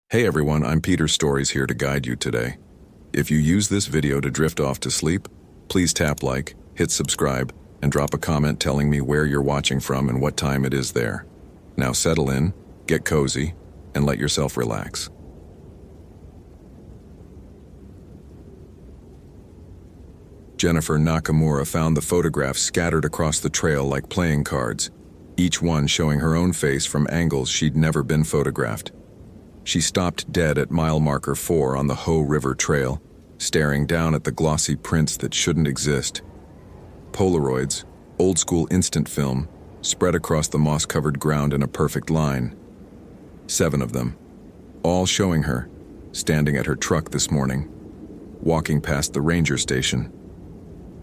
Hey everyone, I'm Peter Stories here to guide you today. If you use this video to drift off to sleep, please tap like, hit subscribe, and drop a comment telling me where you're watching from and what time it is there. Now settle in, get cozy, and let yourself relax. Jennifer Nakamura found the photographs scattered across the trail like playing cards, each one showing her own face from angles she'd never been photographed. She stopped dead at mile marker 4 on the Ho River Trail, staring down at the glossy prints that shouldn't exist. Polaroids, old-school instant film, spread across the moss-covered ground in a perfect line. 7 of them, all showing her, standing at her truck this morning, walking past the ranger station,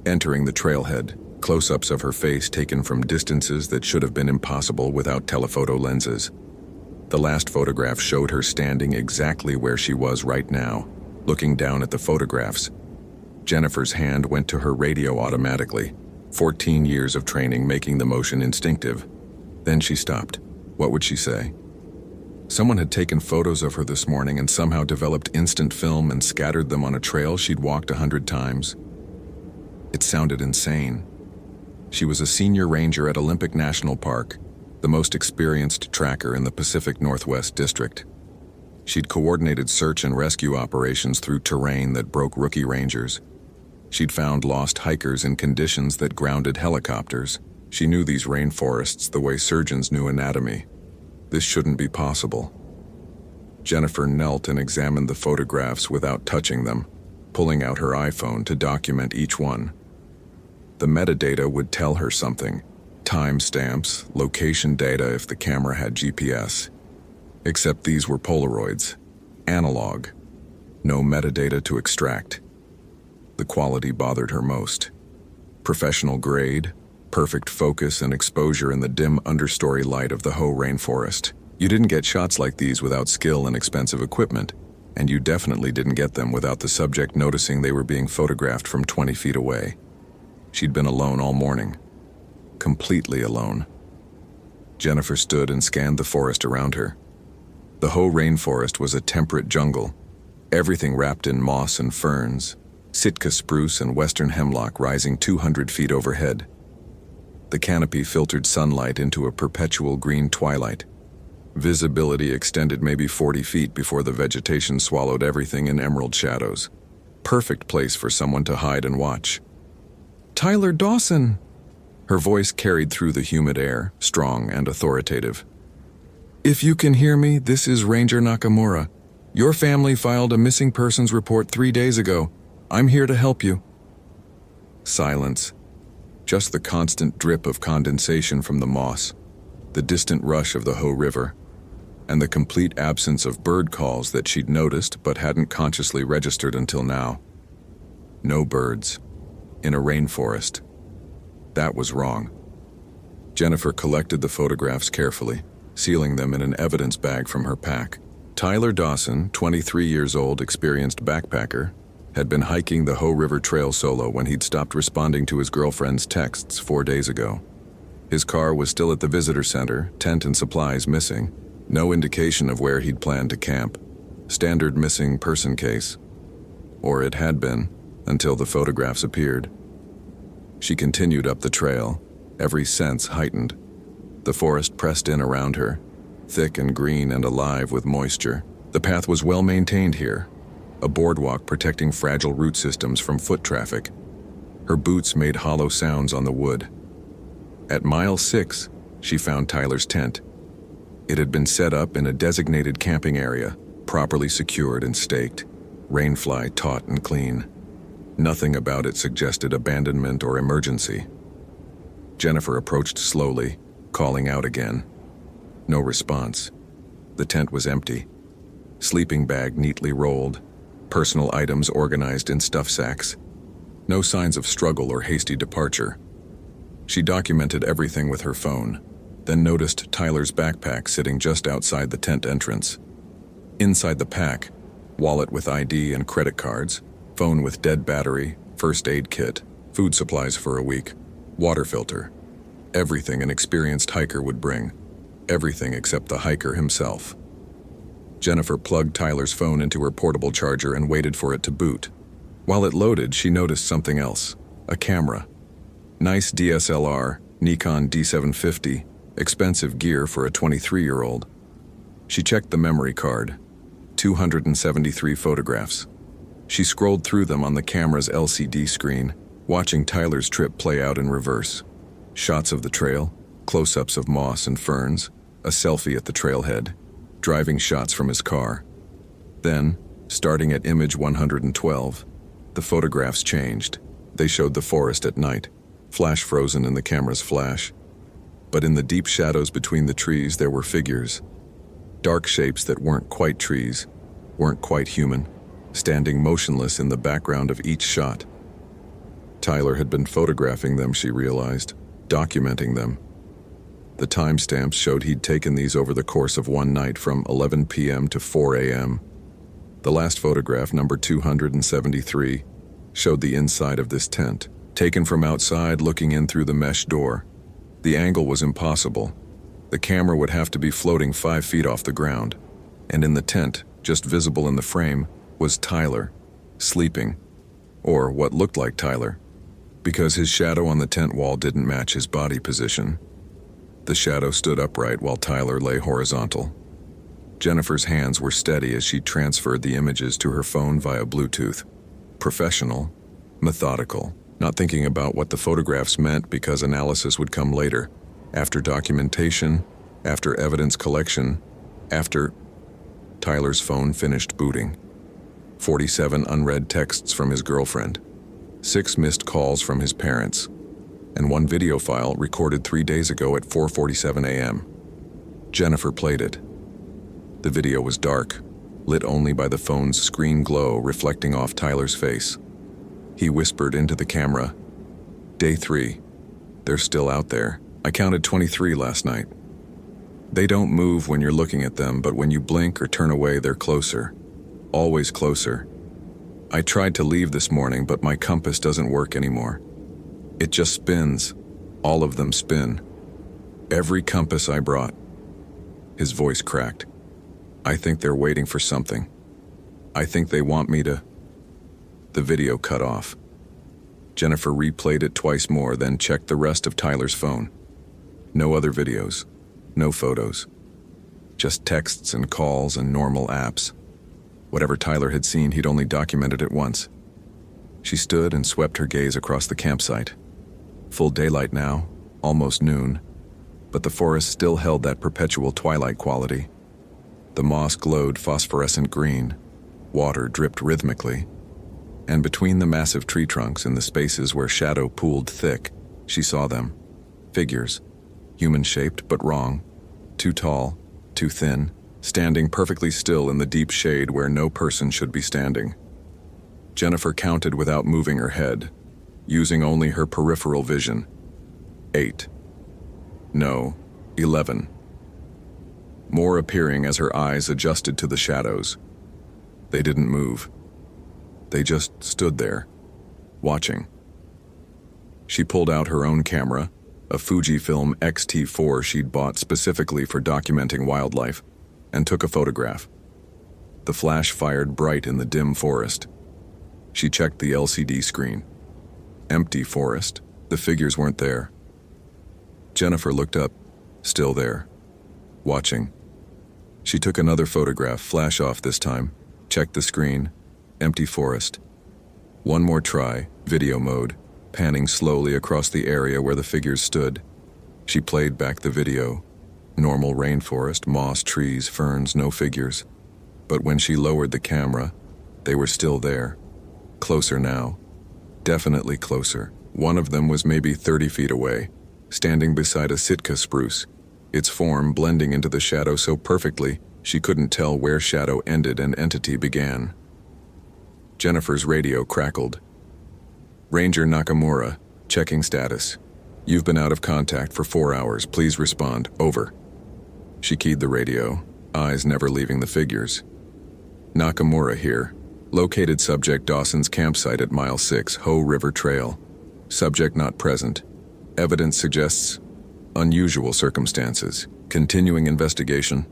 entering the trailhead, close-ups of her face taken from distances that should have been impossible without telephoto lenses. The last photograph showed her standing exactly where she was right now, looking down at the photographs. Jennifer's hand went to her radio automatically, 14 years of training making the motion instinctive. Then she stopped. What would she say? Someone had taken photos of her this morning and somehow developed instant film and scattered them on a trail she'd walked 100 times. It sounded insane. She was a senior ranger at Olympic National Park, the most experienced tracker in the Pacific Northwest District. She'd coordinated search and rescue operations through terrain that broke rookie rangers. She'd found lost hikers in conditions that grounded helicopters. She knew these rainforests the way surgeons knew anatomy. This shouldn't be possible. Jennifer knelt and examined the photographs without touching them, pulling out her iPhone to document each one. The metadata would tell her something. Timestamps, location data if the camera had GPS. Except these were Polaroids, analog, no metadata to extract. The quality bothered her most. Professional grade, perfect focus and exposure in the dim understory light of the Ho rainforest. You didn't get shots like these without skill and expensive equipment, and you definitely didn't get them without the subject noticing they were being photographed from 20 feet away. She'd been alone all morning. Completely alone. Jennifer stood and scanned the forest around her. The Ho rainforest was a temperate jungle, everything wrapped in moss and ferns, Sitka spruce and western hemlock rising 200 feet overhead. The canopy filtered sunlight into a perpetual green twilight. Visibility extended maybe 40 feet before the vegetation swallowed everything in emerald shadows. Perfect place for someone to hide and watch. "Tyler Dawson!" Her voice carried through the humid air, strong and authoritative. "If you can hear me, this is Ranger Nakamura. Your family filed a missing persons report 3 days ago. I'm here to help you." Silence. Just the constant drip of condensation from the moss, the distant rush of the Ho River, and the complete absence of bird calls that she'd noticed but hadn't consciously registered until now. No birds. In a rainforest. That was wrong. Jennifer collected the photographs carefully, sealing them in an evidence bag from her pack. Tyler Dawson, 23 years old, experienced backpacker, had been hiking the Ho River Trail solo when he'd stopped responding to his girlfriend's texts 4 days ago. His car was still at the visitor center, tent and supplies missing, no indication of where he'd planned to camp. Standard missing person case. Or it had been, until the photographs appeared. She continued up the trail, every sense heightened. The forest pressed in around her, thick and green and alive with moisture. The path was well maintained here, a boardwalk protecting fragile root systems from foot traffic. Her boots made hollow sounds on the wood. At mile 6, she found Tyler's tent. It had been set up in a designated camping area, properly secured and staked, rainfly taut and clean. Nothing about it suggested abandonment or emergency. Jennifer approached slowly, calling out again. No response. The tent was empty. Sleeping bag neatly rolled, personal items organized in stuff sacks. No signs of struggle or hasty departure. She documented everything with her phone, then noticed Tyler's backpack sitting just outside the tent entrance. Inside the pack, wallet with ID and credit cards, phone with dead battery, first aid kit, food supplies for a week, water filter. Everything an experienced hiker would bring. Everything except the hiker himself. Jennifer plugged Tyler's phone into her portable charger and waited for it to boot. While it loaded, she noticed something else. A camera. Nice DSLR, Nikon D750, expensive gear for a 23-year-old. She checked the memory card. 273 photographs. She scrolled through them on the camera's LCD screen, watching Tyler's trip play out in reverse. Shots of the trail, close-ups of moss and ferns, a selfie at the trailhead, driving shots from his car. Then, starting at image 112, the photographs changed. They showed the forest at night, flash frozen in the camera's flash. But in the deep shadows between the trees there were figures. Dark shapes that weren't quite trees, weren't quite human, standing motionless in the background of each shot. Tyler had been photographing them, she realized, documenting them. The timestamps showed he'd taken these over the course of one night from 11 p.m. to 4 a.m. The last photograph, number 273, showed the inside of this tent, taken from outside looking in through the mesh door. The angle was impossible. The camera would have to be floating 5 feet off the ground. And in the tent, just visible in the frame, was Tyler, sleeping. Or what looked like Tyler, because his shadow on the tent wall didn't match his body position. The shadow stood upright while Tyler lay horizontal. Jennifer's hands were steady as she transferred the images to her phone via Bluetooth. Professional, methodical, not thinking about what the photographs meant because analysis would come later, after documentation, after evidence collection, after... Tyler's phone finished booting. 47 unread texts from his girlfriend, 6 missed calls from his parents, and 1 video file recorded 3 days ago at 4:47 a.m. Jennifer played it. The video was dark, lit only by the phone's screen glow reflecting off Tyler's face. He whispered into the camera, "Day 3. They're still out there. I counted 23 last night. They don't move when you're looking at them, but when you blink or turn away, they're closer. Always closer. I tried to leave this morning, but my compass doesn't work anymore. It just spins. All of them spin. Every compass I brought." His voice cracked. "I think they're waiting for something. I think they want me to..." The video cut off. Jennifer replayed it twice more, then checked the rest of Tyler's phone. No other videos. No photos. Just texts and calls and normal apps. Whatever Tyler had seen, he'd only documented it once. She stood and swept her gaze across the campsite. Full daylight now, almost noon, but the forest still held that perpetual twilight quality. The moss glowed phosphorescent green, water dripped rhythmically, and between the massive tree trunks in the spaces where shadow pooled thick, she saw them. Figures, human-shaped but wrong, too tall, too thin, standing perfectly still in the deep shade where no person should be standing. Jennifer counted without moving her head, using only her peripheral vision. 8. No, 11. More appearing as her eyes adjusted to the shadows. They didn't move. They just stood there, watching. She pulled out her own camera, a Fujifilm X-T4 she'd bought specifically for documenting wildlife, and took a photograph. The flash fired bright in the dim forest. She checked the LCD screen. Empty forest. The figures weren't there. Jennifer looked up, still there, watching. She took another photograph, flash off this time, checked the screen, empty forest. One more try, video mode, panning slowly across the area where the figures stood. She played back the video. Normal rainforest, moss, trees, ferns, no figures. But when she lowered the camera, they were still there. Closer now. Definitely closer. One of them was maybe 30 feet away, standing beside a Sitka spruce, its form blending into the shadow so perfectly she couldn't tell where shadow ended and entity began. Jennifer's radio crackled. "Ranger Nakamura, checking status. You've been out of contact for 4 hours. Please respond. Over." She keyed the radio, eyes never leaving the figures. "Nakamura here. Located subject Dawson's campsite at mile 6, Ho River Trail. Subject not present. Evidence suggests unusual circumstances. Continuing investigation.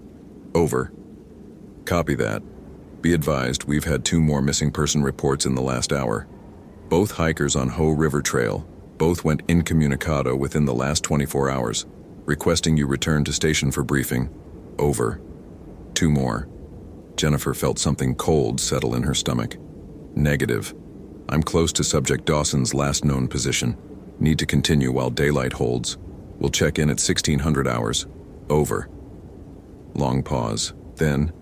Over." Copy that. Be advised, we've had 2 more missing person reports in the last hour. Both hikers on Ho River Trail. Both went incommunicado within the last 24 hours. Requesting you return to station for briefing. Over. 2 more. Jennifer felt something cold settle in her stomach. Negative. I'm close to subject Dawson's last known position. Need to continue while daylight holds. We'll check in at 1600 hours. Over. Long pause. Then,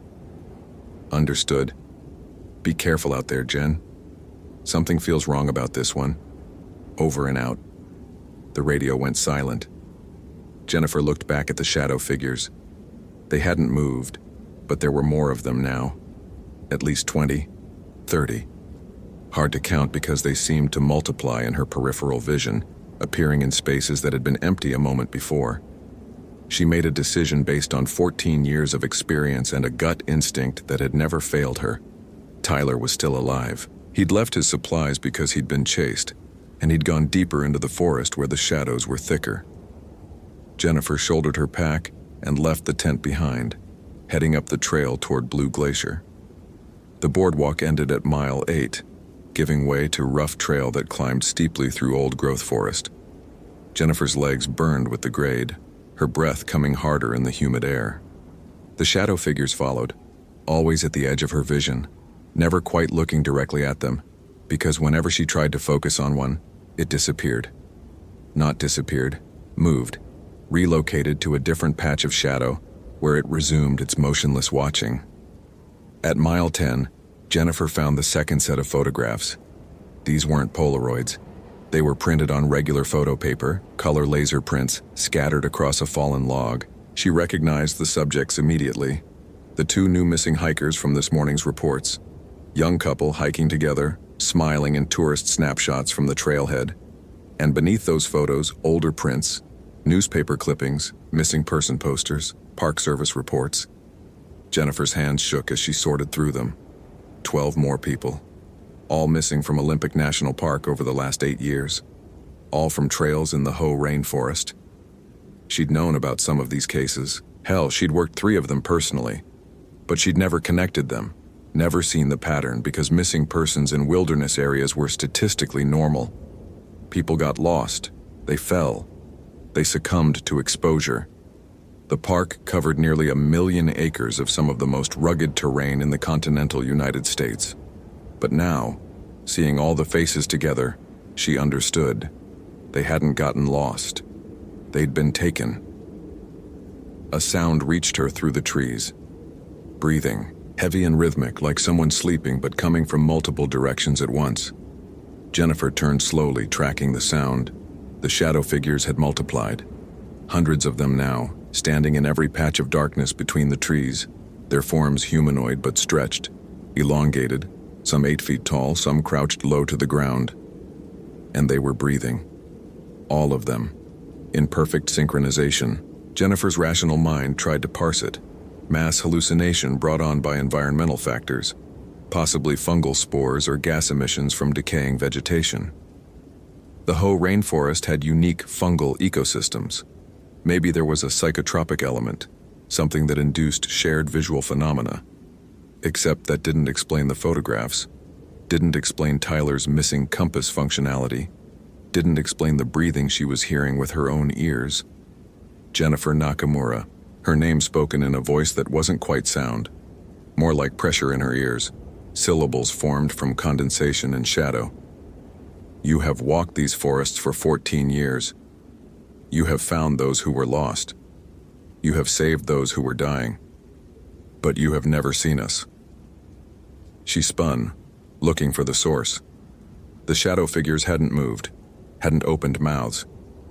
understood. Be careful out there, Jen. Something feels wrong about this one. Over and out. The radio went silent. Jennifer looked back at the shadow figures. They hadn't moved, but there were more of them now. At least 20, 30. Hard to count because they seemed to multiply in her peripheral vision, appearing in spaces that had been empty a moment before. She made a decision based on 14 years of experience and a gut instinct that had never failed her. Tyler was still alive. He'd left his supplies because he'd been chased, and he'd gone deeper into the forest where the shadows were thicker. Jennifer shouldered her pack and left the tent behind, heading up the trail toward Blue Glacier. The boardwalk ended at mile 8, giving way to rough trail that climbed steeply through old-growth forest. Jennifer's legs burned with the grade, her breath coming harder in the humid air. The shadow figures followed, always at the edge of her vision, never quite looking directly at them, because whenever she tried to focus on one, it disappeared. Not disappeared, moved, relocated to a different patch of shadow, where it resumed its motionless watching. At mile 10, Jennifer found the second set of photographs. These weren't Polaroids. They were printed on regular photo paper, color laser prints, scattered across a fallen log. She recognized the subjects immediately. The 2 new missing hikers from this morning's reports. Young couple hiking together, smiling in tourist snapshots from the trailhead. And beneath those photos, older prints, newspaper clippings, missing person posters, Park Service reports. Jennifer's hands shook as she sorted through them. 12 more people. All missing from Olympic National Park over the last 8 years. All from trails in the Ho rainforest. She'd known about some of these cases. Hell, she'd worked 3 of them personally. But she'd never connected them, never seen the pattern because missing persons in wilderness areas were statistically normal. People got lost. They fell. They succumbed to exposure. The park covered nearly 1 million acres of some of the most rugged terrain in the continental United States. But now, seeing all the faces together, she understood. They hadn't gotten lost. They'd been taken. A sound reached her through the trees. Breathing, heavy and rhythmic, like someone sleeping but coming from multiple directions at once. Jennifer turned slowly, tracking the sound. The shadow figures had multiplied. Hundreds of them now, standing in every patch of darkness between the trees, their forms humanoid but stretched, elongated, some 8 feet tall, some crouched low to the ground. And they were breathing. All of them. In perfect synchronization. Jennifer's rational mind tried to parse it. Mass hallucination brought on by environmental factors, possibly fungal spores or gas emissions from decaying vegetation. The Ho rainforest had unique fungal ecosystems. Maybe there was a psychotropic element, something that induced shared visual phenomena. Except that didn't explain the photographs, didn't explain Tyler's missing compass functionality, didn't explain the breathing she was hearing with her own ears. Jennifer Nakamura, her name spoken in a voice that wasn't quite sound, more like pressure in her ears, syllables formed from condensation and shadow. You have walked these forests for 14 years. You have found those who were lost. You have saved those who were dying. But you have never seen us. She spun, looking for the source. The shadow figures hadn't moved, hadn't opened mouths,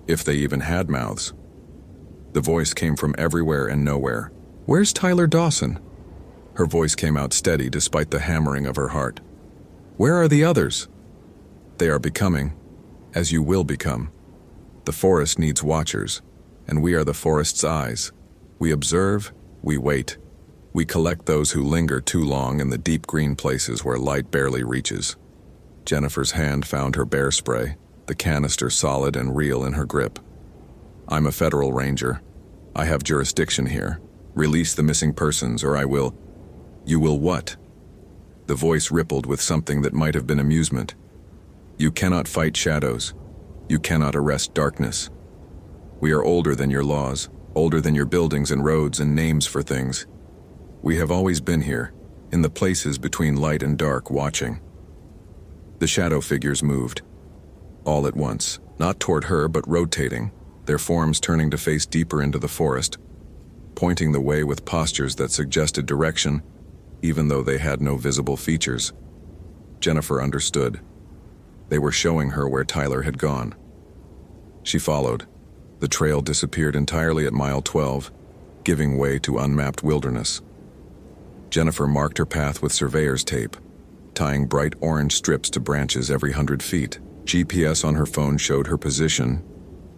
if they even had mouths. The voice came from everywhere and nowhere. Where's Tyler Dawson? Her voice came out steady despite the hammering of her heart. Where are the others? They are becoming, as you will become. The forest needs watchers, and we are the forest's eyes. We observe, we wait. We collect those who linger too long in the deep green places where light barely reaches. Jennifer's hand found her bear spray, the canister solid and real in her grip. I'm a federal ranger. I have jurisdiction here. Release the missing persons or I will. You will what? The voice rippled with something that might have been amusement. You cannot fight shadows. You cannot arrest darkness. We are older than your laws, older than your buildings and roads and names for things. We have always been here, in the places between light and dark, watching. The shadow figures moved. All at once, not toward her but rotating, their forms turning to face deeper into the forest, pointing the way with postures that suggested direction, even though they had no visible features. Jennifer understood. They were showing her where Tyler had gone. She followed. The trail disappeared entirely at mile 12, giving way to unmapped wilderness. Jennifer marked her path with surveyor's tape, tying bright orange strips to branches every 100 feet. GPS on her phone showed her position,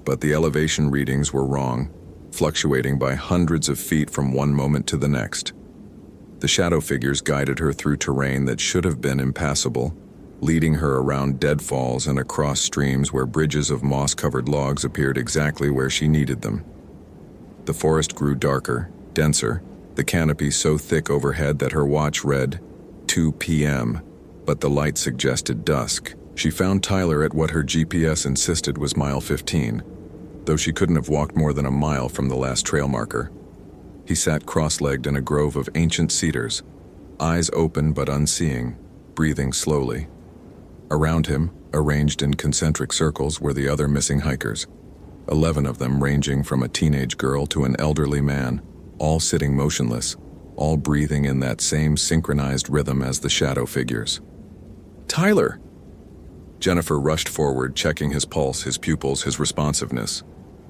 but the elevation readings were wrong, fluctuating by hundreds of feet from one moment to the next. The shadow figures guided her through terrain that should have been impassable, leading her around deadfalls and across streams where bridges of moss-covered logs appeared exactly where she needed them. The forest grew darker, denser, the canopy so thick overhead that her watch read 2 p.m., but the light suggested dusk. She found Tyler at what her GPS insisted was mile 15, though she couldn't have walked more than a mile from the last trail marker. He sat cross-legged in a grove of ancient cedars, eyes open but unseeing, breathing slowly. Around him, arranged in concentric circles, were the other missing hikers, 11 of them ranging from a teenage girl to an elderly man, all sitting motionless, all breathing in that same synchronized rhythm as the shadow figures. Tyler! Jennifer rushed forward, checking his pulse, his pupils, his responsiveness.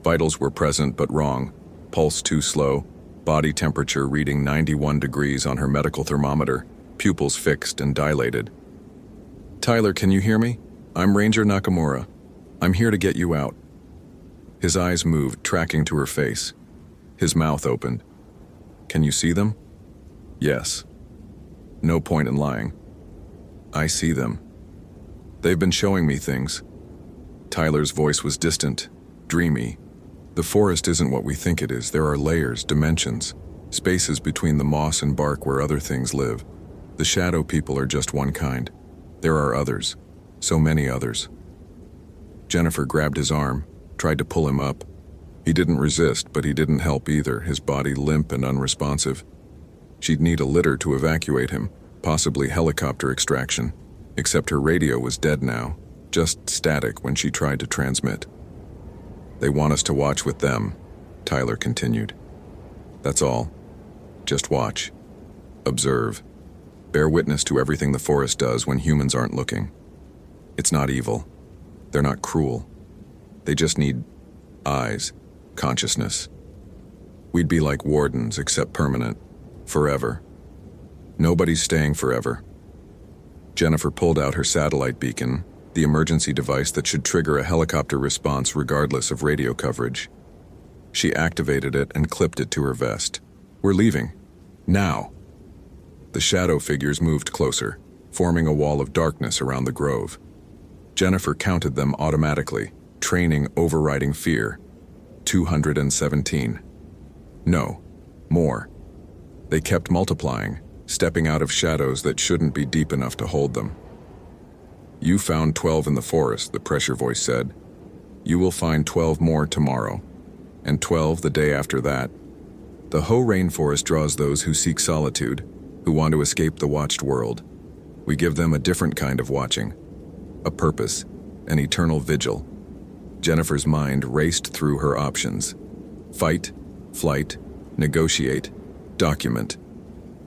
Vitals were present but wrong, pulse too slow, body temperature reading 91 degrees on her medical thermometer, pupils fixed and dilated. Tyler, can you hear me? I'm Ranger Nakamura. I'm here to get you out. His eyes moved, tracking to her face. His mouth opened. Can you see them? Yes. No point in lying. I see them. They've been showing me things. Tyler's voice was distant, dreamy. The forest isn't what we think it is. There are layers, dimensions, spaces between the moss and bark where other things live. The shadow people are just one kind. There are others, so many others. Jennifer grabbed his arm, tried to pull him up. He didn't resist, but he didn't help either, his body limp and unresponsive. She'd need a litter to evacuate him, possibly helicopter extraction, except her radio was dead now, just static when she tried to transmit. They want us to watch with them, Tyler continued. That's all. Just watch. Observe. Bear witness to everything the forest does when humans aren't looking. It's not evil. They're not cruel. They just need eyes, consciousness. We'd be like wardens, except permanent. Forever. Nobody's staying forever. Jennifer pulled out her satellite beacon, the emergency device that should trigger a helicopter response regardless of radio coverage. She activated it and clipped it to her vest. We're leaving. Now. The shadow figures moved closer, forming a wall of darkness around the grove. Jennifer counted them automatically, training overriding fear. 217. No. More. They kept multiplying, stepping out of shadows that shouldn't be deep enough to hold them. You found 12 in the forest, the pressure voice said. You will find 12 more tomorrow, and 12 the day after that. The Hoh rainforest draws those who seek solitude, who want to escape the watched world. We give them a different kind of watching, a purpose, an eternal vigil. Jennifer's mind raced through her options. Fight, flight, negotiate, document.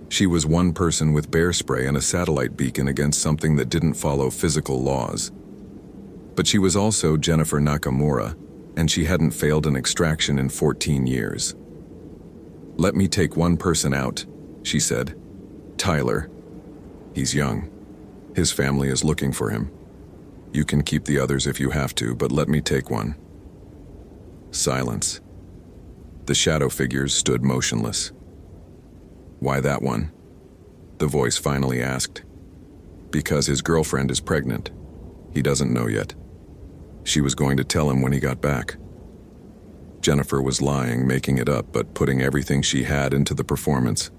She was one person with bear spray and a satellite beacon against something that didn't follow physical laws. But she was also Jennifer Nakamura, and she hadn't failed an extraction in 14 years. Let me take one person out, she said. Tyler. He's young. His family is looking for him. You can keep the others if you have to, but let me take one. Silence. The shadow figures stood motionless. Why that one? The voice finally asked. Because his girlfriend is pregnant. He doesn't know yet. She was going to tell him when he got back. Jennifer was lying, making it up, but putting everything she had into the performance.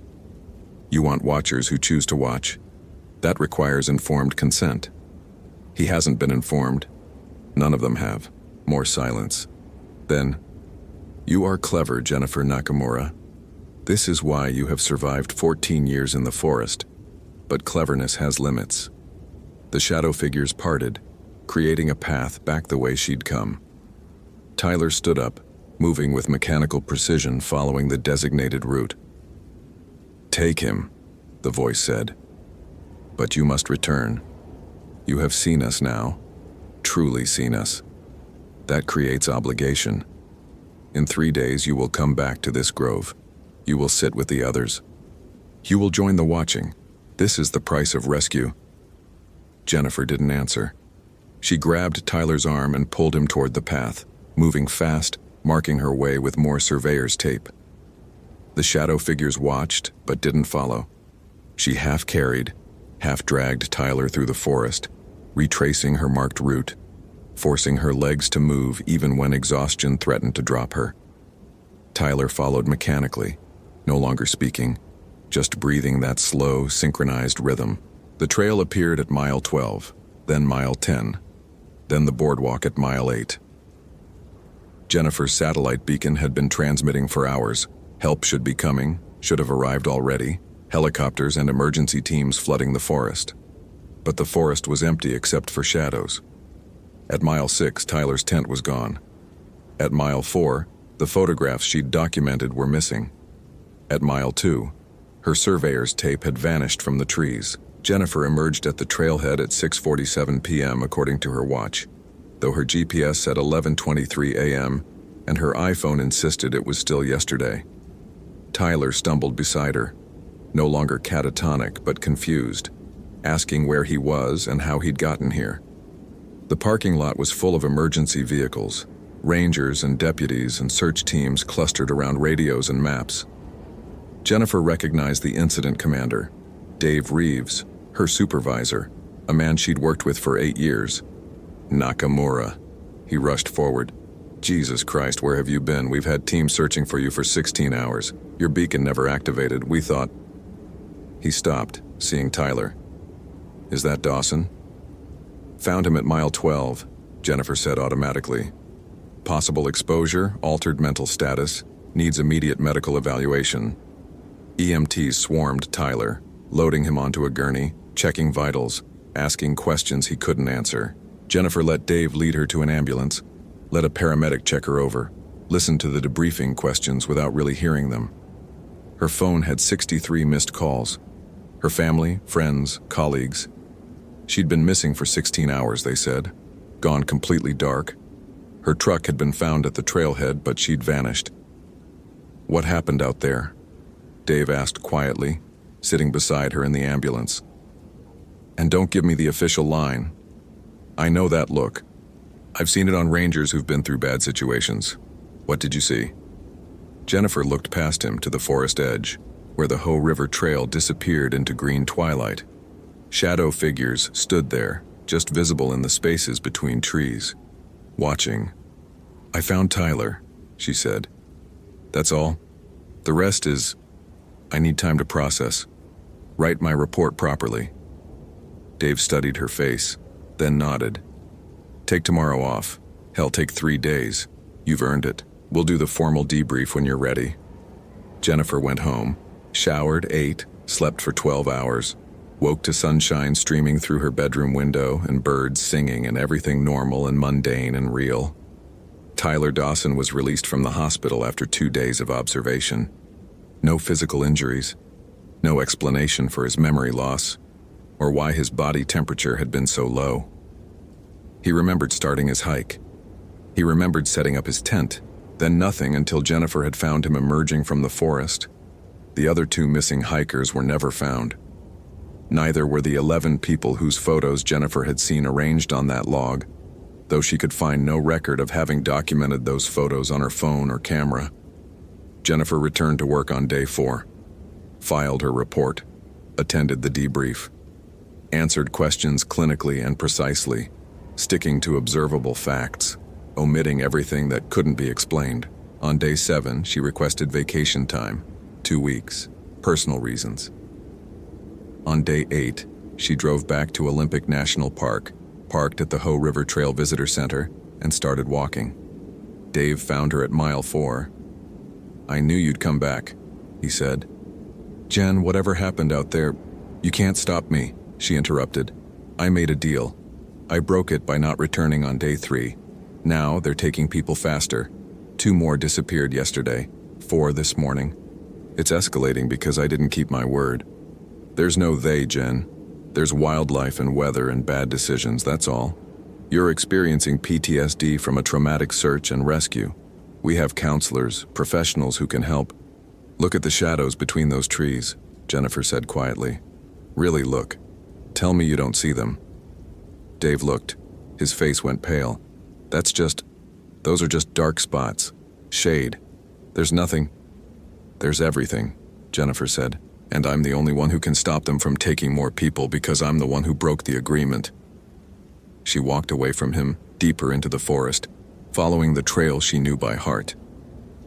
You want watchers who choose to watch. That requires informed consent. He hasn't been informed. None of them have. More silence. Then, you are clever, Jennifer Nakamura. This is why you have survived 14 years in the forest. But cleverness has limits. The shadow figures parted, creating a path back the way she'd come. Tyler stood up, moving with mechanical precision following the designated route. Take him, the voice said. But you must return. You have seen us now, truly seen us. That creates obligation. In 3 days you will come back to this grove. You will sit with the others. You will join the watching. This is the price of rescue. Jennifer didn't answer. She grabbed Tyler's arm and pulled him toward the path, moving fast, marking her way with more surveyor's tape. The shadow figures watched, but didn't follow. She half carried, half dragged Tyler through the forest, retracing her marked route, forcing her legs to move even when exhaustion threatened to drop her. Tyler followed mechanically, no longer speaking, just breathing that slow, synchronized rhythm. The trail appeared at mile 12, then mile 10, then the boardwalk at mile 8. Jennifer's satellite beacon had been transmitting for hours. Help should be coming, should have arrived already. Helicopters and emergency teams flooding the forest. But the forest was empty except for shadows. At mile 6, Tyler's tent was gone. At mile 4, the photographs she'd documented were missing. At mile 2, her surveyor's tape had vanished from the trees. Jennifer emerged at the trailhead at 6:47 p.m. according to her watch, though her GPS said 11:23 a.m. and her iPhone insisted it was still yesterday. Tyler stumbled beside her, no longer catatonic but confused, asking where he was and how he'd gotten here. The parking lot was full of emergency vehicles, rangers and deputies and search teams clustered around radios and maps. Jennifer recognized the incident commander, Dave Reeves, her supervisor, a man she'd worked with for 8 years. Nakamura. He rushed forward. Jesus Christ, where have you been? We've had teams searching for you for 16 hours. Your beacon never activated. We thought... He stopped, seeing Tyler. Is that Dawson? Found him at mile 12, Jennifer said automatically. Possible exposure, altered mental status, needs immediate medical evaluation. EMTs swarmed Tyler, loading him onto a gurney, checking vitals, asking questions he couldn't answer. Jennifer let Dave lead her to an ambulance, let a paramedic check her over, listened to the debriefing questions without really hearing them. Her phone had 63 missed calls. Her family, friends, colleagues. She'd been missing for 16 hours, they said, gone completely dark. Her truck had been found at the trailhead, but she'd vanished. What happened out there? Dave asked quietly, sitting beside her in the ambulance. And don't give me the official line. I know that look. I've seen it on rangers who've been through bad situations. What did you see? Jennifer looked past him to the forest edge, where the Hoh River Trail disappeared into green twilight. Shadow figures stood there, just visible in the spaces between trees, watching. I found Tyler, she said. That's all. The rest is... I need time to process. Write my report properly. Dave studied her face, then nodded. Take tomorrow off. Hell, take 3 days. You've earned it. We'll do the formal debrief when you're ready. Jennifer went home, showered, ate, slept for 12 hours, woke to sunshine streaming through her bedroom window and birds singing and everything normal and mundane and real. Tyler Dawson was released from the hospital after 2 days of observation. No physical injuries, no explanation for his memory loss, or why his body temperature had been so low. He remembered starting his hike. He remembered setting up his tent, then nothing until Jennifer had found him emerging from the forest. The other 2 missing hikers were never found. Neither were the 11 people whose photos Jennifer had seen arranged on that log, though she could find no record of having documented those photos on her phone or camera. Jennifer returned to work on day 4, filed her report, attended the debrief, answered questions clinically and precisely, sticking to observable facts, omitting everything that couldn't be explained. On day 7, she requested vacation time, 2 weeks, personal reasons. On day 8, she drove back to Olympic National Park, parked at the Hoh River Trail Visitor Center, and started walking. Dave found her at mile 4. "I knew you'd come back," he said. "Jen, whatever happened out there, you can't stop me," she interrupted. "I made a deal. I broke it by not returning on day 3. Now they're taking people faster. 2 more disappeared yesterday, 4 this morning. It's escalating because I didn't keep my word. There's no they, Jen. There's wildlife and weather and bad decisions, that's all. You're experiencing PTSD from a traumatic search and rescue. We have counselors, professionals who can help. Look at the shadows between those trees," Jennifer said quietly. "Really look. Tell me you don't see them." Dave looked. His face went pale. Those are just dark spots. Shade. There's nothing." "There's everything," Jennifer said. "And I'm the only one who can stop them from taking more people because I'm the one who broke the agreement." She walked away from him, deeper into the forest, following the trail she knew by heart.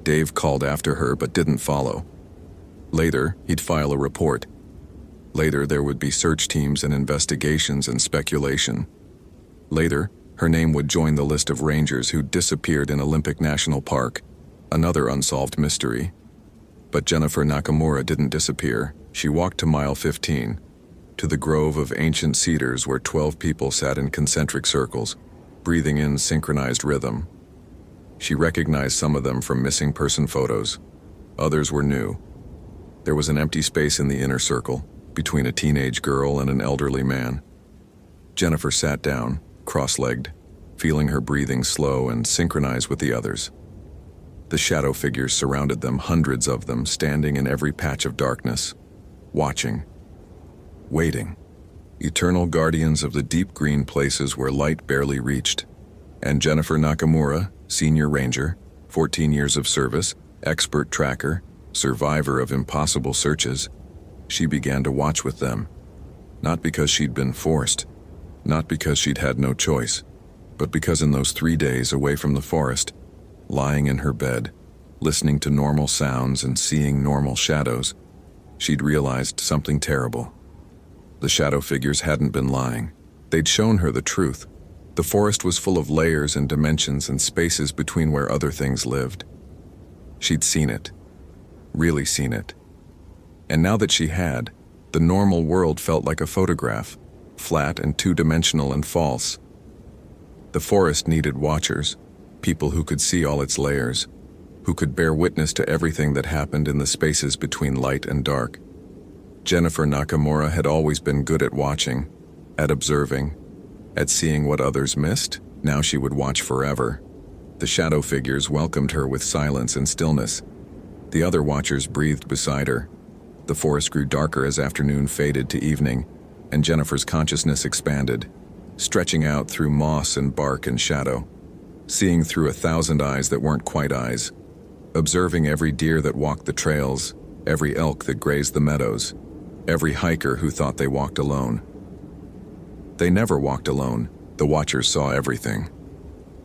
Dave called after her but didn't follow. Later, he'd file a report. Later, there would be search teams and investigations and speculation. Later, her name would join the list of rangers who disappeared in Olympic National Park, another unsolved mystery. But Jennifer Nakamura didn't disappear. She walked to mile 15, to the grove of ancient cedars where 12 people sat in concentric circles, breathing in synchronized rhythm. She recognized some of them from missing person photos. Others were new. There was an empty space in the inner circle, between a teenage girl and an elderly man. Jennifer sat down, cross-legged, feeling her breathing slow and synchronized with the others. The shadow figures surrounded them, hundreds of them, standing in every patch of darkness, watching, waiting, eternal guardians of the deep green places where light barely reached. And Jennifer Nakamura, senior ranger, 14 years of service, expert tracker, survivor of impossible searches, she began to watch with them. Not because she'd been forced, not because she'd had no choice, but because in those 3 days away from the forest, lying in her bed, listening to normal sounds and seeing normal shadows, she'd realized something terrible. The shadow figures hadn't been lying. They'd shown her the truth. The forest was full of layers and dimensions and spaces between where other things lived. She'd seen it. Really seen it. And now that she had, the normal world felt like a photograph, flat and two-dimensional and false. The forest needed watchers, people who could see all its layers, who could bear witness to everything that happened in the spaces between light and dark. Jennifer Nakamura had always been good at watching, at observing, at seeing what others missed. Now she would watch forever. The shadow figures welcomed her with silence and stillness. The other watchers breathed beside her. The forest grew darker as afternoon faded to evening, and Jennifer's consciousness expanded, stretching out through moss and bark and shadow, seeing through 1,000 eyes that weren't quite eyes, observing every deer that walked the trails, every elk that grazed the meadows, every hiker who thought they walked alone. They never walked alone. The watchers saw everything.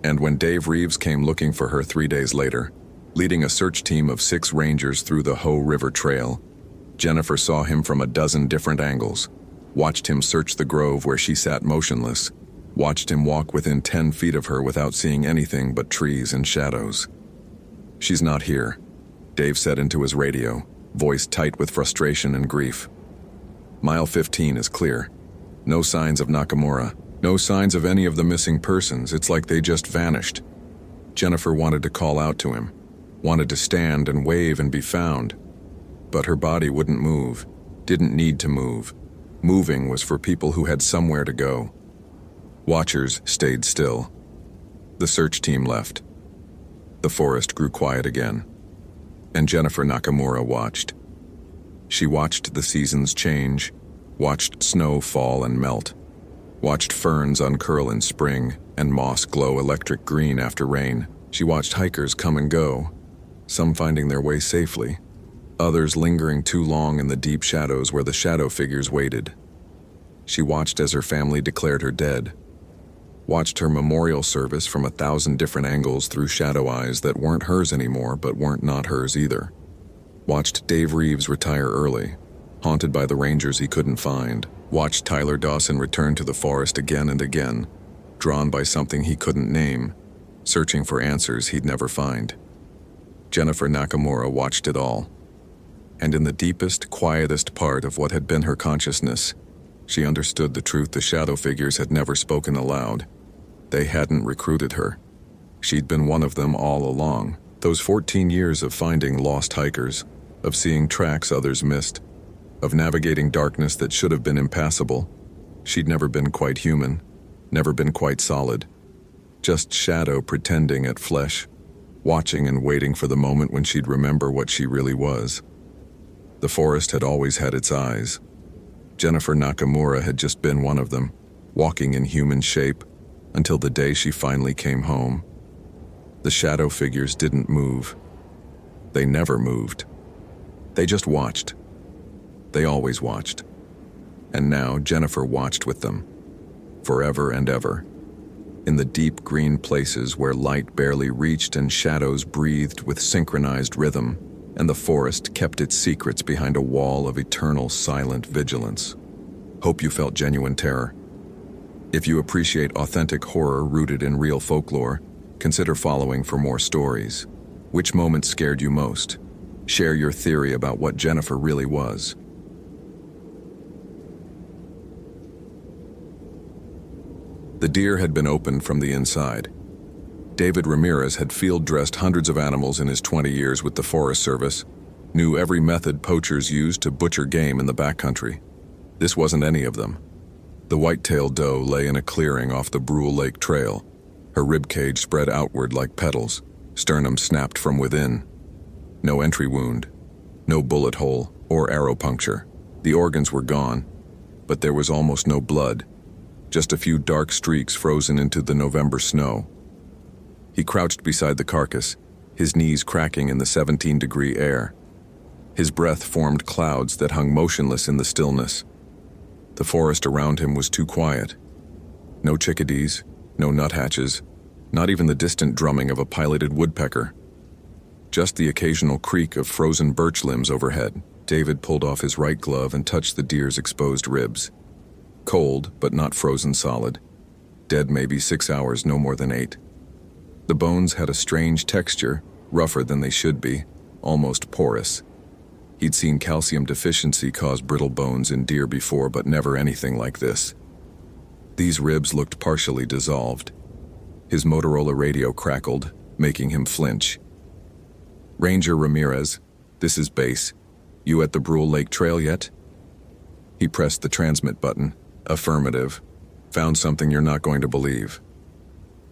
And when Dave Reeves came looking for her 3 days later, leading a search team of 6 rangers through the Hoh River Trail, Jennifer saw him from a dozen different angles, watched him search the grove where she sat motionless, watched him walk within 10 feet of her without seeing anything but trees and shadows. "She's not here," Dave said into his radio, voice tight with frustration and grief. "Mile 15 is clear. No signs of Nakamura. No signs of any of the missing persons. It's like they just vanished." Jennifer wanted to call out to him, wanted to stand and wave and be found. But her body wouldn't move, didn't need to move. Moving was for people who had somewhere to go. Watchers stayed still. The search team left. The forest grew quiet again. And Jennifer Nakamura watched. She watched the seasons change, watched snow fall and melt, watched ferns uncurl in spring and moss glow electric green after rain. She watched hikers come and go, some finding their way safely, others lingering too long in the deep shadows where the shadow figures waited. She watched as her family declared her dead, watched her memorial service from 1,000 different angles through shadow eyes that weren't hers anymore but weren't not hers either. Watched Dave Reeves retire early, haunted by the rangers he couldn't find, watched Tyler Dawson return to the forest again and again, drawn by something he couldn't name, searching for answers he'd never find. Jennifer Nakamura watched it all. And in the deepest, quietest part of what had been her consciousness, she understood the truth the shadow figures had never spoken aloud. They hadn't recruited her. She'd been one of them all along. Those 14 years of finding lost hikers, of seeing tracks others missed, of navigating darkness that should have been impassable, she'd never been quite human, never been quite solid. Just shadow pretending at flesh, watching and waiting for the moment when she'd remember what she really was. The forest had always had its eyes. Jennifer Nakamura had just been one of them, walking in human shape, until the day she finally came home. The shadow figures didn't move. They never moved. They just watched. They always watched. And now Jennifer watched with them, forever and ever. In the deep green places where light barely reached and shadows breathed with synchronized rhythm, and the forest kept its secrets behind a wall of eternal silent vigilance. Hope you felt genuine terror. If you appreciate authentic horror rooted in real folklore, consider following for more stories. Which moment scared you most? Share your theory about what Jennifer really was. The deer had been opened from the inside. David Ramirez had field-dressed hundreds of animals in his 20 years with the Forest Service, knew every method poachers used to butcher game in the backcountry. This wasn't any of them. The white-tailed doe lay in a clearing off the Brule Lake Trail, her ribcage spread outward like petals, sternum snapped from within. No entry wound, no bullet hole or arrow puncture. The organs were gone, but there was almost no blood, just a few dark streaks frozen into the November snow. He crouched beside the carcass, his knees cracking in the 17-degree air. His breath formed clouds that hung motionless in the stillness. The forest around him was too quiet. No chickadees, no nuthatches, not even the distant drumming of a piloted woodpecker. Just the occasional creak of frozen birch limbs overhead. David pulled off his right glove and touched the deer's exposed ribs. Cold, but not frozen solid. Dead maybe 6 hours, no more than 8. The bones had a strange texture, rougher than they should be, almost porous. He'd seen calcium deficiency cause brittle bones in deer before, but never anything like this. These ribs looked partially dissolved. His Motorola radio crackled, making him flinch. "Ranger Ramirez, this is base. You at the Brule Lake Trail yet?" He pressed the transmit button. Affirmative. "Found something you're not going to believe."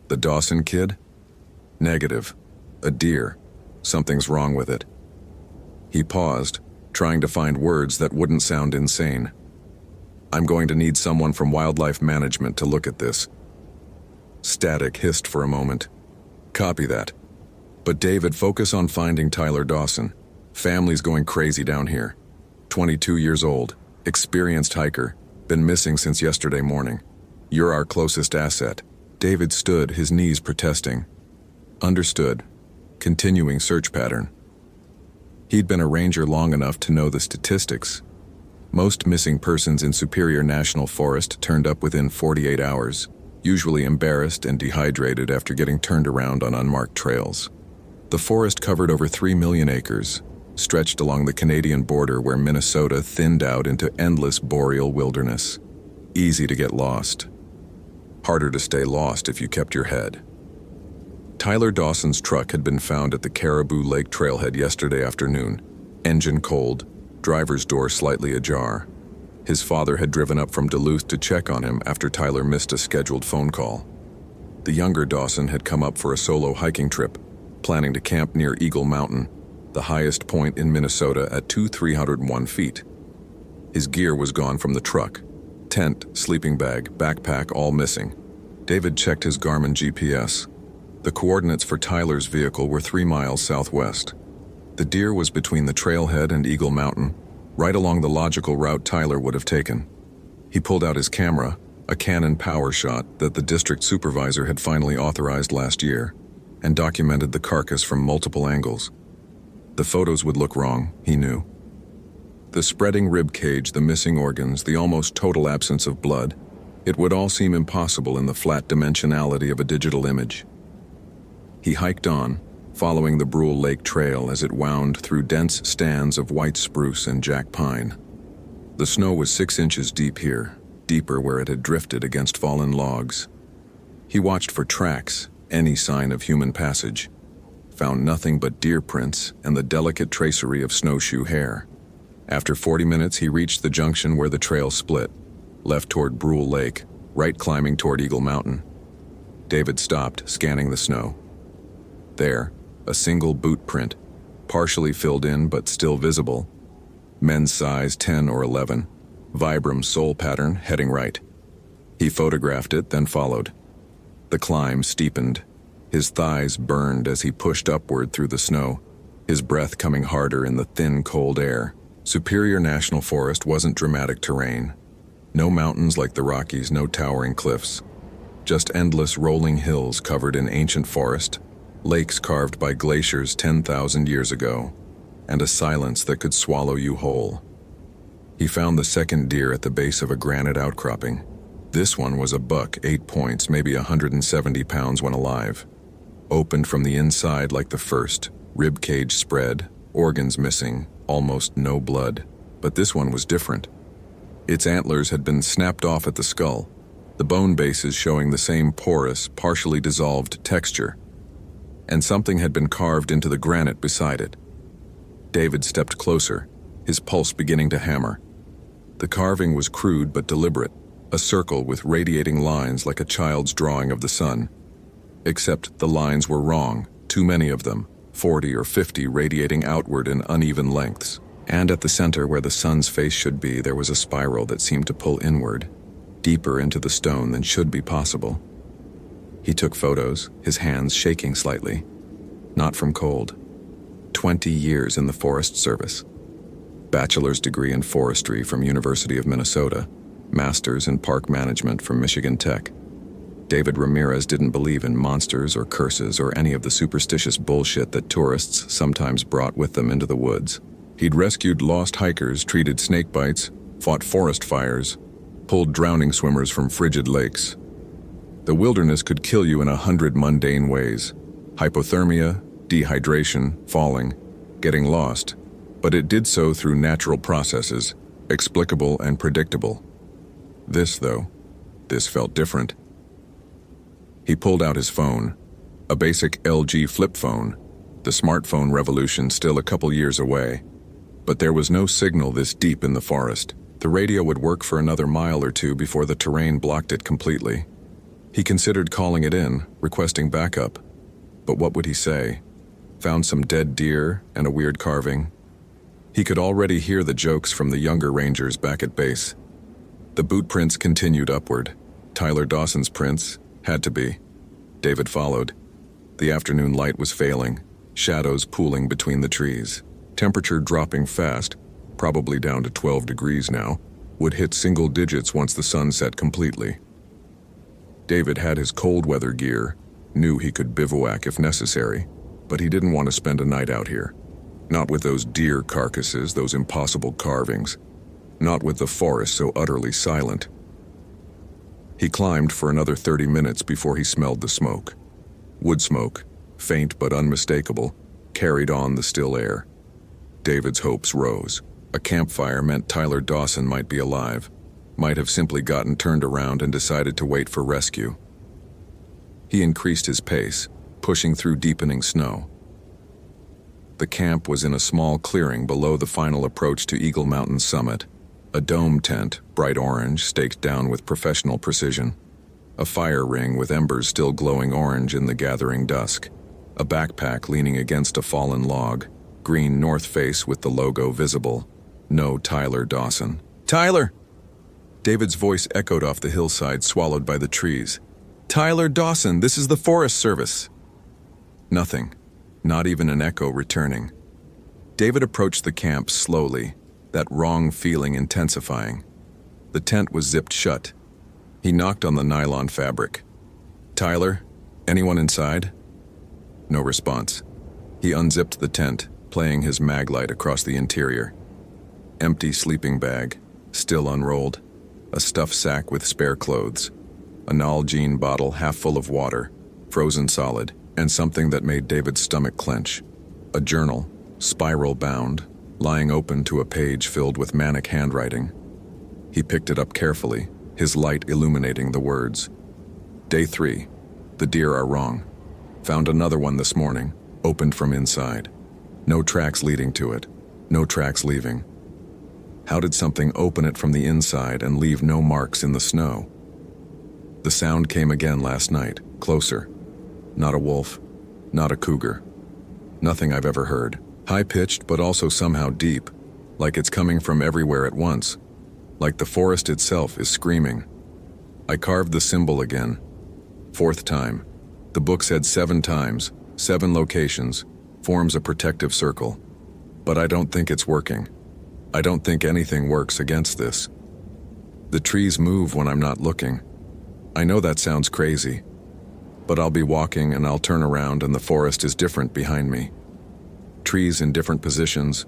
"The Dawson kid?" "Negative. A deer. Something's wrong with it." He paused, trying to find words that wouldn't sound insane. "I'm going to need someone from wildlife management to look at this." Static hissed for a moment. "Copy that. But David, focus on finding Tyler Dawson. Family's going crazy down here. 22 years old, experienced hiker, been missing since yesterday morning. You're our closest asset." David stood, his knees protesting. Understood. Continuing search pattern. He'd been a ranger long enough to know the statistics. Most missing persons in Superior National Forest turned up within 48 hours, usually embarrassed and dehydrated after getting turned around on unmarked trails. The forest covered over 3 million acres, stretched along the Canadian border where Minnesota thinned out into endless boreal wilderness. Easy to get lost. Harder to stay lost if you kept your head. Tyler Dawson's truck had been found at the Caribou Lake trailhead yesterday afternoon, engine cold, driver's door slightly ajar. His father had driven up from Duluth to check on him after Tyler missed a scheduled phone call. The younger Dawson had come up for a solo hiking trip, planning to camp near Eagle Mountain, the highest point in Minnesota at 2,301 feet. His gear was gone from the truck. Tent, sleeping bag, backpack, all missing. David checked his Garmin GPS. The coordinates for Tyler's vehicle were 3 miles southwest. The deer was between the trailhead and Eagle Mountain, right along the logical route Tyler would have taken. He pulled out his camera, a Canon PowerShot that the district supervisor had finally authorized last year, and documented the carcass from multiple angles. The photos would look wrong, he knew. The spreading rib cage, the missing organs, the almost total absence of blood. It would all seem impossible in the flat dimensionality of a digital image. He hiked on, following the Brule Lake Trail as it wound through dense stands of white spruce and jack pine. The snow was 6 inches deep here, deeper where it had drifted against fallen logs. He watched for tracks, any sign of human passage. Found nothing but deer prints and the delicate tracery of snowshoe hair. After 40 minutes, he reached the junction where the trail split, left toward Brule Lake, right climbing toward Eagle Mountain. David stopped, scanning the snow. There, a single boot print, partially filled in but still visible. Men's size 10 or 11, Vibram sole pattern heading right. He photographed it, then followed. The climb steepened. His thighs burned as he pushed upward through the snow, his breath coming harder in the thin, cold air. Superior National Forest wasn't dramatic terrain. No mountains like the Rockies, no towering cliffs. Just endless rolling hills covered in ancient forest, lakes carved by glaciers 10,000 years ago, and a silence that could swallow you whole. He found the second deer at the base of a granite outcropping. This one was a buck, 8 points, maybe 170 pounds when alive. Opened from the inside like the first, rib cage spread, organs missing, almost no blood. But this one was different. Its antlers had been snapped off at the skull, the bone bases showing the same porous, partially dissolved texture. And something had been carved into the granite beside it. David stepped closer, his pulse beginning to hammer. The carving was crude but deliberate, a circle with radiating lines like a child's drawing of the sun. Except the lines were wrong, too many of them, 40 or 50 radiating outward in uneven lengths. And at the center where the sun's face should be, there was a spiral that seemed to pull inward, deeper into the stone than should be possible. He took photos, his hands shaking slightly. Not from cold. 20 years in the Forest Service. Bachelor's degree in forestry from University of Minnesota. Master's in park management from Michigan Tech. David Ramirez didn't believe in monsters or curses or any of the superstitious bullshit that tourists sometimes brought with them into the woods. He'd rescued lost hikers, treated snake bites, fought forest fires, pulled drowning swimmers from frigid lakes. The wilderness could kill you in 100 mundane ways. Hypothermia, dehydration, falling, getting lost. But it did so through natural processes, explicable and predictable. This felt different. He pulled out his phone, a basic LG flip phone, the smartphone revolution still a couple years away. But there was no signal this deep in the forest. The radio would work for another mile or two before the terrain blocked it completely. He considered calling it in, requesting backup. But what would he say? Found some dead deer and a weird carving. He could already hear the jokes from the younger rangers back at base. The boot prints continued upward. Tyler Dawson's prints had to be. David followed. The afternoon light was failing, shadows pooling between the trees. Temperature dropping fast, probably down to 12 degrees now, would hit single digits once the sun set completely. David had his cold weather gear, knew he could bivouac if necessary, but he didn't want to spend a night out here. Not with those deer carcasses, those impossible carvings. Not with the forest so utterly silent. He climbed for another 30 minutes before he smelled the smoke. Wood smoke, faint but unmistakable, carried on the still air. David's hopes rose. A campfire meant Tyler Dawson might be alive, might have simply gotten turned around and decided to wait for rescue. He increased his pace, pushing through deepening snow. The camp was in a small clearing below the final approach to Eagle Mountain's summit. A dome tent, bright orange, staked down with professional precision. A fire ring with embers still glowing orange in the gathering dusk. A backpack leaning against a fallen log. Green north face with the logo visible. No Tyler Dawson. Tyler! David's voice echoed off the hillside, swallowed by the trees. Tyler Dawson, this is the Forest Service. Nothing. Not even an echo returning. David approached the camp slowly, that wrong feeling intensifying. The tent was zipped shut. He knocked on the nylon fabric. Tyler, anyone inside? No response. He unzipped the tent, playing his mag light across the interior. Empty sleeping bag, still unrolled, a stuffed sack with spare clothes, a Nalgene bottle half full of water, frozen solid, and something that made David's stomach clench. A journal, spiral bound, lying open to a page filled with manic handwriting. He picked it up carefully, his light illuminating the words. Day 3. The deer are wrong. Found another one this morning, opened from inside. No tracks leading to it, no tracks leaving. How did something open it from the inside and leave no marks in the snow? The sound came again last night, closer. Not a wolf, not a cougar. Nothing I've ever heard. High-pitched but also somehow deep, like it's coming from everywhere at once, like the forest itself is screaming. I carved the symbol again. 4th time. The book said 7 times, 7 locations, forms a protective circle. But I don't think it's working. I don't think anything works against this. The trees move when I'm not looking. I know that sounds crazy, but I'll be walking and I'll turn around and the forest is different behind me. Trees in different positions,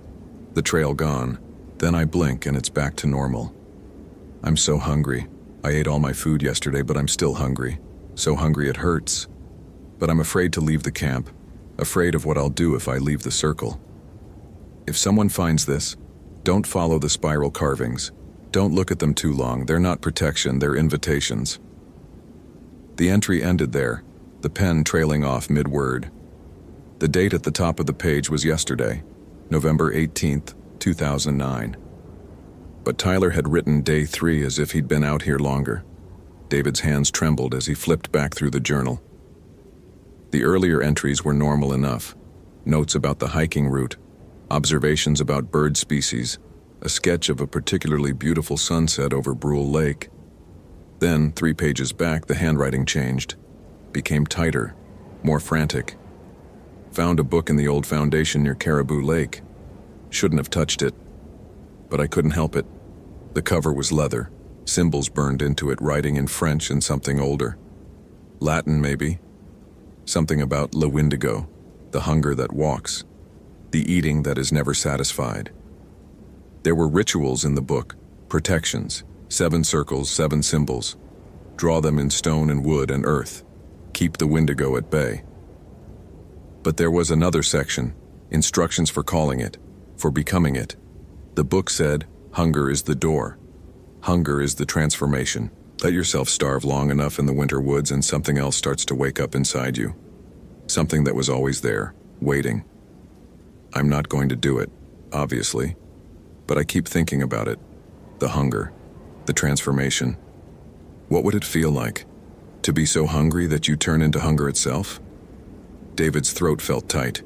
the trail gone. Then I blink and it's back to normal. I'm so hungry. I ate all my food yesterday, but I'm still hungry. So hungry it hurts. But I'm afraid to leave the camp, afraid of what I'll do if I leave the circle. If someone finds this, don't follow the spiral carvings. Don't look at them too long. They're not protection, they're invitations. The entry ended there, the pen trailing off mid-word. The date at the top of the page was yesterday, November 18th, 2009. But Tyler had written day 3 as if he'd been out here longer. David's hands trembled as he flipped back through the journal. The earlier entries were normal enough. Notes about the hiking route, observations about bird species, a sketch of a particularly beautiful sunset over Brule Lake. Then, 3 pages back, the handwriting changed, became tighter, more frantic. Found a book in the old foundation near Caribou Lake. Shouldn't have touched it, but I couldn't help it. The cover was leather, symbols burned into it, writing in French and something older. Latin, maybe. Something about le Wendigo, the hunger that walks, the eating that is never satisfied. There were rituals in the book, protections, 7 circles, 7 symbols. Draw them in stone and wood and earth. Keep the Wendigo at bay. But there was another section, instructions for calling it, for becoming it. The book said, hunger is the door. Hunger is the transformation. Let yourself starve long enough in the winter woods and something else starts to wake up inside you. Something that was always there, waiting. I'm not going to do it, obviously, but I keep thinking about it. The hunger, the transformation. What would it feel like? To be so hungry that you turn into hunger itself? David's throat felt tight.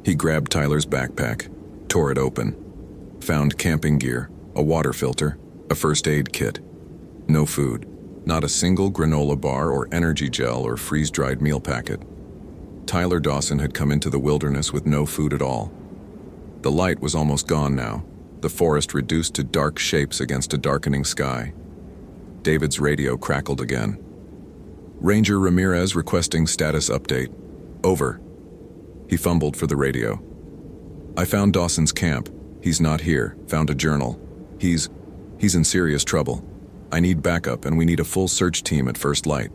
He grabbed Tyler's backpack, tore it open, found camping gear, a water filter, a first aid kit. No food, not a single granola bar or energy gel or freeze-dried meal packet. Tyler Dawson had come into the wilderness with no food at all. The light was almost gone now, the forest reduced to dark shapes against a darkening sky. David's radio crackled again. Ranger Ramirez requesting status update. Over. He fumbled for the radio. I found Dawson's camp. He's not here. Found a journal. He's in serious trouble. I need backup and we need a full search team at first light.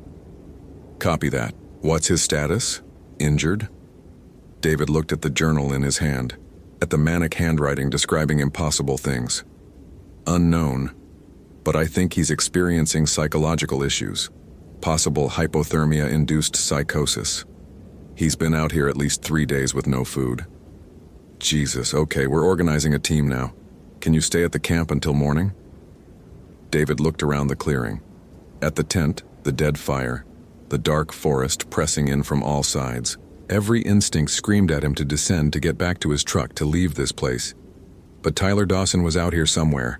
Copy that. What's his status? Injured? David looked at the journal in his hand, at the manic handwriting describing impossible things. Unknown, but I think he's experiencing psychological issues. Possible hypothermia-induced psychosis. He's been out here at least 3 days with no food. Jesus, okay, we're organizing a team now. Can you stay at the camp until morning? David looked around the clearing. At the tent, the dead fire, the dark forest pressing in from all sides. Every instinct screamed at him to descend, to get back to his truck, to leave this place. But Tyler Dawson was out here somewhere.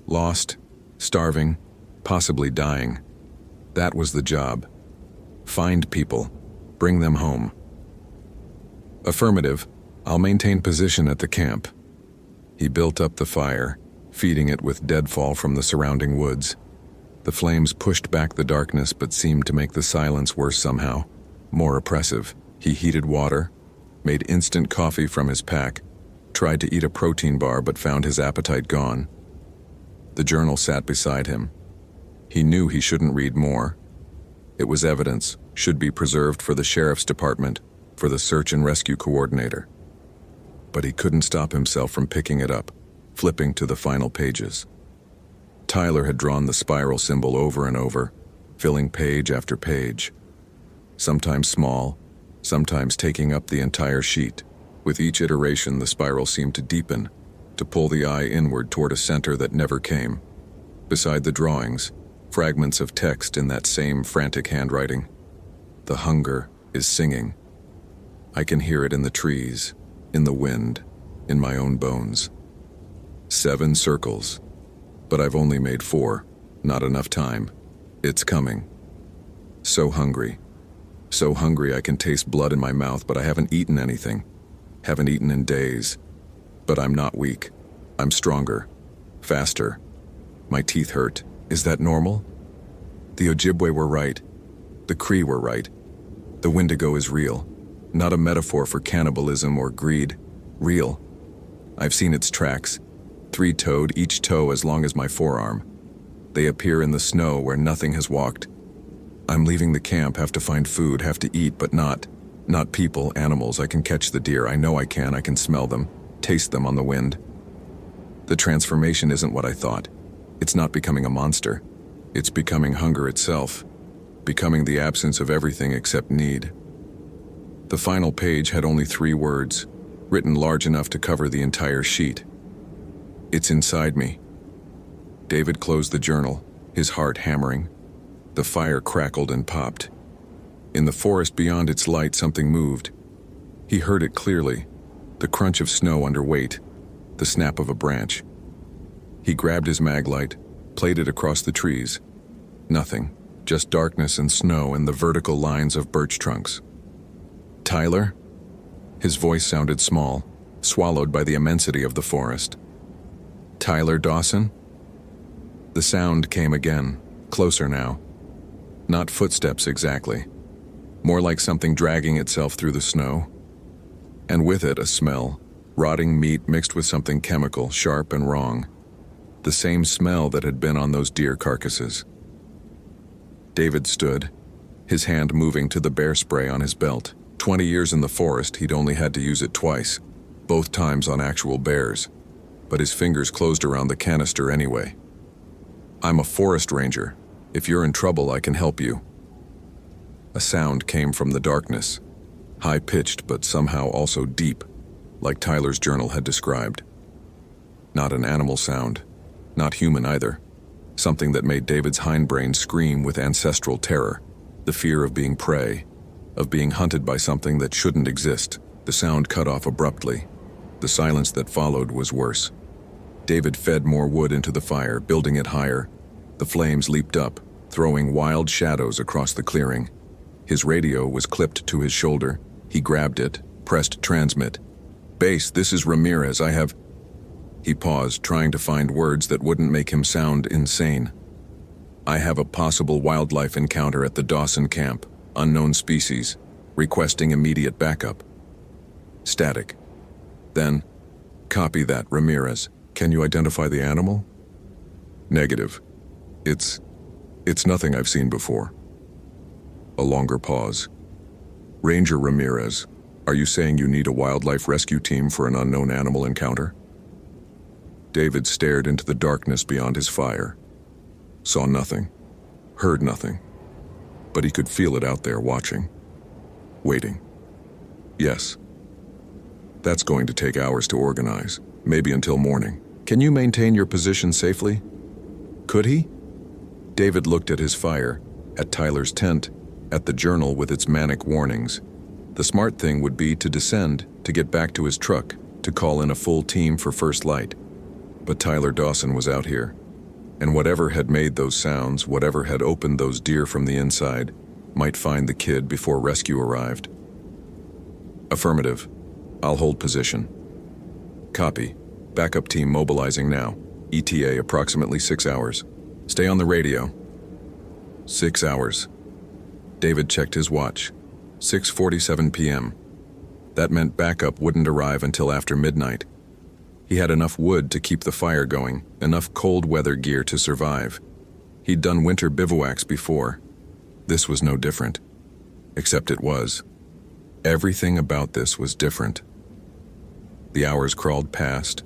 Lost, starving, possibly dying. That was the job. Find people. Bring them home. Affirmative. I'll maintain position at the camp. He built up the fire, feeding it with deadfall from the surrounding woods. The flames pushed back the darkness but seemed to make the silence worse somehow, more oppressive. He heated water, made instant coffee from his pack, tried to eat a protein bar but found his appetite gone. The journal sat beside him. He knew he shouldn't read more. It was evidence, should be preserved for the sheriff's department, for the search and rescue coordinator. But he couldn't stop himself from picking it up, flipping to the final pages. Tyler had drawn the spiral symbol over and over, filling page after page. Sometimes small, sometimes taking up the entire sheet. With each iteration, the spiral seemed to deepen, to pull the eye inward toward a center that never came. Beside the drawings, fragments of text in that same frantic handwriting. The hunger is singing. I can hear it in the trees, in the wind, in my own bones. 7 circles, but I've only made 4, not enough time. It's coming. So hungry I can taste blood in my mouth, but I haven't eaten anything. Haven't eaten in days. But I'm not weak. I'm stronger. Faster. My teeth hurt. Is that normal? The Ojibwe were right. The Cree were right. The Wendigo is real. Not a metaphor for cannibalism or greed. Real. I've seen its tracks. 3-toed, each toe as long as my forearm. They appear in the snow where nothing has walked. I'm leaving the camp, have to find food, have to eat, but not people, animals. I can catch the deer. I know I can smell them, taste them on the wind. The transformation isn't what I thought. It's not becoming a monster. It's becoming hunger itself, becoming the absence of everything except need. The final page had only 3 words, written large enough to cover the entire sheet. It's inside me. David closed the journal, his heart hammering. The fire crackled and popped. In the forest beyond its light, something moved. He heard it clearly, the crunch of snow under weight, the snap of a branch. He grabbed his mag light, played it across the trees. Nothing, just darkness and snow and the vertical lines of birch trunks. Tyler? His voice sounded small, swallowed by the immensity of the forest. Tyler Dawson? The sound came again, closer now. Not footsteps exactly. More like something dragging itself through the snow. And with it a smell, rotting meat mixed with something chemical, sharp and wrong. The same smell that had been on those deer carcasses. David stood, his hand moving to the bear spray on his belt. 20 years in the forest, he'd only had to use it twice, both times on actual bears. But his fingers closed around the canister anyway. I'm a forest ranger. If you're in trouble, I can help you. A sound came from the darkness, high-pitched but somehow also deep, like Tyler's journal had described. Not an animal sound, not human either. Something that made David's hindbrain scream with ancestral terror, the fear of being prey, of being hunted by something that shouldn't exist. The sound cut off abruptly. The silence that followed was worse. David fed more wood into the fire, building it higher. The flames leaped up, throwing wild shadows across the clearing. His radio was clipped to his shoulder. He grabbed it, pressed transmit. Base, this is Ramirez, I have... He paused, trying to find words that wouldn't make him sound insane. I have a possible wildlife encounter at the Dawson camp, unknown species, requesting immediate backup. Static. Then, copy that, Ramirez. Can you identify the animal? Negative. It's nothing I've seen before. A longer pause. Ranger Ramirez, are you saying you need a wildlife rescue team for an unknown animal encounter? David stared into the darkness beyond his fire. Saw nothing. Heard nothing. But he could feel it out there watching. Waiting. Yes. That's going to take hours to organize, maybe until morning. Can you maintain your position safely? Could he? David looked at his fire, at Tyler's tent, at the journal with its manic warnings. The smart thing would be to descend, to get back to his truck, to call in a full team for first light. But Tyler Dawson was out here, and whatever had made those sounds, whatever had opened those deer from the inside, might find the kid before rescue arrived. Affirmative. I'll hold position. Copy. Backup team mobilizing now. ETA approximately 6 hours. Stay on the radio. 6 hours. David checked his watch. 6:47 p.m. That meant backup wouldn't arrive until after midnight. He had enough wood to keep the fire going, enough cold weather gear to survive. He'd done winter bivouacs before. This was no different. Except it was. Everything about this was different. The hours crawled past.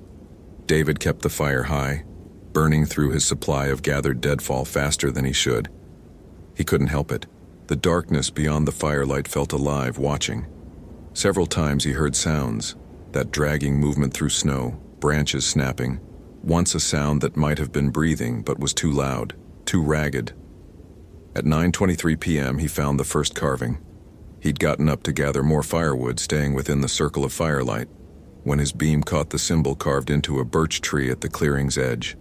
David kept the fire high, burning through his supply of gathered deadfall faster than he should. He couldn't help it. The darkness beyond the firelight felt alive, watching. Several times he heard sounds, that dragging movement through snow, branches snapping, once a sound that might have been breathing but was too loud, too ragged. At 9:23 p.m. he found the first carving. He'd gotten up to gather more firewood, staying within the circle of firelight, when his beam caught the symbol carved into a birch tree at the clearing's edge.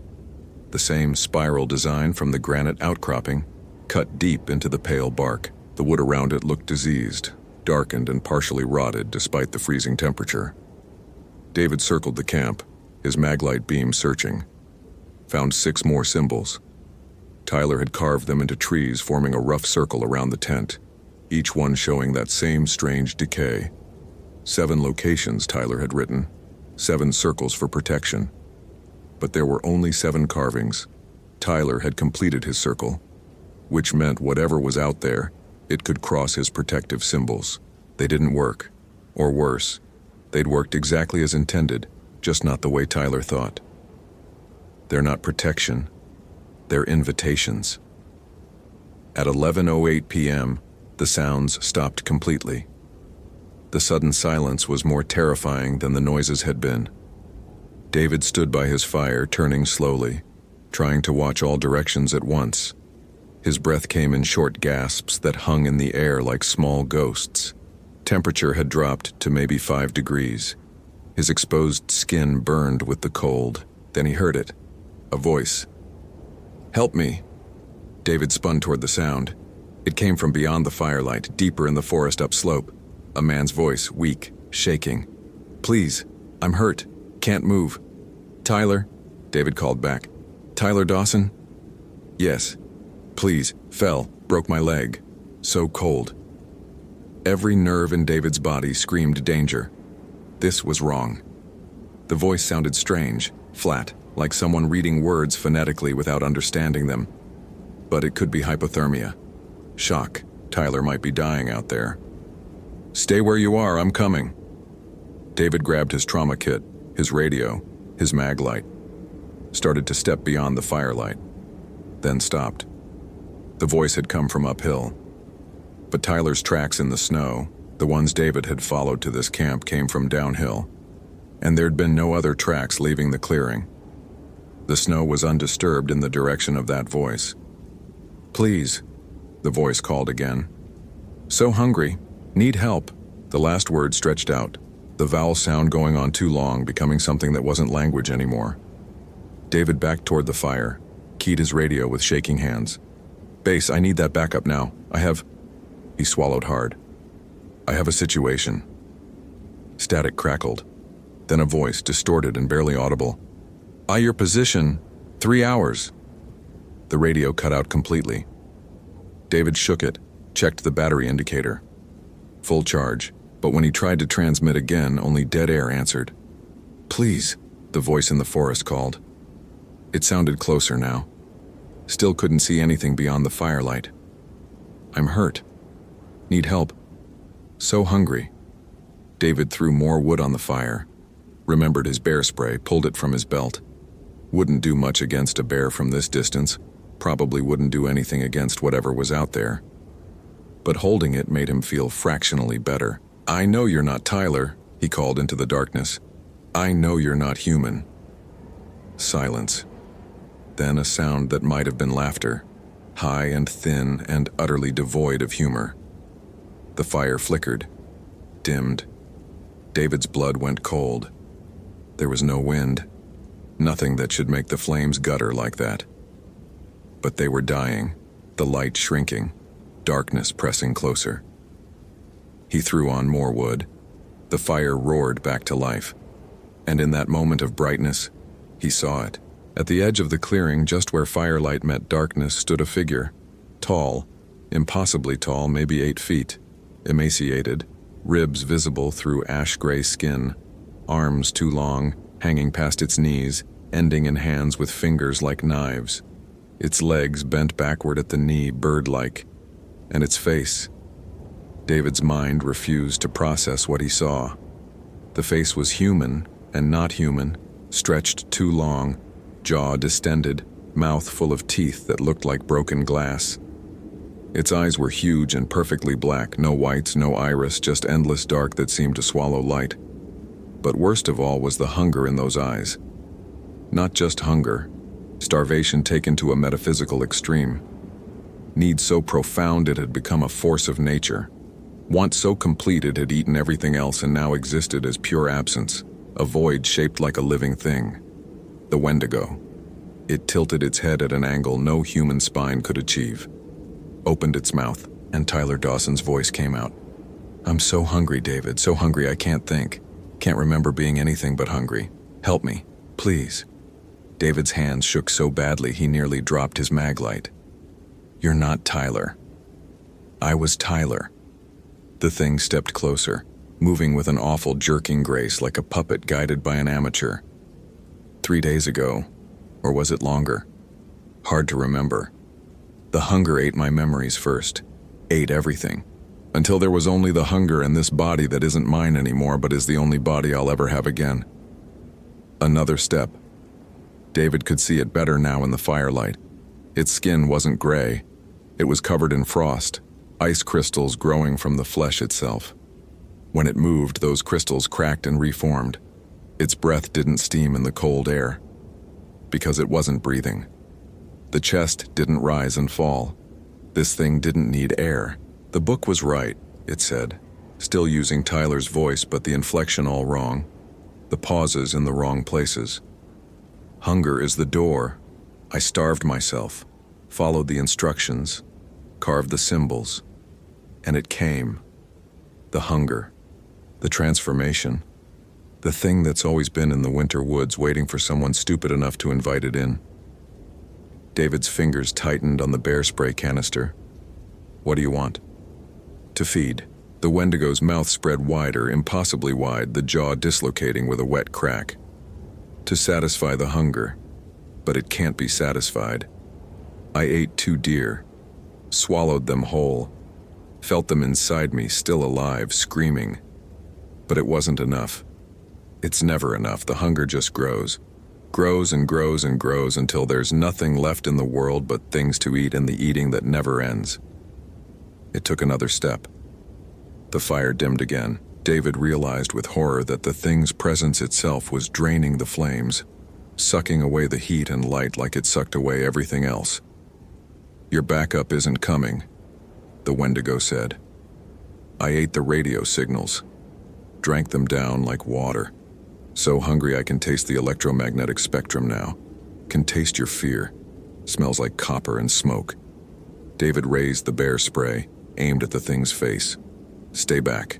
The same spiral design from the granite outcropping, cut deep into the pale bark. The wood around it looked diseased, darkened and partially rotted despite the freezing temperature. David circled the camp, his maglite beam searching. Found 6 more symbols. Tyler had carved them into trees, forming a rough circle around the tent, each one showing that same strange decay. 7 locations, Tyler had written, 7 circles for protection. But there were only 7 carvings. Tyler had completed his circle, which meant whatever was out there, it could cross his protective symbols. They didn't work. Or worse, they'd worked exactly as intended, just not the way Tyler thought. They're not protection. They're invitations. At 11:08 p.m., the sounds stopped completely. The sudden silence was more terrifying than the noises had been. David stood by his fire, turning slowly, trying to watch all directions at once. His breath came in short gasps that hung in the air like small ghosts. Temperature had dropped to maybe 5 degrees. His exposed skin burned with the cold. Then he heard it. A voice. "Help me." David spun toward the sound. It came from beyond the firelight, deeper in the forest upslope. A man's voice, weak, shaking. "Please, I'm hurt. Can't move." "Tyler?" David called back. "Tyler Dawson?" "Yes." "Please, fell, broke my leg. So cold." Every nerve in David's body screamed danger. This was wrong. The voice sounded strange, flat, like someone reading words phonetically without understanding them. But it could be hypothermia. Shock. Tyler might be dying out there. "Stay where you are, I'm coming." David grabbed his trauma kit, his radio, his mag light, started to step beyond the firelight, then stopped. The voice had come from uphill. But Tyler's tracks in the snow, the ones David had followed to this camp, came from downhill, and there'd been no other tracks leaving the clearing. The snow was undisturbed in the direction of that voice. "Please," the voice called again. "So hungry. Need help." The last word stretched out, the vowel sound going on too long, becoming something that wasn't language anymore. David backed toward the fire, keyed his radio with shaking hands. "Base, I need that backup now. He swallowed hard. "I have a situation." Static crackled. Then a voice, distorted and barely audible. Your position. 3 hours." The radio cut out completely. David shook it, checked the battery indicator. Full charge, but when he tried to transmit again, only dead air answered. "Please," the voice in the forest called. It sounded closer now. Still couldn't see anything beyond the firelight. "I'm hurt. Need help. So hungry." David threw more wood on the fire, remembered his bear spray, pulled it from his belt. Wouldn't do much against a bear from this distance, probably wouldn't do anything against whatever was out there. But holding it made him feel fractionally better. "I know you're not Tyler," he called into the darkness. "I know you're not human." Silence. Then a sound that might have been laughter, high and thin and utterly devoid of humor. The fire flickered, dimmed. David's blood went cold. There was no wind, nothing that should make the flames gutter like that. But they were dying, the light shrinking, darkness pressing closer. He threw on more wood. The fire roared back to life. And in that moment of brightness, he saw it. At the edge of the clearing, just where firelight met darkness, stood a figure. Tall, impossibly tall, maybe 8 feet. Emaciated, ribs visible through ash-gray skin, arms too long, hanging past its knees, ending in hands with fingers like knives. Its legs bent backward at the knee, bird-like, and its face. David's mind refused to process what he saw. The face was human and not human, stretched too long, jaw distended, mouth full of teeth that looked like broken glass. Its eyes were huge and perfectly black, no whites, no iris, just endless dark that seemed to swallow light. But worst of all was the hunger in those eyes. Not just hunger, starvation taken to a metaphysical extreme. Need so profound it had become a force of nature. Want so complete it had eaten everything else and now existed as pure absence, a void shaped like a living thing. The Wendigo. It tilted its head at an angle no human spine could achieve. Opened its mouth, and Tyler Dawson's voice came out. "I'm so hungry, David, so hungry I can't think. Can't remember being anything but hungry. Help me, please." David's hands shook so badly he nearly dropped his mag light. "You're not Tyler." "I was Tyler." The thing stepped closer, moving with an awful jerking grace like a puppet guided by an amateur. 3 days ago, or was it longer? Hard to remember. The hunger ate my memories first, ate everything, until there was only the hunger and this body that isn't mine anymore but is the only body I'll ever have again. Another step. David could see it better now in the firelight. Its skin wasn't gray. It was covered in frost, ice crystals growing from the flesh itself. When it moved, those crystals cracked and reformed. Its breath didn't steam in the cold air, because it wasn't breathing. The chest didn't rise and fall. This thing didn't need air. The book was right, it said, still using Tyler's voice but the inflection all wrong, the pauses in the wrong places. Hunger is the door. I starved myself, followed the instructions, carved the symbols, and it came. The hunger, the transformation, the thing that's always been in the winter woods waiting for someone stupid enough to invite it in. David's fingers tightened on the bear spray canister. "What do you want?" "To feed." The Wendigo's mouth spread wider, impossibly wide, the jaw dislocating with a wet crack. "To satisfy the hunger. But it can't be satisfied. I ate 2 deer, swallowed them whole, felt them inside me, still alive, screaming. But it wasn't enough. It's never enough. The hunger just grows. Grows and grows and grows until there's nothing left in the world but things to eat and the eating that never ends." It took another step. The fire dimmed again. David realized with horror that the thing's presence itself was draining the flames, sucking away the heat and light like it sucked away everything else. "Your backup isn't coming," the Wendigo said. "I ate the radio signals, drank them down like water. So hungry I can taste the electromagnetic spectrum now. Can taste your fear. Smells like copper and smoke." David raised the bear spray, aimed at the thing's face. "Stay back."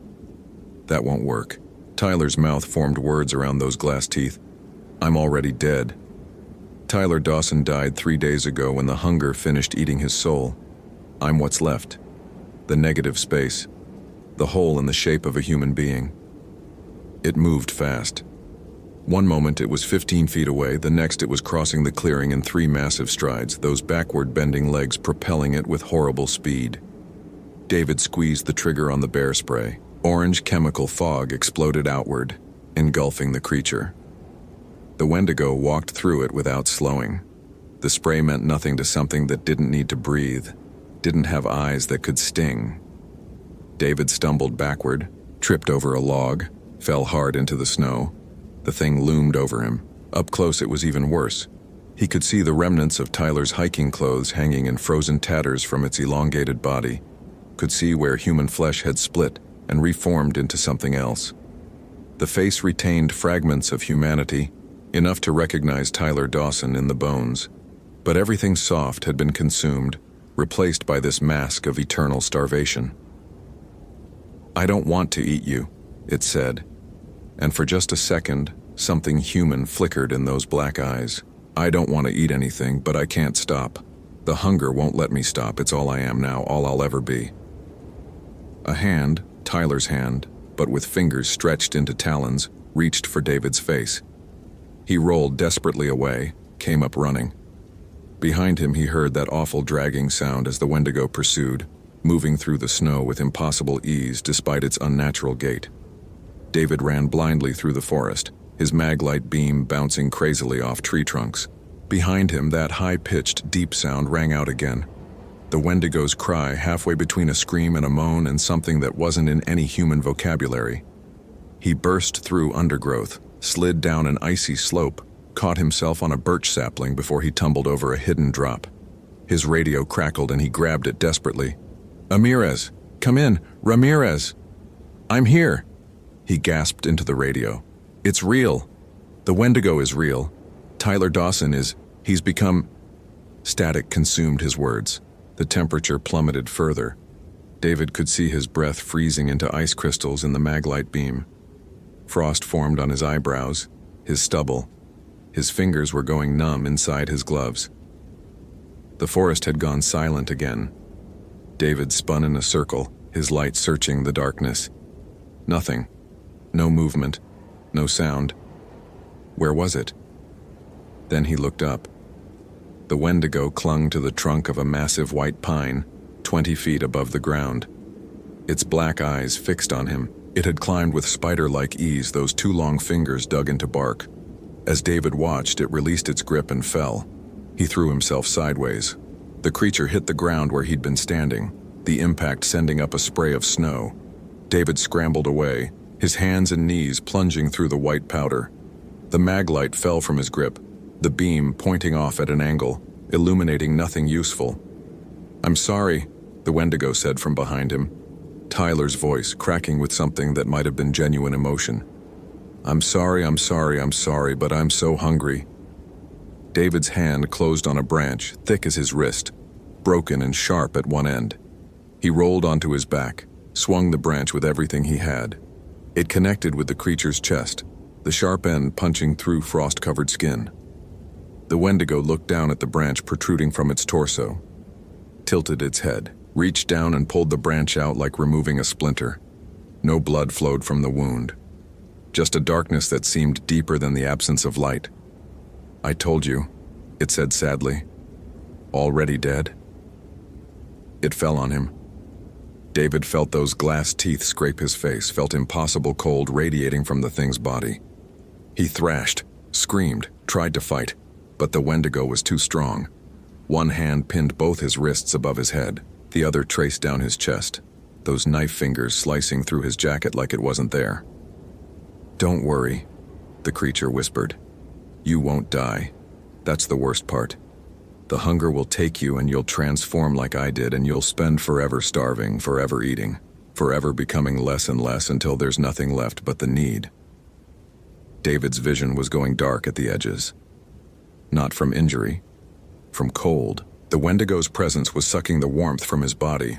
"That won't work." Tyler's mouth formed words around those glass teeth. "I'm already dead. Tyler Dawson died 3 days ago when the hunger finished eating his soul. I'm what's left. The negative space. The hole in the shape of a human being." It moved fast. One moment it was 15 feet away, the next it was crossing the clearing in 3 massive strides, those backward-bending legs propelling it with horrible speed. David squeezed the trigger on the bear spray. Orange chemical fog exploded outward, engulfing the creature. The Wendigo walked through it without slowing. The spray meant nothing to something that didn't need to breathe, didn't have eyes that could sting. David stumbled backward, tripped over a log, fell hard into the snow. The thing loomed over him. Up close it was even worse. He could see the remnants of Tyler's hiking clothes hanging in frozen tatters from its elongated body. Could see where human flesh had split and reformed into something else. The face retained fragments of humanity, enough to recognize Tyler Dawson in the bones. But everything soft had been consumed, replaced by this mask of eternal starvation. "I don't want to eat you," it said. And for just a second, something human flickered in those black eyes. "I don't want to eat anything, but I can't stop. The hunger won't let me stop. It's all I am now, all I'll ever be." A hand, Tyler's hand, but with fingers stretched into talons, reached for David's face. He rolled desperately away, came up running. Behind him he heard that awful dragging sound as the Wendigo pursued, moving through the snow with impossible ease despite its unnatural gait. David ran blindly through the forest, his maglite beam bouncing crazily off tree trunks. Behind him, that high-pitched, deep sound rang out again. The Wendigo's cry, halfway between a scream and a moan and something that wasn't in any human vocabulary. He burst through undergrowth, slid down an icy slope, caught himself on a birch sapling before he tumbled over a hidden drop. His radio crackled and he grabbed it desperately. "Ramirez! Come in! Ramirez! I'm here!" He gasped into the radio. "It's real! The Wendigo is real. Tyler Dawson he's become..." Static consumed his words. The temperature plummeted further. David could see his breath freezing into ice crystals in the maglite beam. Frost formed on his eyebrows, his stubble. His fingers were going numb inside his gloves. The forest had gone silent again. David spun in a circle, his light searching the darkness. Nothing. No movement. No sound. Where was it? Then he looked up. The Wendigo clung to the trunk of a massive white pine, 20 feet above the ground. Its black eyes fixed on him. It had climbed with spider-like ease, those two long fingers dug into bark. As David watched, it released its grip and fell. He threw himself sideways. The creature hit the ground where he'd been standing, the impact sending up a spray of snow. David scrambled away, his hands and knees plunging through the white powder. The maglite fell from his grip, the beam pointing off at an angle, illuminating nothing useful. "I'm sorry," the Wendigo said from behind him. Tyler's voice cracking with something that might have been genuine emotion. I'm sorry, but I'm so hungry." David's hand closed on a branch, thick as his wrist, broken and sharp at one end. He rolled onto his back, swung the branch with everything he had. It connected with the creature's chest, the sharp end punching through frost-covered skin. The Wendigo looked down at the branch protruding from its torso, tilted its head, reached down and pulled the branch out like removing a splinter. No blood flowed from the wound. Just a darkness that seemed deeper than the absence of light. "I told you," it said sadly. "Already dead?" It fell on him. David felt those glass teeth scrape his face, felt impossible cold radiating from the thing's body. He thrashed, screamed, tried to fight, but the Wendigo was too strong. One hand pinned both his wrists above his head, the other traced down his chest, those knife fingers slicing through his jacket like it wasn't there. "Don't worry," the creature whispered. "You won't die. That's the worst part. The hunger will take you and you'll transform like I did, and you'll spend forever starving, forever eating, forever becoming less and less until there's nothing left but the need." David's vision was going dark at the edges. Not from injury, from cold. The Wendigo's presence was sucking the warmth from his body,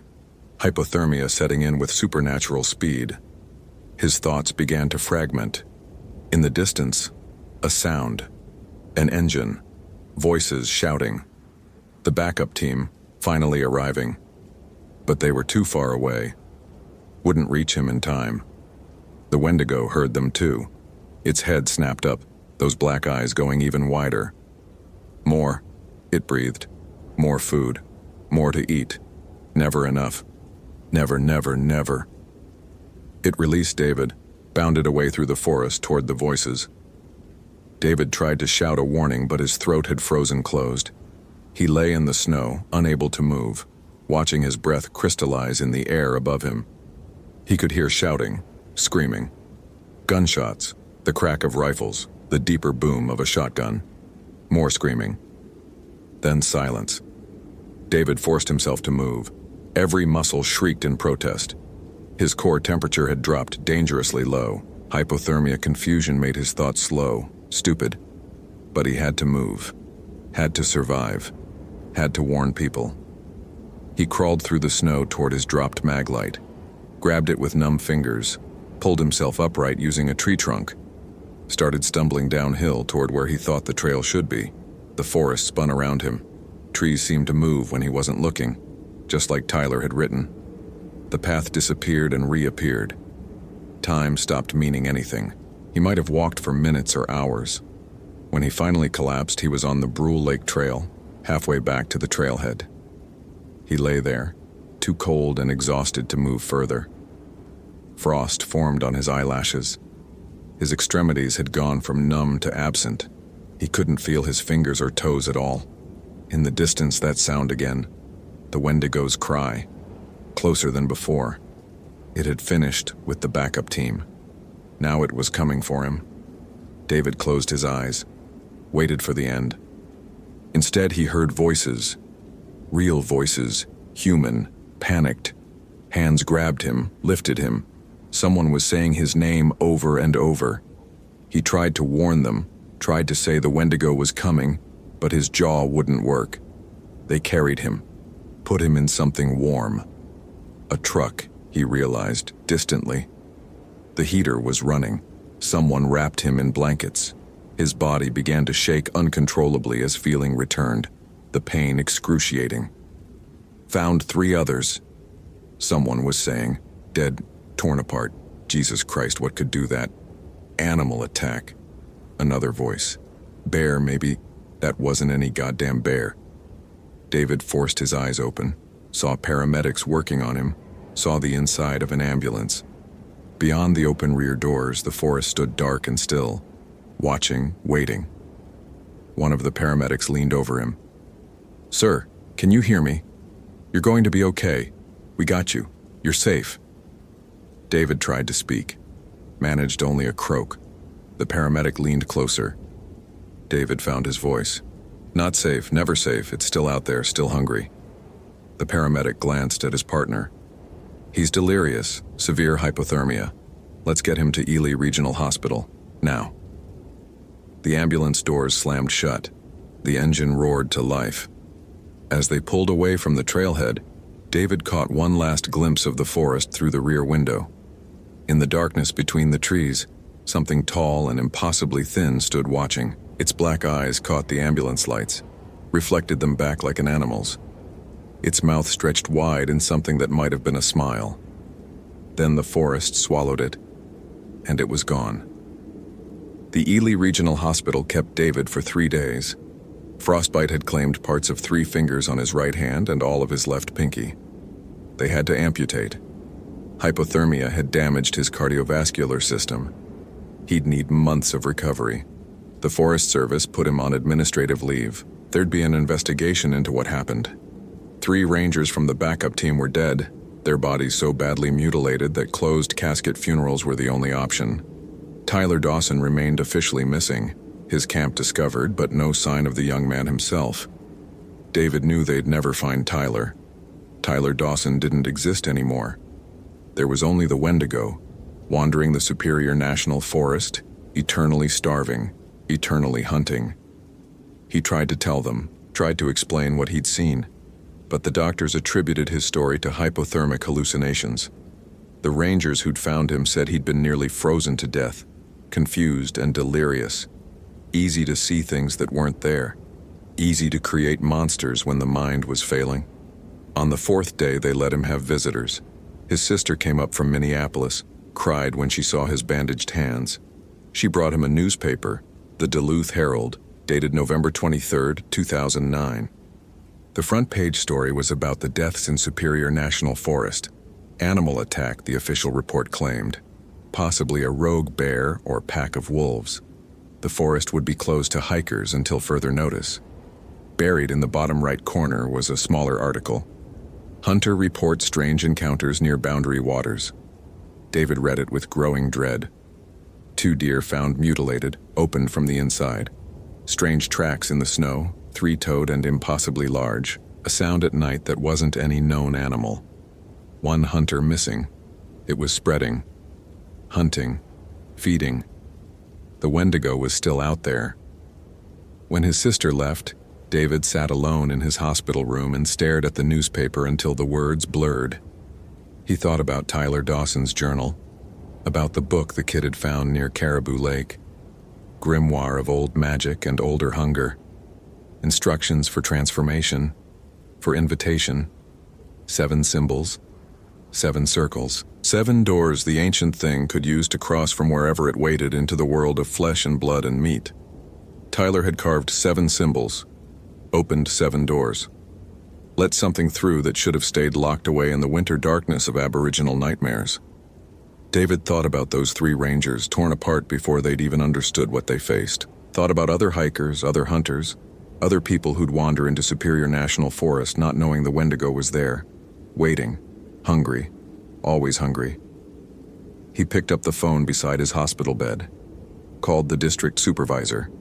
hypothermia setting in with supernatural speed. His thoughts began to fragment. In the distance, a sound, an engine, voices shouting. The backup team, finally arriving. But they were too far away. Wouldn't reach him in time. The Wendigo heard them too. Its head snapped up, those black eyes going even wider. "More," it breathed. "More food. More to eat. Never enough. Never, never, never." It released David, bounded away through the forest toward the voices. David tried to shout a warning, but his throat had frozen closed. He lay in the snow, unable to move, watching his breath crystallize in the air above him. He could hear shouting, screaming. Gunshots, the crack of rifles, the deeper boom of a shotgun. More screaming. Then silence. David forced himself to move. Every muscle shrieked in protest. His core temperature had dropped dangerously low. Hypothermia confusion made his thoughts slow, stupid. But he had to move. Had to survive. Had to warn people. He crawled through the snow toward his dropped maglite, grabbed it with numb fingers, pulled himself upright using a tree trunk, started stumbling downhill toward where he thought the trail should be. The forest spun around him. Trees seemed to move when he wasn't looking, just like Tyler had written. The path disappeared and reappeared. Time stopped meaning anything. He might have walked for minutes or hours. When he finally collapsed, he was on the Brule Lake Trail, halfway back to the trailhead. He lay there, too cold and exhausted to move further. Frost formed on his eyelashes. His extremities had gone from numb to absent. He couldn't feel his fingers or toes at all. In the distance, that sound again, the Wendigo's cry, closer than before. It had finished with the backup team. Now it was coming for him. David closed his eyes, waited for the end. Instead, he heard voices. Real voices, human, panicked. Hands grabbed him, lifted him. Someone was saying his name over and over. He tried to warn them, tried to say the Wendigo was coming, but his jaw wouldn't work. They carried him, put him in something warm. A truck, he realized, distantly. The heater was running. Someone wrapped him in blankets. His body began to shake uncontrollably as feeling returned, the pain excruciating. Found 3 others. Someone was saying, dead, torn apart. Jesus Christ, what could do that? Animal attack. Another voice. Bear, maybe. That wasn't any goddamn bear. David forced his eyes open, saw paramedics working on him, saw the inside of an ambulance. Beyond the open rear doors, the forest stood dark and still, watching, waiting. One of the paramedics leaned over him. "Sir, can you hear me? You're going to be okay. We got you. You're safe." David tried to speak, managed only a croak. The paramedic leaned closer. David found his voice. "Not safe, never safe. It's still out there, still hungry." The paramedic glanced at his partner. "He's delirious, severe hypothermia. Let's get him to Ely Regional Hospital, now." The ambulance doors slammed shut. The engine roared to life. As they pulled away from the trailhead, David caught one last glimpse of the forest through the rear window. In the darkness between the trees, something tall and impossibly thin stood watching. Its black eyes caught the ambulance lights, reflected them back like an animal's. Its mouth stretched wide in something that might have been a smile. Then the forest swallowed it, and it was gone. The Ely Regional Hospital kept David for 3 days. Frostbite had claimed parts of 3 fingers on his right hand and all of his left pinky. They had to amputate. Hypothermia had damaged his cardiovascular system. He'd need months of recovery. The Forest Service put him on administrative leave. There'd be an investigation into what happened. 3 rangers from the backup team were dead, their bodies so badly mutilated that closed casket funerals were the only option. Tyler Dawson remained officially missing, his camp discovered, but no sign of the young man himself. David knew they'd never find Tyler. Tyler Dawson didn't exist anymore. There was only the Wendigo, wandering the Superior National Forest, eternally starving, eternally hunting. He tried to tell them, tried to explain what he'd seen, but the doctors attributed his story to hypothermic hallucinations. The rangers who'd found him said he'd been nearly frozen to death, confused and delirious. Easy to see things that weren't there. Easy to create monsters when the mind was failing. On the 4th day, they let him have visitors. His sister came up from Minneapolis, cried when she saw his bandaged hands. She brought him a newspaper, the Duluth Herald, dated November 23, 2009. The front page story was about the deaths in Superior National Forest. Animal attack, the official report claimed. Possibly a rogue bear or pack of wolves. The forest would be closed to hikers until further notice. Buried in the bottom right corner was a smaller article. Hunter reports strange encounters near boundary waters. David read it with growing dread. 2 deer found mutilated, opened from the inside. Strange tracks in the snow, 3-toed and impossibly large. A sound at night that wasn't any known animal. 1 hunter missing. It was spreading. Hunting. Feeding. The Wendigo was still out there. When his sister left, David sat alone in his hospital room and stared at the newspaper until the words blurred. He thought about Tyler Dawson's journal, about the book the kid had found near Caribou Lake, grimoire of old magic and older hunger, instructions for transformation, for invitation, 7 symbols, 7 circles, 7 doors the ancient thing could use to cross from wherever it waited into the world of flesh and blood and meat. Tyler had carved 7 symbols, opened 7 doors, let something through that should have stayed locked away in the winter darkness of Aboriginal nightmares. David thought about those 3 rangers torn apart before they'd even understood what they faced. Thought about other hikers, other hunters, other people who'd wander into Superior National Forest not knowing the Wendigo was there, waiting, hungry, always hungry. He picked up the phone beside his hospital bed, called the district supervisor.